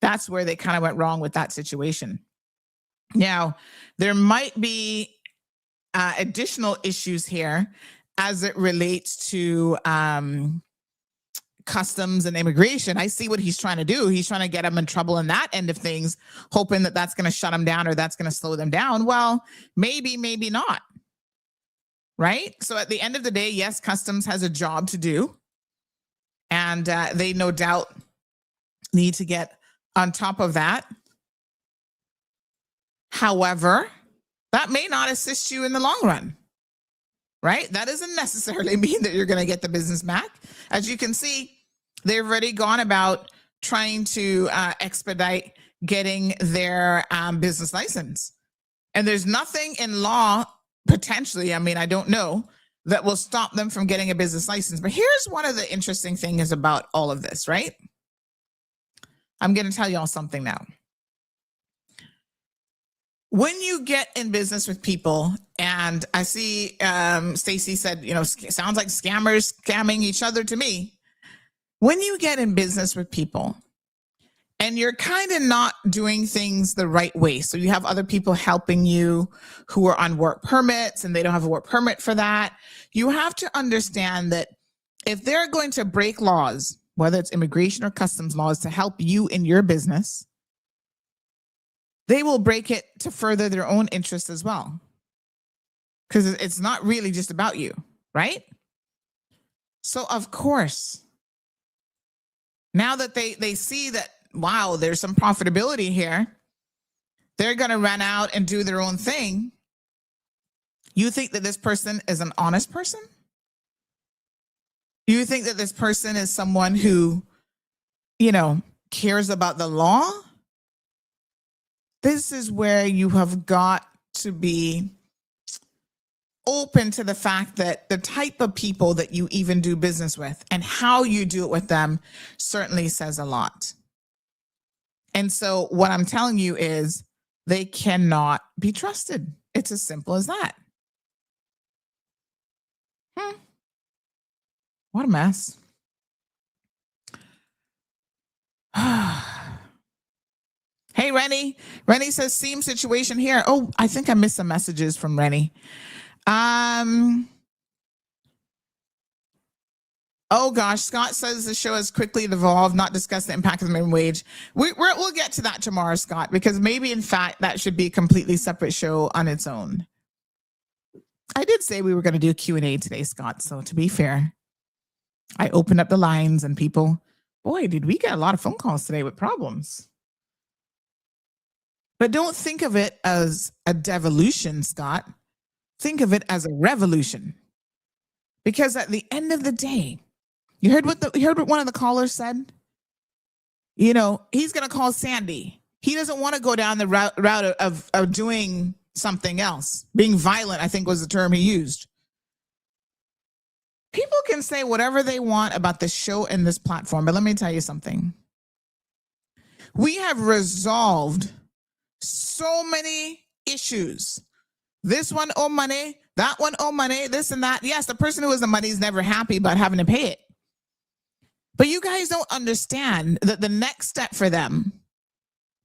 Speaker 2: That's where they kind of went wrong with that situation. Now, there might be additional issues here as it relates to customs and immigration. I see what he's trying to do. He's trying to get them in trouble in that end of things, hoping that that's going to shut them down or that's going to slow them down. Well, maybe not. Right? So at the end of the day, yes, customs has a job to do. And they no doubt need to get on top of that. However, that may not assist you in the long run. Right? That doesn't necessarily mean that you're going to get the business back. As you can see, they've already gone about trying to expedite getting their business license. And there's nothing in law, potentially, I mean, I don't know, that will stop them from getting a business license. But here's one of the interesting things about all of this, right? I'm going to tell y'all something now. When you get in business with people, and I see Stacy said, sounds like scammers scamming each other to me. When you get in business with people and you're kind of not doing things the right way, so you have other people helping you who are on work permits and they don't have a work permit for that, you have to understand that if they're going to break laws, whether it's immigration or customs laws, to help you in your business, they will break it to further their own interests as well. Because it's not really just about you, right? So of course, now that they see that, wow, there's some profitability here, they're going to run out and do their own thing. You think that this person is an honest person? You think that this person is someone who, cares about the law? This is where you have got to be open to the fact that the type of people that you even do business with and how you do it with them certainly says a lot. And so what I'm telling you is they cannot be trusted. It's as simple as that. What a mess. Hey, Rennie. Rennie says, same situation here. Oh, I think I missed some messages from Rennie. Oh gosh, Scott says the show has quickly evolved, not discuss the impact of the minimum wage. We'll get to that tomorrow, Scott, because maybe in fact that should be a completely separate show on its own. I did say we were going to do a Q&A today, Scott. So to be fair, I opened up the lines and people, boy, did we get a lot of phone calls today with problems. But don't think of it as a devolution, Scott. Think of it as a revolution. Because at the end of the day, you heard what one of the callers said? He's going to call Sandy. He doesn't want to go down the route of doing something else. Being violent, I think was the term he used. People can say whatever they want about this show and this platform, but let me tell you something. We have resolved so many issues. This one owe money, that one owe money, this and that. Yes, the person who has the money is never happy about having to pay it. But you guys don't understand that the next step for them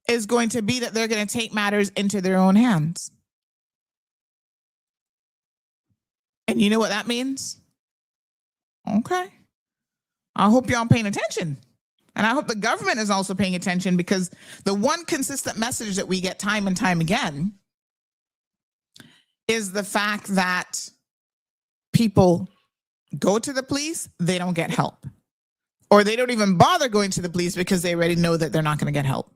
Speaker 2: is going to be that they're going to take matters into their own hands. And you know what that means? Okay. I hope y'all paying attention. And I hope the government is also paying attention, because the one consistent message that we get time and time again is the fact that people go to the police, they don't get help. Or they don't even bother going to the police because they already know that they're not going to get help.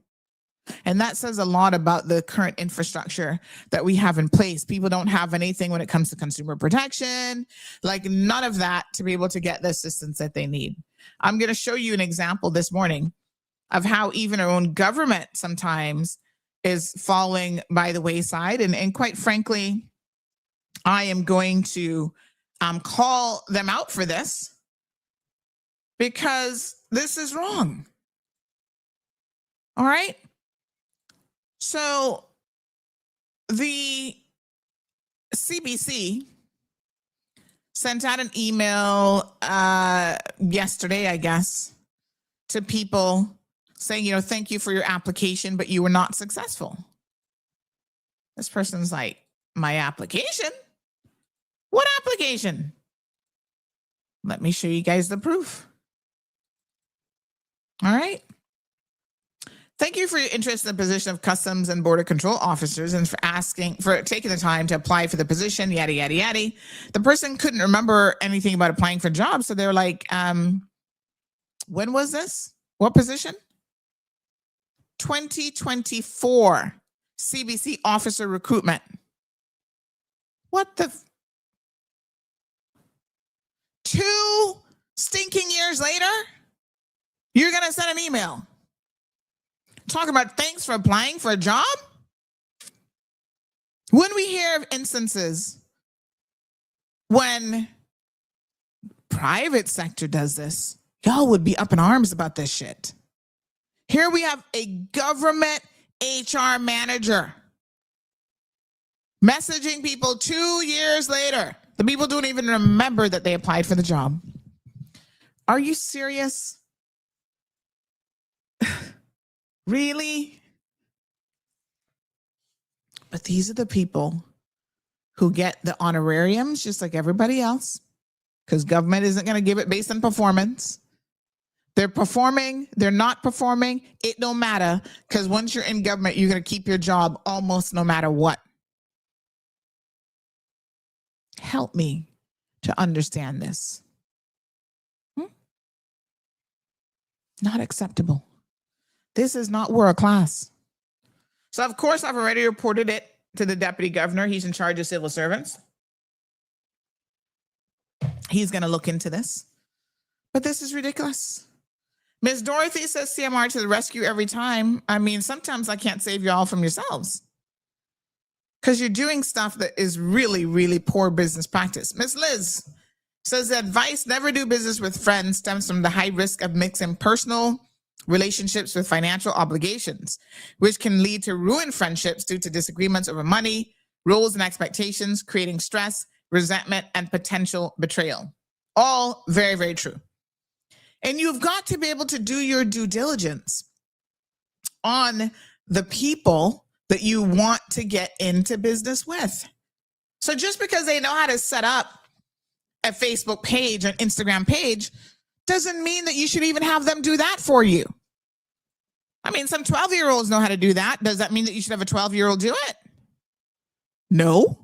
Speaker 2: And that says a lot about the current infrastructure that we have in place. People don't have anything when it comes to consumer protection, like none of that to be able to get the assistance that they need. I'm going to show you an example this morning of how even our own government sometimes is falling by the wayside. And quite frankly, I am going to call them out for this, because this is wrong. All right. So the CBC sent out an email yesterday, I guess, to people saying, thank you for your application, but you were not successful. This person's like, my application? What application? Let me show you guys the proof. All right. Thank you for your interest in the position of Customs and Border Control officers and for taking the time to apply for the position, yada, yada, yada. The person couldn't remember anything about applying for jobs. So they were like, when was this? What position? 2024 CBC officer recruitment. What the? 2 stinking years later, you're going to send an email. Talking about thanks for applying for a job? When we hear of instances when private sector does this, y'all would be up in arms about this shit. Here we have a government HR manager messaging people 2 years later. The people don't even remember that they applied for the job. Are you serious? Really? But these are the people who get the honorariums just like everybody else, because government isn't going to give it based on performance. They're performing, they're not performing, it don't matter, because once you're in government, you're going to keep your job almost no matter what. Help me to understand this. Not acceptable. This is not world class. So, of course, I've already reported it to the deputy governor. He's in charge of civil servants. He's going to look into this. But this is ridiculous. Ms. Dorothy says CMR to the rescue every time. I mean, sometimes I can't save you all from yourselves, because you're doing stuff that is really, really poor business practice. Ms. Liz says the advice, never do business with friends, stems from the high risk of mixing personal relationships with financial obligations, which can lead to ruined friendships due to disagreements over money, roles and expectations, creating stress, resentment, and potential betrayal. All very, very true. And you've got to be able to do your due diligence on the people that you want to get into business with. So just because they know how to set up a Facebook page, an Instagram page, doesn't mean that you should even have them do that for you. I mean, some 12-year-olds know how to do that. Does that mean that you should have a 12-year-old do it? No.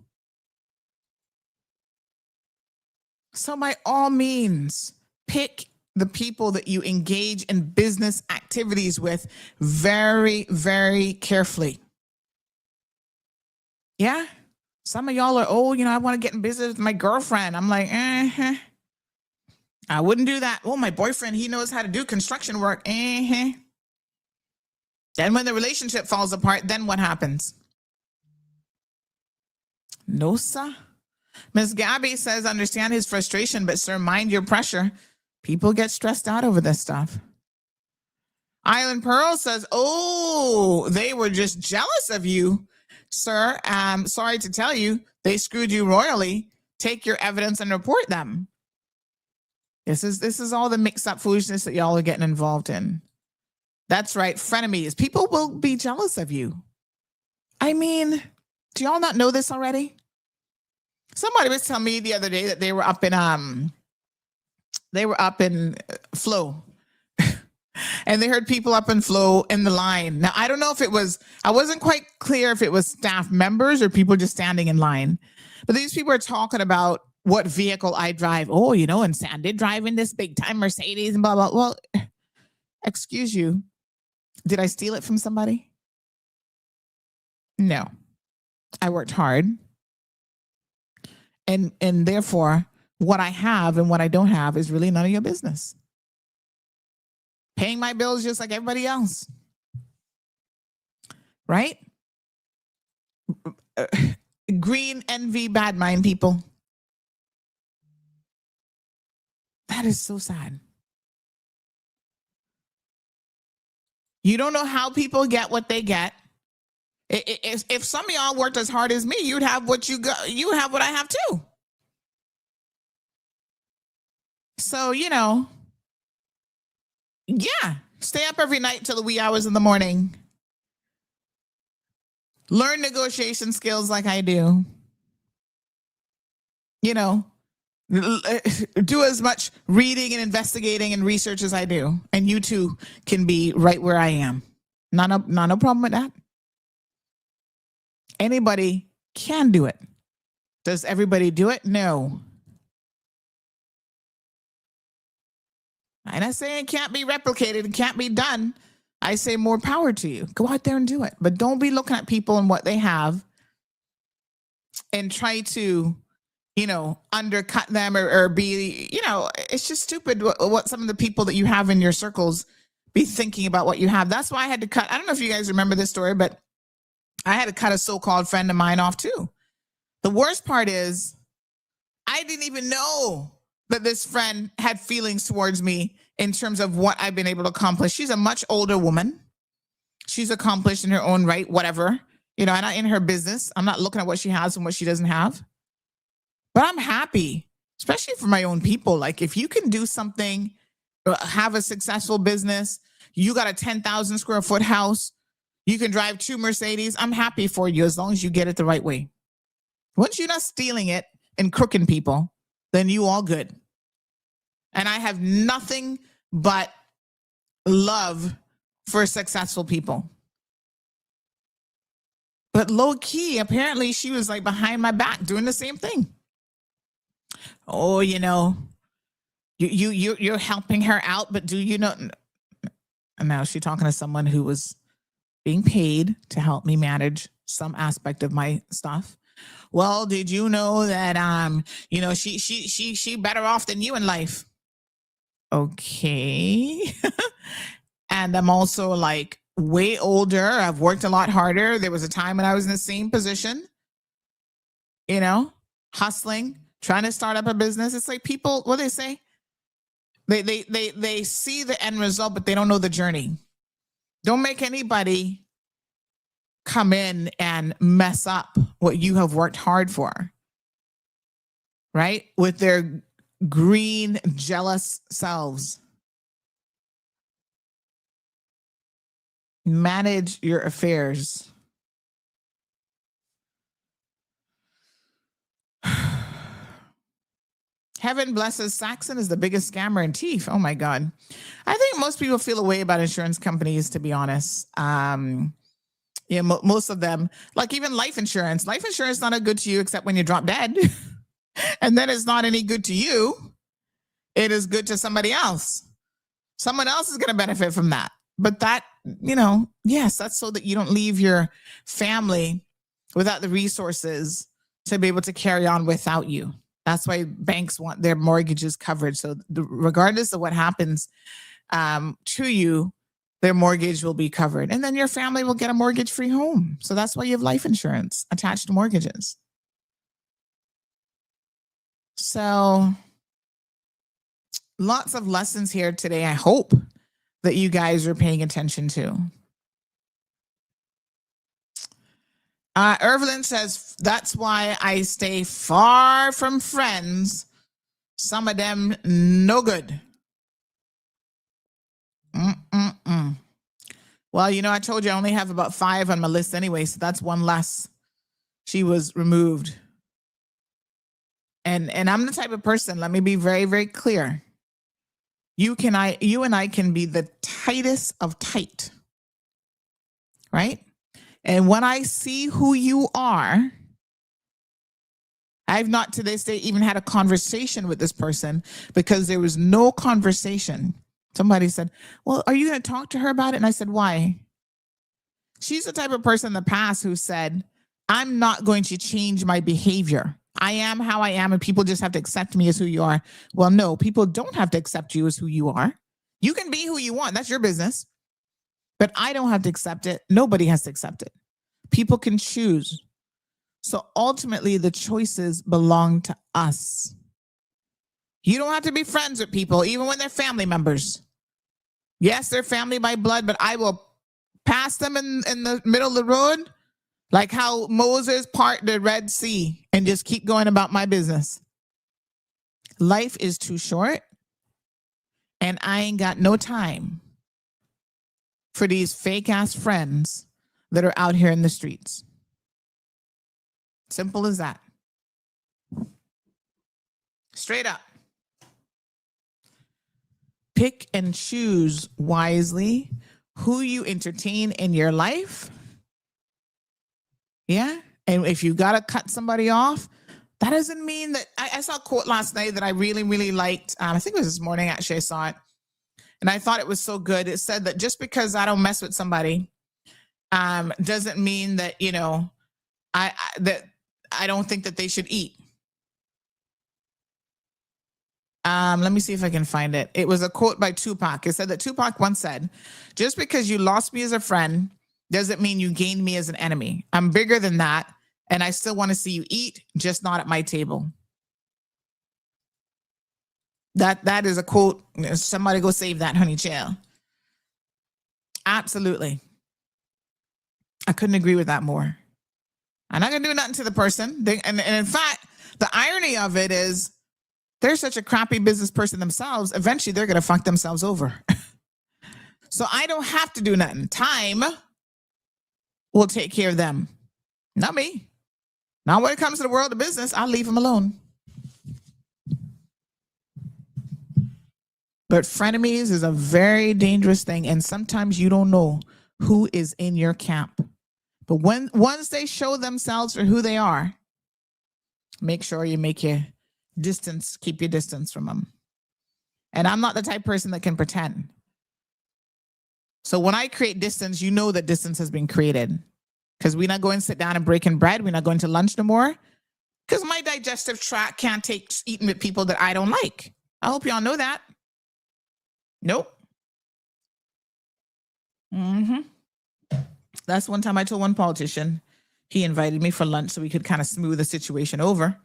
Speaker 2: So by all means, pick the people that you engage in business activities with very, very carefully. Yeah. Some of y'all are, I want to get in business with my girlfriend. I'm like, I wouldn't do that. Oh, my boyfriend, he knows how to do construction work. Then when the relationship falls apart, then what happens? No, sir. Ms. Gabby says, understand his frustration, but sir, mind your pressure. People get stressed out over this stuff. Island Pearl says, they were just jealous of you, sir. Sorry to tell you, they screwed you royally. Take your evidence and report them. This is all the mixed up foolishness that y'all are getting involved in. That's right, frenemies. People will be jealous of you. I mean, do y'all not know this already? Somebody was telling me the other day that they were up in Flow. And they heard people up in Flow in the line. Now, I don't know if I wasn't quite clear if it was staff members or people just standing in line. But these people are talking about what vehicle I drive. And Sandy driving this big time Mercedes and blah, blah. Well, excuse you. Did I steal it from somebody? No. I worked hard. And therefore, what I have and what I don't have is really none of your business. Paying my bills just like everybody else. Right? Green envy, bad mind people. That is so sad. You don't know how people get what they get. If some of y'all worked as hard as me, you'd have what you got. You have what I have too. So, stay up every night till the wee hours in the morning. Learn negotiation skills like I do. Do as much reading and investigating and research as I do, and you too can be right where I am. Not no problem with that. Anybody can do it. Does everybody do it? No. I'm not saying it can't be replicated, it can't be done. I say more power to you. Go out there and do it. But don't be looking at people and what they have and try to, undercut them or be, it's just stupid what some of the people that you have in your circles be thinking about what you have. That's why I had to cut. I don't know if you guys remember this story, but I had to cut a so-called friend of mine off too. The worst part is I didn't even know that this friend had feelings towards me in terms of what I've been able to accomplish. She's a much older woman. She's accomplished in her own right, whatever. I'm not in her business. I'm not looking at what she has and what she doesn't have. But I'm happy, especially for my own people. Like if you can do something, have a successful business, you got a 10,000 square foot house, you can drive 2 Mercedes, I'm happy for you as long as you get it the right way. Once you're not stealing it and crooking people, then you all good. And I have nothing but love for successful people. But low key, apparently she was like behind my back doing the same thing. Oh, you're helping her out, but do you know? And now she's talking to someone who was being paid to help me manage some aspect of my stuff. Well, did you know that she better off than you in life? Okay. And I'm also like way older. I've worked a lot harder. There was a time when I was in the same position, hustling, trying to start up a business. It's like people, what they say? They see the end result, but they don't know the journey. Don't make anybody come in and mess up what you have worked hard for, right? With their green, jealous selves. Manage your affairs. Heaven blesses Saxon is the biggest scammer in TIFF. Oh my God. I think most people feel a way about insurance companies, to be honest. Most of them, like even life insurance. Life insurance is not a good to you except when you drop dead. And then it's not any good to you. It is good to somebody else. Someone else is going to benefit from that. But that, yes, that's so that you don't leave your family without the resources to be able to carry on without you. That's why banks want their mortgages covered. So regardless of what happens to you, their mortgage will be covered. And then your family will get a mortgage-free home. So that's why you have life insurance attached to mortgages. So lots of lessons here today. I hope that you guys are paying attention to. Irvelyn says, that's why I stay far from friends. Some of them no good. Well, I told you I only have about 5 on my list anyway, so that's one less. She was removed. And I'm the type of person, let me be very, very clear. You and I can be the tightest of tight, right? And when I see who you are, I've not to this day even had a conversation with this person because there was no conversation. Somebody said, well, are you going to talk to her about it? And I said, why? She's the type of person in the past who said, I'm not going to change my behavior. I am how I am, and people just have to accept me as who you are. Well, no, people don't have to accept you as who you are. You can be who you want. That's your business. But I don't have to accept it. Nobody has to accept it. People can choose. So ultimately, the choices belong to us. You don't have to be friends with people, even when they're family members. Yes, they're family by blood, but I will pass them in the middle of the road like how Moses parted the Red Sea and just keep going about my business. Life is too short, and I ain't got no time for these fake-ass friends that are out here in the streets. Simple as that. Straight up. Pick and choose wisely who you entertain in your life. Yeah. And if you got to cut somebody off, that doesn't mean that. I saw a quote last night that I really, really liked. I think it was this morning, actually, I saw it. And I thought it was so good. It said that just because I don't mess with somebody doesn't mean that, you know, I don't think that they should eat. Let me see if I can find it. It was a quote by Tupac. It said that Tupac once said, just because you lost me as a friend doesn't mean you gained me as an enemy. I'm bigger than that, and I still want to see you eat, just not at my table. That is a quote. Somebody go save that, honey child. Absolutely. I couldn't agree with that more. I'm not going to do nothing to the person. And in fact, the irony of it is they're such a crappy business person themselves. Eventually, they're going to fuck themselves over. So I don't have to do nothing. Time will take care of them. Not me. Now, when it comes to the world of business, I'll leave them alone. But frenemies is a very dangerous thing. And sometimes you don't know who is in your camp. But once they show themselves for who they are, make sure you make your distance, keep your distance from them. And I'm not the type of person that can pretend. So when I create distance, you know that distance has been created. Because we're not going to sit down and breaking bread. We're not going to lunch no more. Because my digestive tract can't take eating with people that I don't like. I hope y'all know that. Nope. That's one time I told one politician, he invited me for lunch so we could kind of smooth the situation over.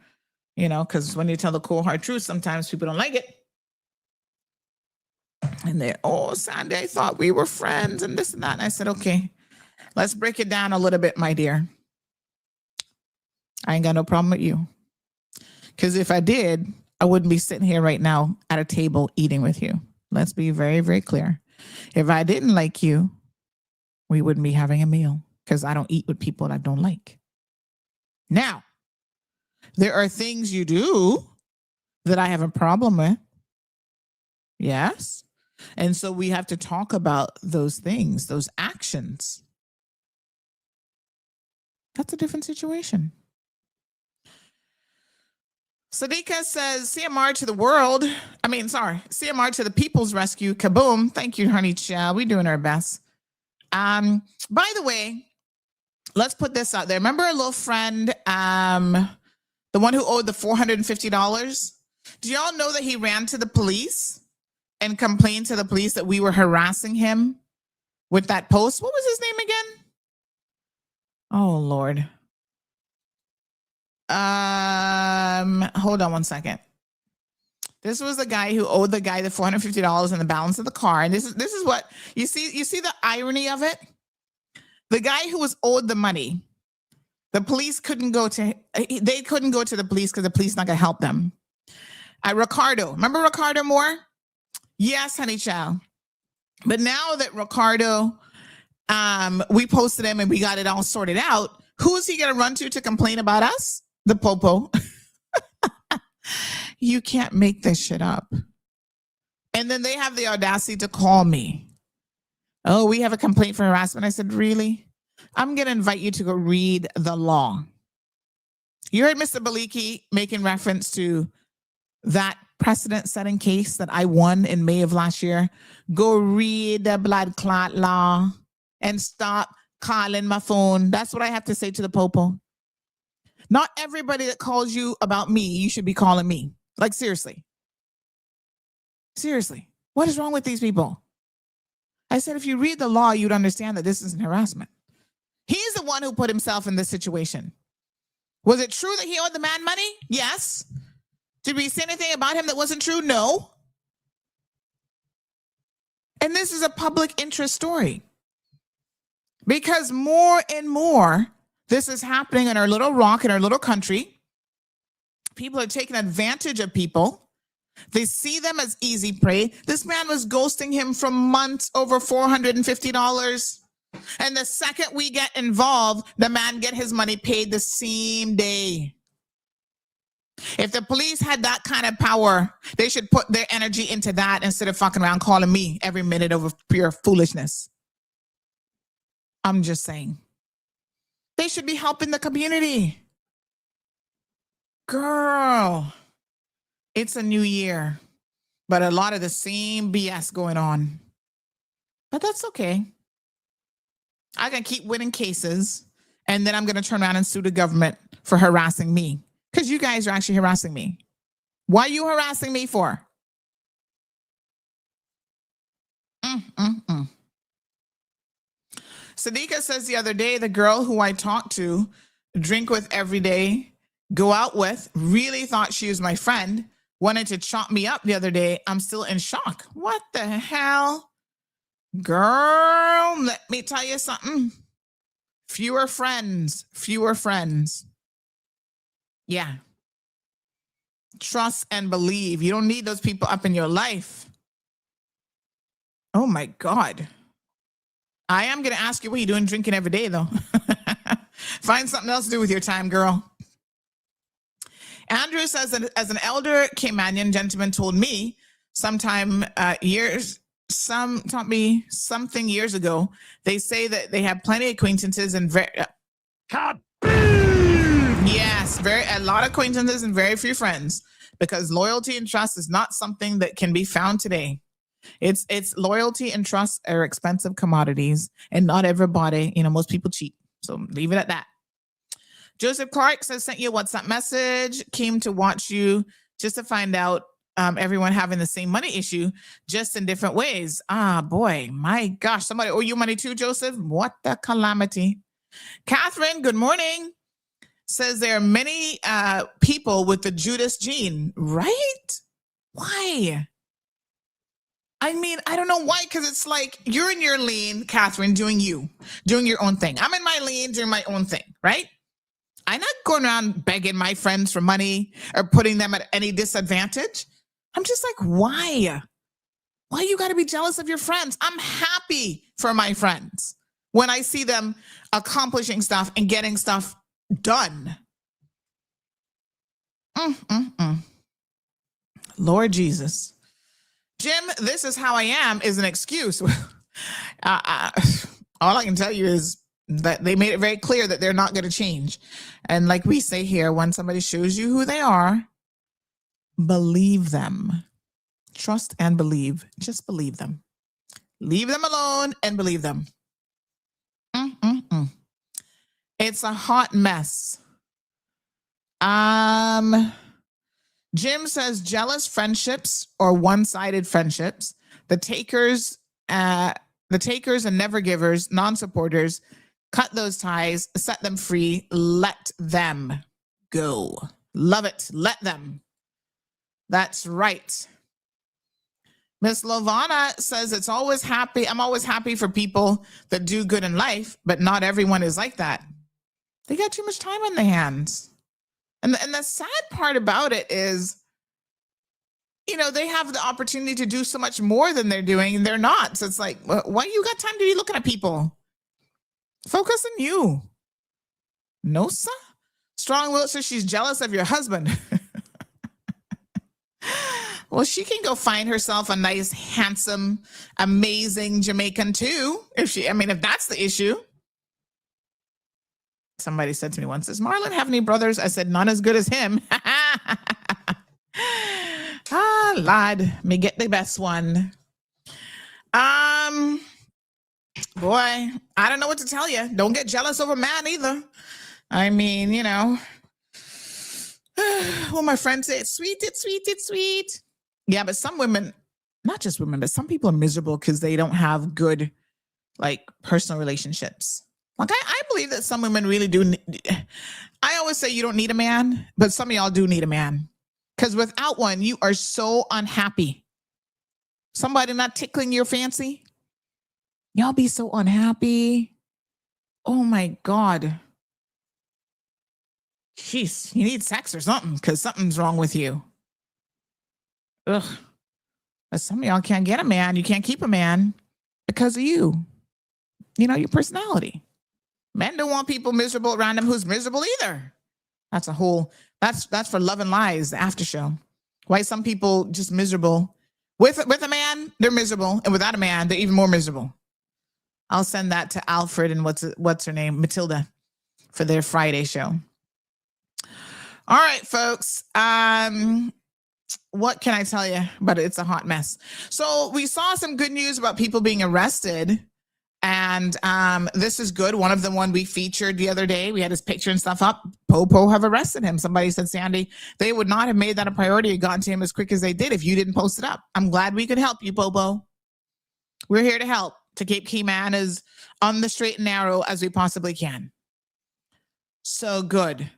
Speaker 2: You know, because when you tell the cold hard truth, sometimes people don't like it. And they, Sandy, I thought we were friends and this and that. And I said, okay, let's break it down a little bit, my dear. I ain't got no problem with you. Because if I did, I wouldn't be sitting here right now at a table eating with you. Let's be very, very clear. If I didn't like you, we wouldn't be having a meal because I don't eat with people that I don't like. Now, there are things you do that I have a problem with. Yes. And so we have to talk about those things, those actions. That's a different situation. Sadika says, CMR to the world. CMR to the people's rescue. Kaboom. Thank you, honey child. We're doing our best. By the way, let's put this out there. Remember a little friend, the one who owed the $450? Do y'all know that he ran to the police and complained to the police that we were harassing him with that post? What was his name again? Oh, Lord. Hold on one second. This was the guy who owed the guy the $450 and the balance of the car. And this is what you see the irony of it. The guy who was owed the money, the police couldn't go to the police because the police not gonna help them. Ricardo, remember Ricardo Moore? Yes, honey child. But now that Ricardo, we posted him and we got it all sorted out, who is he gonna run to complain about us? The popo. You can't make this shit up. And then they have the audacity to call me. Oh, we have a complaint for harassment. I said, really? I'm going to invite you to go read the law. You heard Mr. Baliki making reference to that precedent-setting case that I won in May of last year. Go read the blood clot law and stop calling my phone. That's what I have to say to the popo. Not everybody that calls you about me, you should be calling me. Like, seriously. Seriously. What is wrong with these people? I said, if you read the law, you'd understand that this isn't harassment. He's the one who put himself in this situation. Was it true that he owed the man money? Yes. Did we say anything about him that wasn't true? No. And this is a public interest story. Because more and more, this is happening in our little rock, in our little country. People are taking advantage of people. They see them as easy prey. This man was ghosting him for months over $450. And the second we get involved, the man get his money paid the same day. If the police had that kind of power, they should put their energy into that instead of fucking around calling me every minute over pure foolishness. I'm just saying. They should be helping the community. Girl, it's a new year, but a lot of the same BS going on. But that's okay. I can keep winning cases, and then I'm going to turn around and sue the government for harassing me. Because you guys are actually harassing me. Why are you harassing me for? Sadiqa says the other day, the girl who I talked to, drink with every day, go out with, really thought she was my friend, wanted to chop me up the other day. I'm still in shock. What the hell? Girl, let me tell you something. Fewer friends. Yeah. Trust and believe. You don't need those people up in your life. Oh my God. I am going to ask you what you're doing drinking every day, though. Find something else to do with your time, girl. Andrew says that as an elder Caymanian gentleman told me something years ago, they say that they have plenty of acquaintances and a lot of acquaintances and very few friends, because loyalty and trust is not something that can be found today. It's loyalty and trust are expensive commodities, and not everybody, most people cheat. So leave it at that. Joseph Clark says, sent you a WhatsApp message, came to watch you just to find out everyone having the same money issue, just in different ways. Ah, boy, my gosh. Somebody owe you money too, Joseph? What the calamity. Catherine, good morning. Says there are many people with the Judas gene, right? Why? I mean, I don't know why, because it's like you're in your lane, Catherine, doing your own thing. I'm in my lane doing my own thing, right? I'm not going around begging my friends for money or putting them at any disadvantage. I'm just like, why? Why you got to be jealous of your friends? I'm happy for my friends when I see them accomplishing stuff and getting stuff done. Lord Jesus. Jim, this is how I am is an excuse. All I can tell you is that they made it very clear that they're not going to change. And like we say here, when somebody shows you who they are, believe them. Trust and believe. Just believe them. Leave them alone and believe them. It's a hot mess. Jim says jealous friendships or one-sided friendships, the takers and never givers, non-supporters, cut those ties, set them free, let them go. Love it. Let them. That's right. Miss Lovana says I'm always happy for people that do good in life, but not everyone is like that. They got too much time on their hands. And the sad part about it is, they have the opportunity to do so much more than they're doing, and they're not. So it's like, why you got time to be looking at people? Focus on you. No, sir. Strong Will says she's jealous of your husband. Well, she can go find herself a nice, handsome, amazing Jamaican too. If that's the issue. Somebody said to me once, does Marlon have any brothers? I said, none as good as him. Lad, me get the best one. Boy, I don't know what to tell you. Don't get jealous of a man either. I mean, well, my friend said, it's sweet. Yeah, but some women, not just women, but some people are miserable because they don't have good, personal relationships. I believe that some women really do. I always say you don't need a man, but some of y'all do need a man. Because without one, you are so unhappy. Somebody not tickling your fancy. Y'all be so unhappy. Oh my God. Jeez, you need sex or something because something's wrong with you. Ugh. But some of y'all can't get a man. You can't keep a man because of you. Your personality. Men don't want people miserable around them who's miserable either. That's for Love and Lies, the after show. Why some people just miserable. With a man, they're miserable. And without a man, they're even more miserable. I'll send that to Alfred and what's her name? Matilda for their Friday show. All right, folks. What can I tell you? But it's a hot mess. So we saw some good news about people being arrested. And this is good. One of the one we featured the other day, we had his picture and stuff up. Popo have arrested him. Somebody said, Sandy, they would not have made that a priority and gotten to him as quick as they did if you didn't post it up. I'm glad we could help you, Popo. We're here to help, to keep Keyman as on the straight and narrow as we possibly can. So good.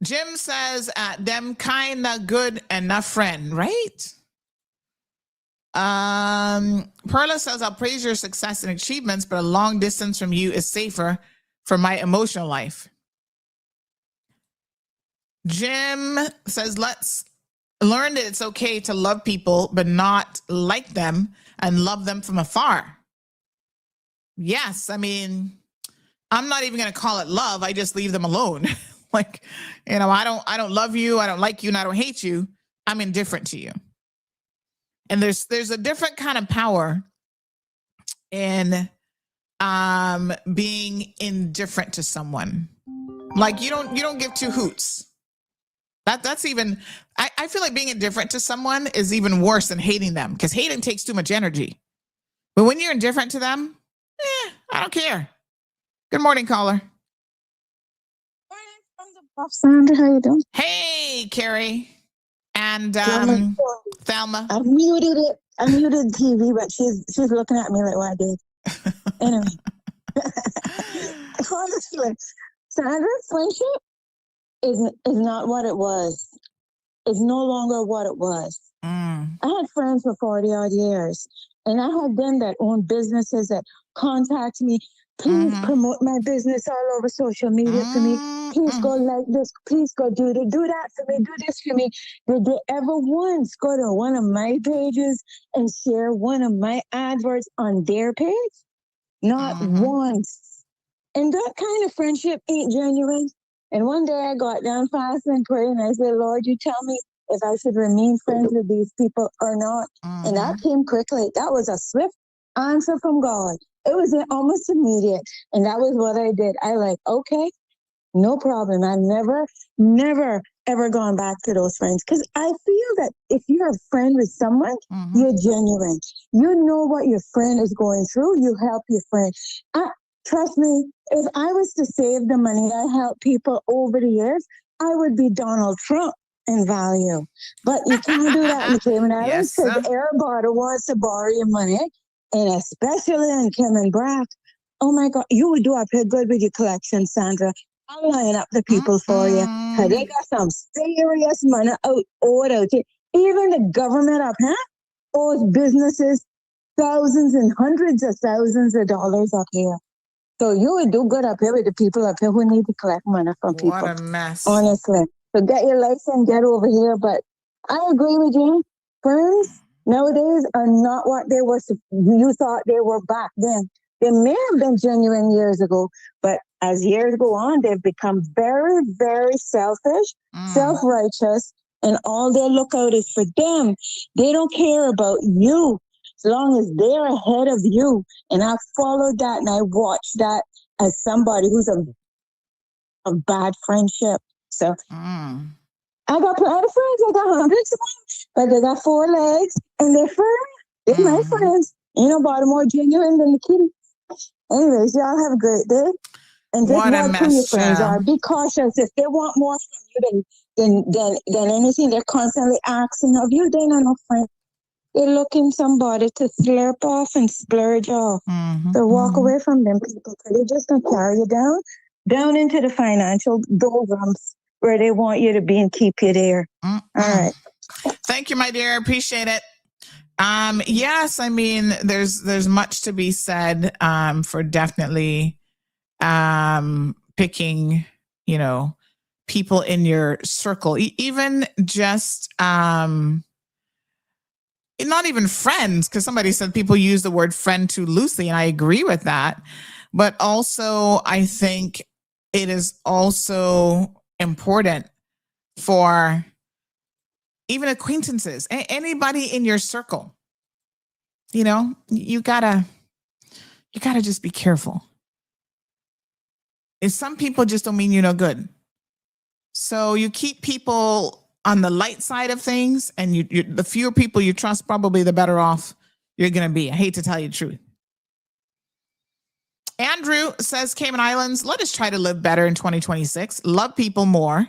Speaker 2: Jim says, them kinda good enough friend, right? Perla says, I'll praise your success and achievements, but a long distance from you is safer for my emotional life. Jim says, let's learn that it's okay to love people, but not like them and love them from afar. Yes, I mean, I'm not even going to call it love. I just leave them alone. Like, you know, I don't love you. I don't like you and I don't hate you. I'm indifferent to you. And there's a different kind of power in being indifferent to someone. Like you don't give two hoots. That's even, I feel like being indifferent to someone is even worse than hating them, because hating takes too much energy. But when you're indifferent to them, I don't care. Good morning, caller.
Speaker 9: Sandra, how you doing?
Speaker 2: Hey, Carrie. And Thelma.
Speaker 9: I muted it. I muted the TV, but she's looking at me like what I did. Anyway. Honestly, Sandra's friendship is not what it was. It's no longer what it was. I had friends for 40 odd years, and I had them that own businesses that contact me. Please promote my business all over social media for me. Please go like this. Please go do that for me. Do this for me. Did they ever once go to one of my pages and share one of my adverts on their page? Not once. And that kind of friendship ain't genuine. And one day I got down fast and prayed, and I said, Lord, you tell me if I should remain friends with these people or not. And that came quickly. That was a swift answer from God. It was almost immediate. And that was what I did. I okay, no problem. I've never, ever gone back to those friends. Because I feel that if you're a friend with someone, you're genuine. You know what your friend is going through. You help your friend. Trust me, if I was to save the money I help people over the years, I would be Donald Trump in value. But you can't do that in the Cayman Islands because everybody wants to borrow your money. And especially in Cayman Brac, oh my God, you would do up here good with your collection, Sandra. I'll line up the people for you. Cause they got some serious money owed out here. Even the government up here owes businesses thousands and hundreds of thousands of dollars up here. So you would do good up here with the people up here who need to collect money from people.
Speaker 2: What a mess.
Speaker 9: Honestly. So get your license, get over here. But I agree with you. Friends nowadays are not what they were. You thought they were back then. They may have been genuine years ago, but as years go on, they've become very, very selfish, self-righteous, and all they look out is for them. They don't care about you as long as they're ahead of you. And I followed that and I watched that as somebody who's a bad friendship. So I got plenty of friends. I got hundreds of them, but they got 4 legs and they're furry. They're my friends. Ain't nobody more genuine than the kitty. Anyways, y'all have a great day. And just watch who your friends are. Be cautious. If they want more from you than anything they're constantly asking of you, they're not no friend. They're looking somebody to slurp off and splurge off. So walk away from them people. They're just going to carry you down into the financial doldrums where they want you to be and keep you there. All right.
Speaker 2: Thank you, my dear. Appreciate it. Yes, I mean, there's much to be said for definitely picking, people in your circle, even just not even friends, because somebody said people use the word friend too loosely, and I agree with that. But also, I think it is also important for even acquaintances, anybody in your circle. You know, you gotta just be careful. And some people just don't mean you no good. So you keep people on the light side of things, and the fewer people you trust, probably the better off you're going to be. I hate to tell you the truth. Andrew says, Cayman Islands, let us try to live better in 2026. Love people more.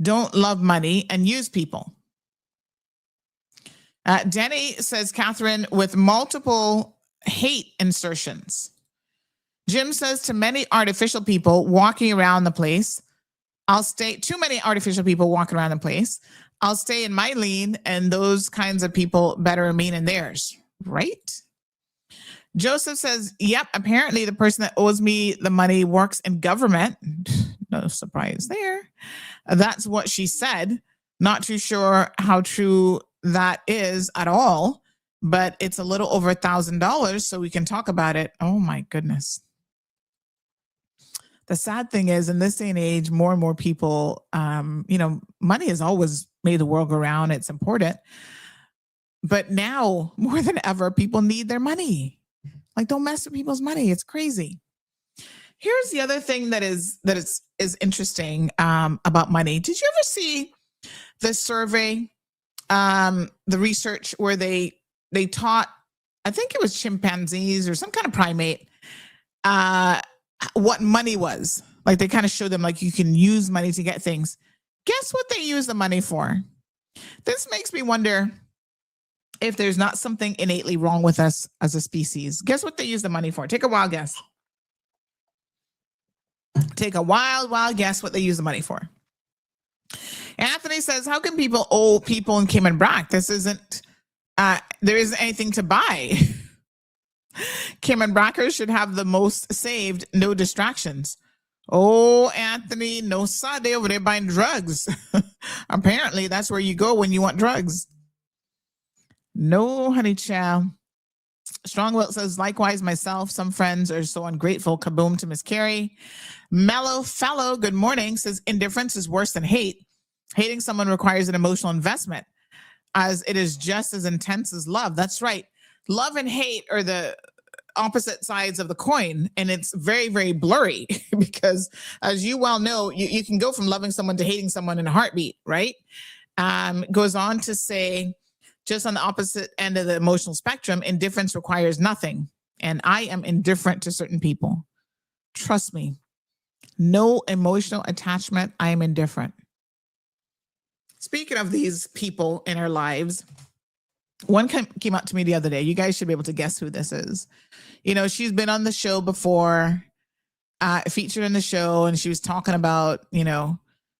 Speaker 2: Don't love money and use people. Denny says, Catherine, with multiple hate insertions. Jim says, too many artificial people walking around the place. Too many artificial people walking around the place. I'll stay in my lane, and those kinds of people better remain in theirs. Right? Joseph says, yep, apparently the person that owes me the money works in government. No surprise there. That's what she said. Not too sure how true that is at all, but it's a little over $1,000, so we can talk about it. Oh my goodness. The sad thing is, in this day and age, more and more people, money has always made the world go round. It's important. But now, more than ever, people need their money. Like, don't mess with people's money. It's crazy. Here's the other thing that is interesting about money. Did you ever see the survey, the research where they taught, I think it was chimpanzees or some kind of primate, what money was? Like, they kind of showed them, like, you can use money to get things. Guess what they use the money for? This makes me wonder if there's not something innately wrong with us as a species. Guess what they use the money for? Take a wild guess. Take a wild guess what they use the money for. Anthony says, how can people owe people in Cayman Brac? There isn't anything to buy. Cayman Brackers should have the most saved, no distractions. Oh, Anthony, no side, they over there buying drugs. Apparently, that's where you go when you want drugs. No, honey child. Strongwill says, likewise, myself, some friends are so ungrateful. Kaboom to Miss Carrie. Mellow Fellow, good morning, says, indifference is worse than hate. Hating someone requires an emotional investment, as it is just as intense as love. That's right. Love and hate are the opposite sides of the coin, and it's very, very blurry because, as you well know, you can go from loving someone to hating someone in a heartbeat, right? Goes on to say, just on the opposite end of the emotional spectrum, indifference requires nothing. And I am indifferent to certain people. Trust me. No emotional attachment. I am indifferent. Speaking of these people in our lives, one came up to me the other day. You guys should be able to guess who this is. You know, she's been on the show before, featured in the show, and she was talking about,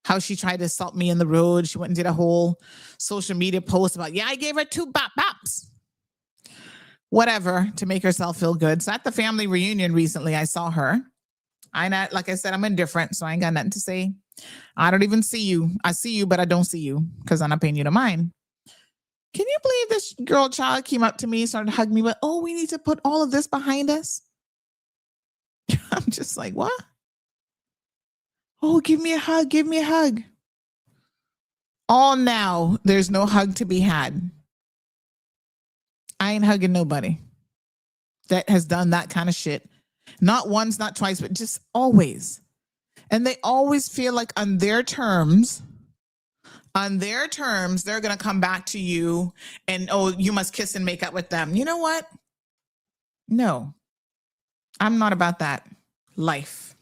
Speaker 2: how she tried to assault me in the road. She went and did a whole social media post about, I gave her 2 bops. Whatever, to make herself feel good. So at the family reunion recently, I saw her. Like I said, I'm indifferent, so I ain't got nothing to say. I don't even see you. I see you, but I don't see you because I'm not paying you no mind. Can you believe this girl child came up to me, started hugging me, but, we need to put all of this behind us? I'm just like, what? Oh, give me a hug. Give me a hug. All now, there's no hug to be had. I ain't hugging nobody that has done that kind of shit. Not once, not twice, but just always. And they always feel like on their terms, they're going to come back to you and, you must kiss and make up with them. You know what? No, I'm not about that life.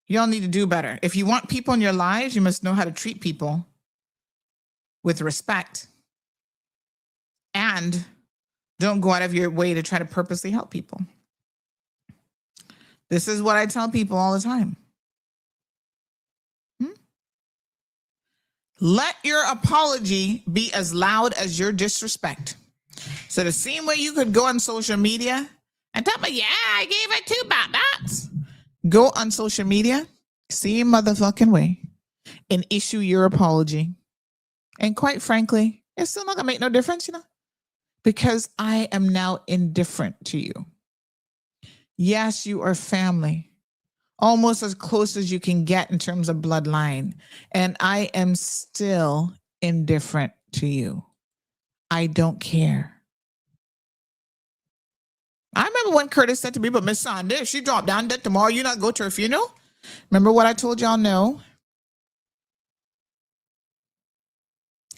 Speaker 2: Y'all need to do better. If you want people in your lives, you must know how to treat people with respect. And don't go out of your way to try to purposely help people. This is what I tell people all the time. Let your apology be as loud as your disrespect. So the same way you could go on social media and tell me, I gave her 2 bops. Go on social media, same motherfucking way, and issue your apology. And quite frankly, it's still not gonna make no difference, because I am now indifferent to you. Yes, you are family. almost as close as you can get in terms of bloodline. And I am still indifferent to you. I don't care. I remember when Curtis said to me, but Miss Sanders, if she dropped down dead tomorrow, you not go to her funeral? Remember what I told y'all? No.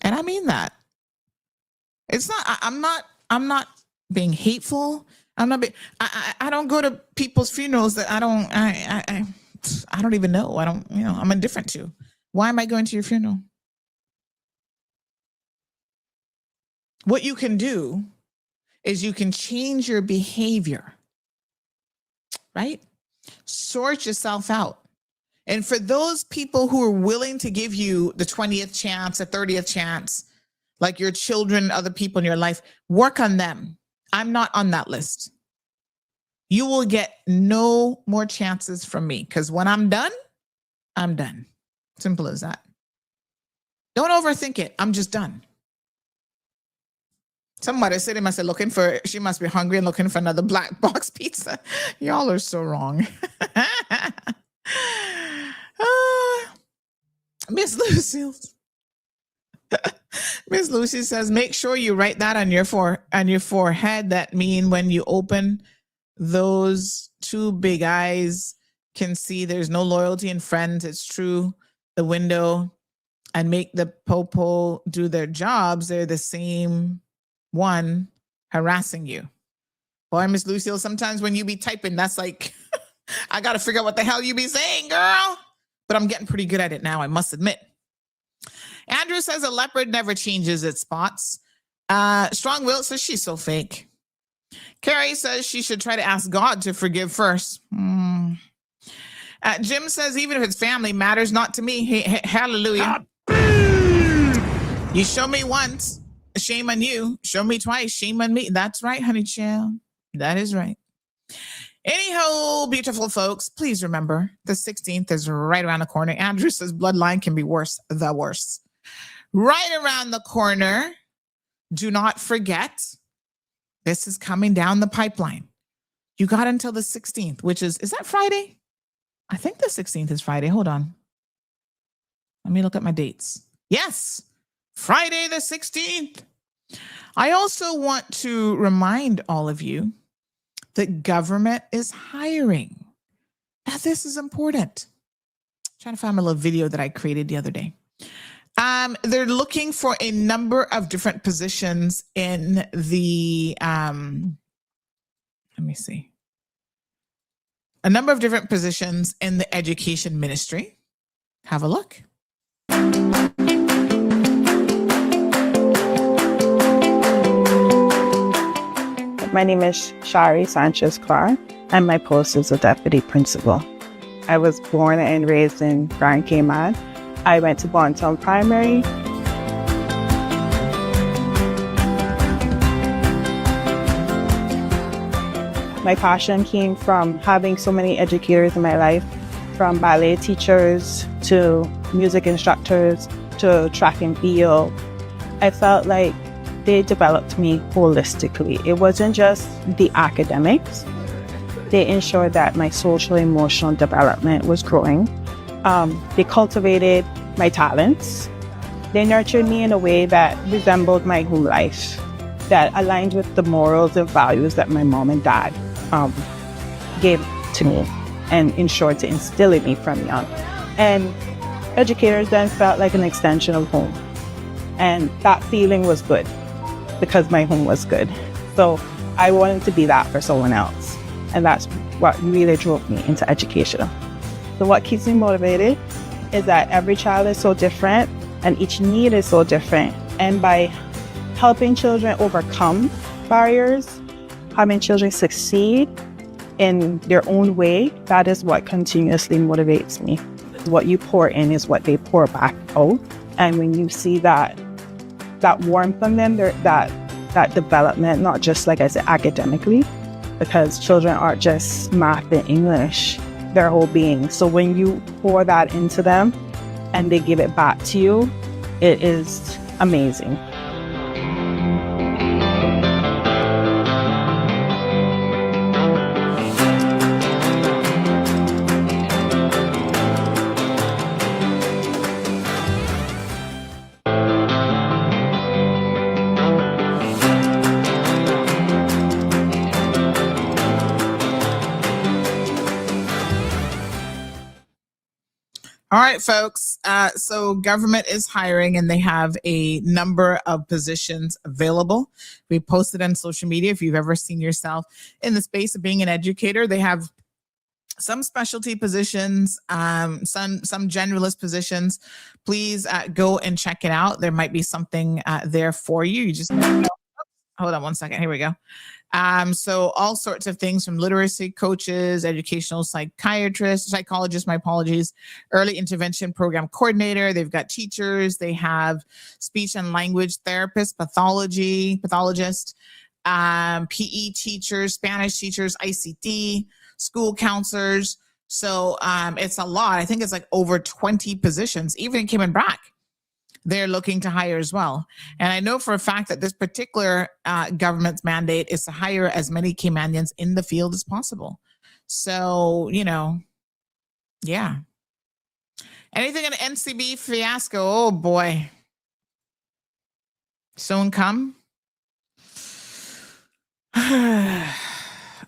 Speaker 2: And I mean that. It's not, I'm not being hateful. I'm not being, I don't go to people's funerals that I don't even know. I'm indifferent to. Why am I going to your funeral? What you can do is you can change your behavior, right? Sort yourself out. And for those people who are willing to give you the 20th chance, the 30th chance, like your children, other people in your life, work on them. I'm not on that list. You will get no more chances from me because when I'm done, I'm done. Simple as that. Don't overthink it. I'm just done. Somebody said to him, I said, she must be hungry and looking for another black box pizza. Y'all are so wrong. Miss Lucille. Miss Lucy says, make sure you write that on your forehead. That mean when you open those two big eyes can see there's no loyalty in friends. It's true. The window and make the popo do their jobs. They're the same one harassing you. Boy, Miss Lucille, sometimes when you be typing, that's like, I got to figure out what the hell you be saying, girl. But I'm getting pretty good at it now, I must admit. Andrew says a leopard never changes its spots. Strong Will says she's so fake. Carrie says she should try to ask God to forgive first. Jim says even if it's family matters not to me. Hallelujah. You show me once, shame on you. Show me twice, shame on me. That's right, honey child. That is right. Anyhow, beautiful folks, please remember the 16th is right around the corner. Andrew says bloodline can be worse, the worst. Right around the corner. Do not forget, this is coming down the pipeline. You got until the 16th, which is that Friday? I think the 16th is Friday. Hold on. Let me look at my dates. Yes, Friday the 16th. I also want to remind all of you that government is hiring. Now, this is important. I'm trying to find my little video that I created the other day. They're looking for a number of different positions in the, let me see. A number of different positions in the education ministry. Have a look.
Speaker 17: My name is Shari Sanchez-Clark, and my post is a deputy principal. I was born and raised in Grand Cayman. I went to Bontown Primary. My passion came from having so many educators in my life, from ballet teachers to music instructors to track and field. I felt like they developed me holistically. It wasn't just the academics. They ensured that my social emotional development was growing. They cultivated my talents. They nurtured me in a way that resembled my home life, that aligned with the morals and values that my mom and dad gave to me and ensured to instill in me from young. And educators then felt like an extension of home. And that feeling was good because my home was good. So I wanted to be that for someone else. And that's what really drove me into education. So what keeps me motivated is that every child is so different and each need is so different. And by helping children overcome barriers, having children succeed in their own way, that is what continuously motivates me. What you pour in is what they pour back out. And when you see that warmth from them, that development, not just, like I said, academically, because children aren't just math and English, their whole being. So when you pour that into them and they give it back to you, it is amazing.
Speaker 2: All right, folks. So government is hiring and they have a number of positions available. We posted on social media. If you've ever seen yourself in the space of being an educator, they have some specialty positions, some generalist positions. Please go and check it out. There might be something there for you. You just hold on one second. Here we go. So all sorts of things from literacy coaches, educational psychiatrists, psychologists, my apologies, early intervention program coordinator. They've got teachers. They have speech and language therapists, pathologists, PE teachers, Spanish teachers, ICT, school counselors. So it's a lot. I think it's like over 20 positions, even in Cayman Brac. They're looking to hire as well. And I know for a fact that this particular government's mandate is to hire as many Caymanians in the field as possible. So, yeah. Anything in NCB fiasco? Oh, boy. Soon come. All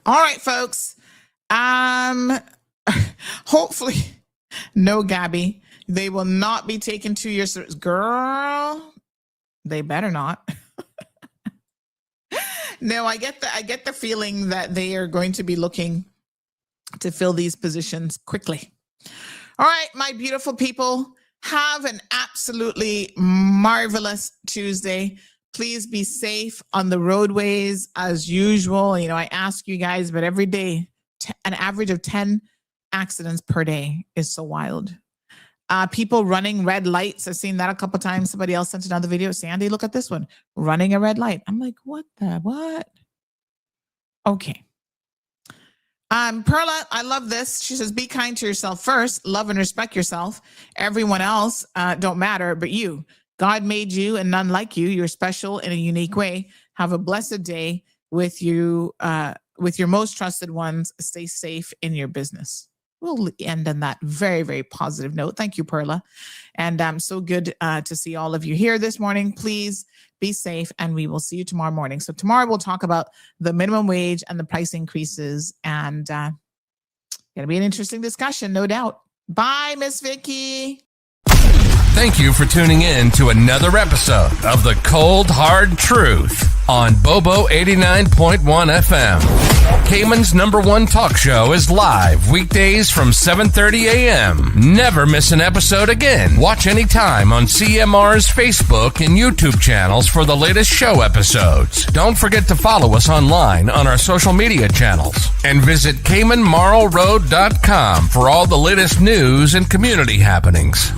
Speaker 2: right, folks. Hopefully, no, Gabby. They will not be taken 2 years. Girl, they better not. No, I get the feeling that they are going to be looking to fill these positions quickly. All right, my beautiful people, have an absolutely marvelous Tuesday. Please be safe on the roadways as usual. I ask you guys, but every day, an average of 10 accidents per day is so wild. People running red lights. I've seen that a couple of times. Somebody else sent another video. Sandy, look at this one. Running a red light. I'm like, what? Okay. Perla, I love this. She says, be kind to yourself first. Love and respect yourself. Everyone else don't matter, but you. God made you and none like you. You're special in a unique way. Have a blessed day with you, with your most trusted ones. Stay safe in your business. We'll end on that very, very positive note. Thank you, Perla. And so good to see all of you here this morning. Please be safe, and we will see you tomorrow morning. So tomorrow we'll talk about the minimum wage and the price increases, and going to be an interesting discussion, no doubt. Bye, Miss Vicky.
Speaker 18: Thank you for tuning in to another episode of The Cold Hard Truth on Bobo 89.1 FM. Cayman's #1 talk show is live weekdays from 7:30 a.m. Never miss an episode again. Watch anytime on CMR's Facebook and YouTube channels for the latest show episodes. Don't forget to follow us online on our social media channels. And visit CaymanMarlRoad.com for all the latest news and community happenings.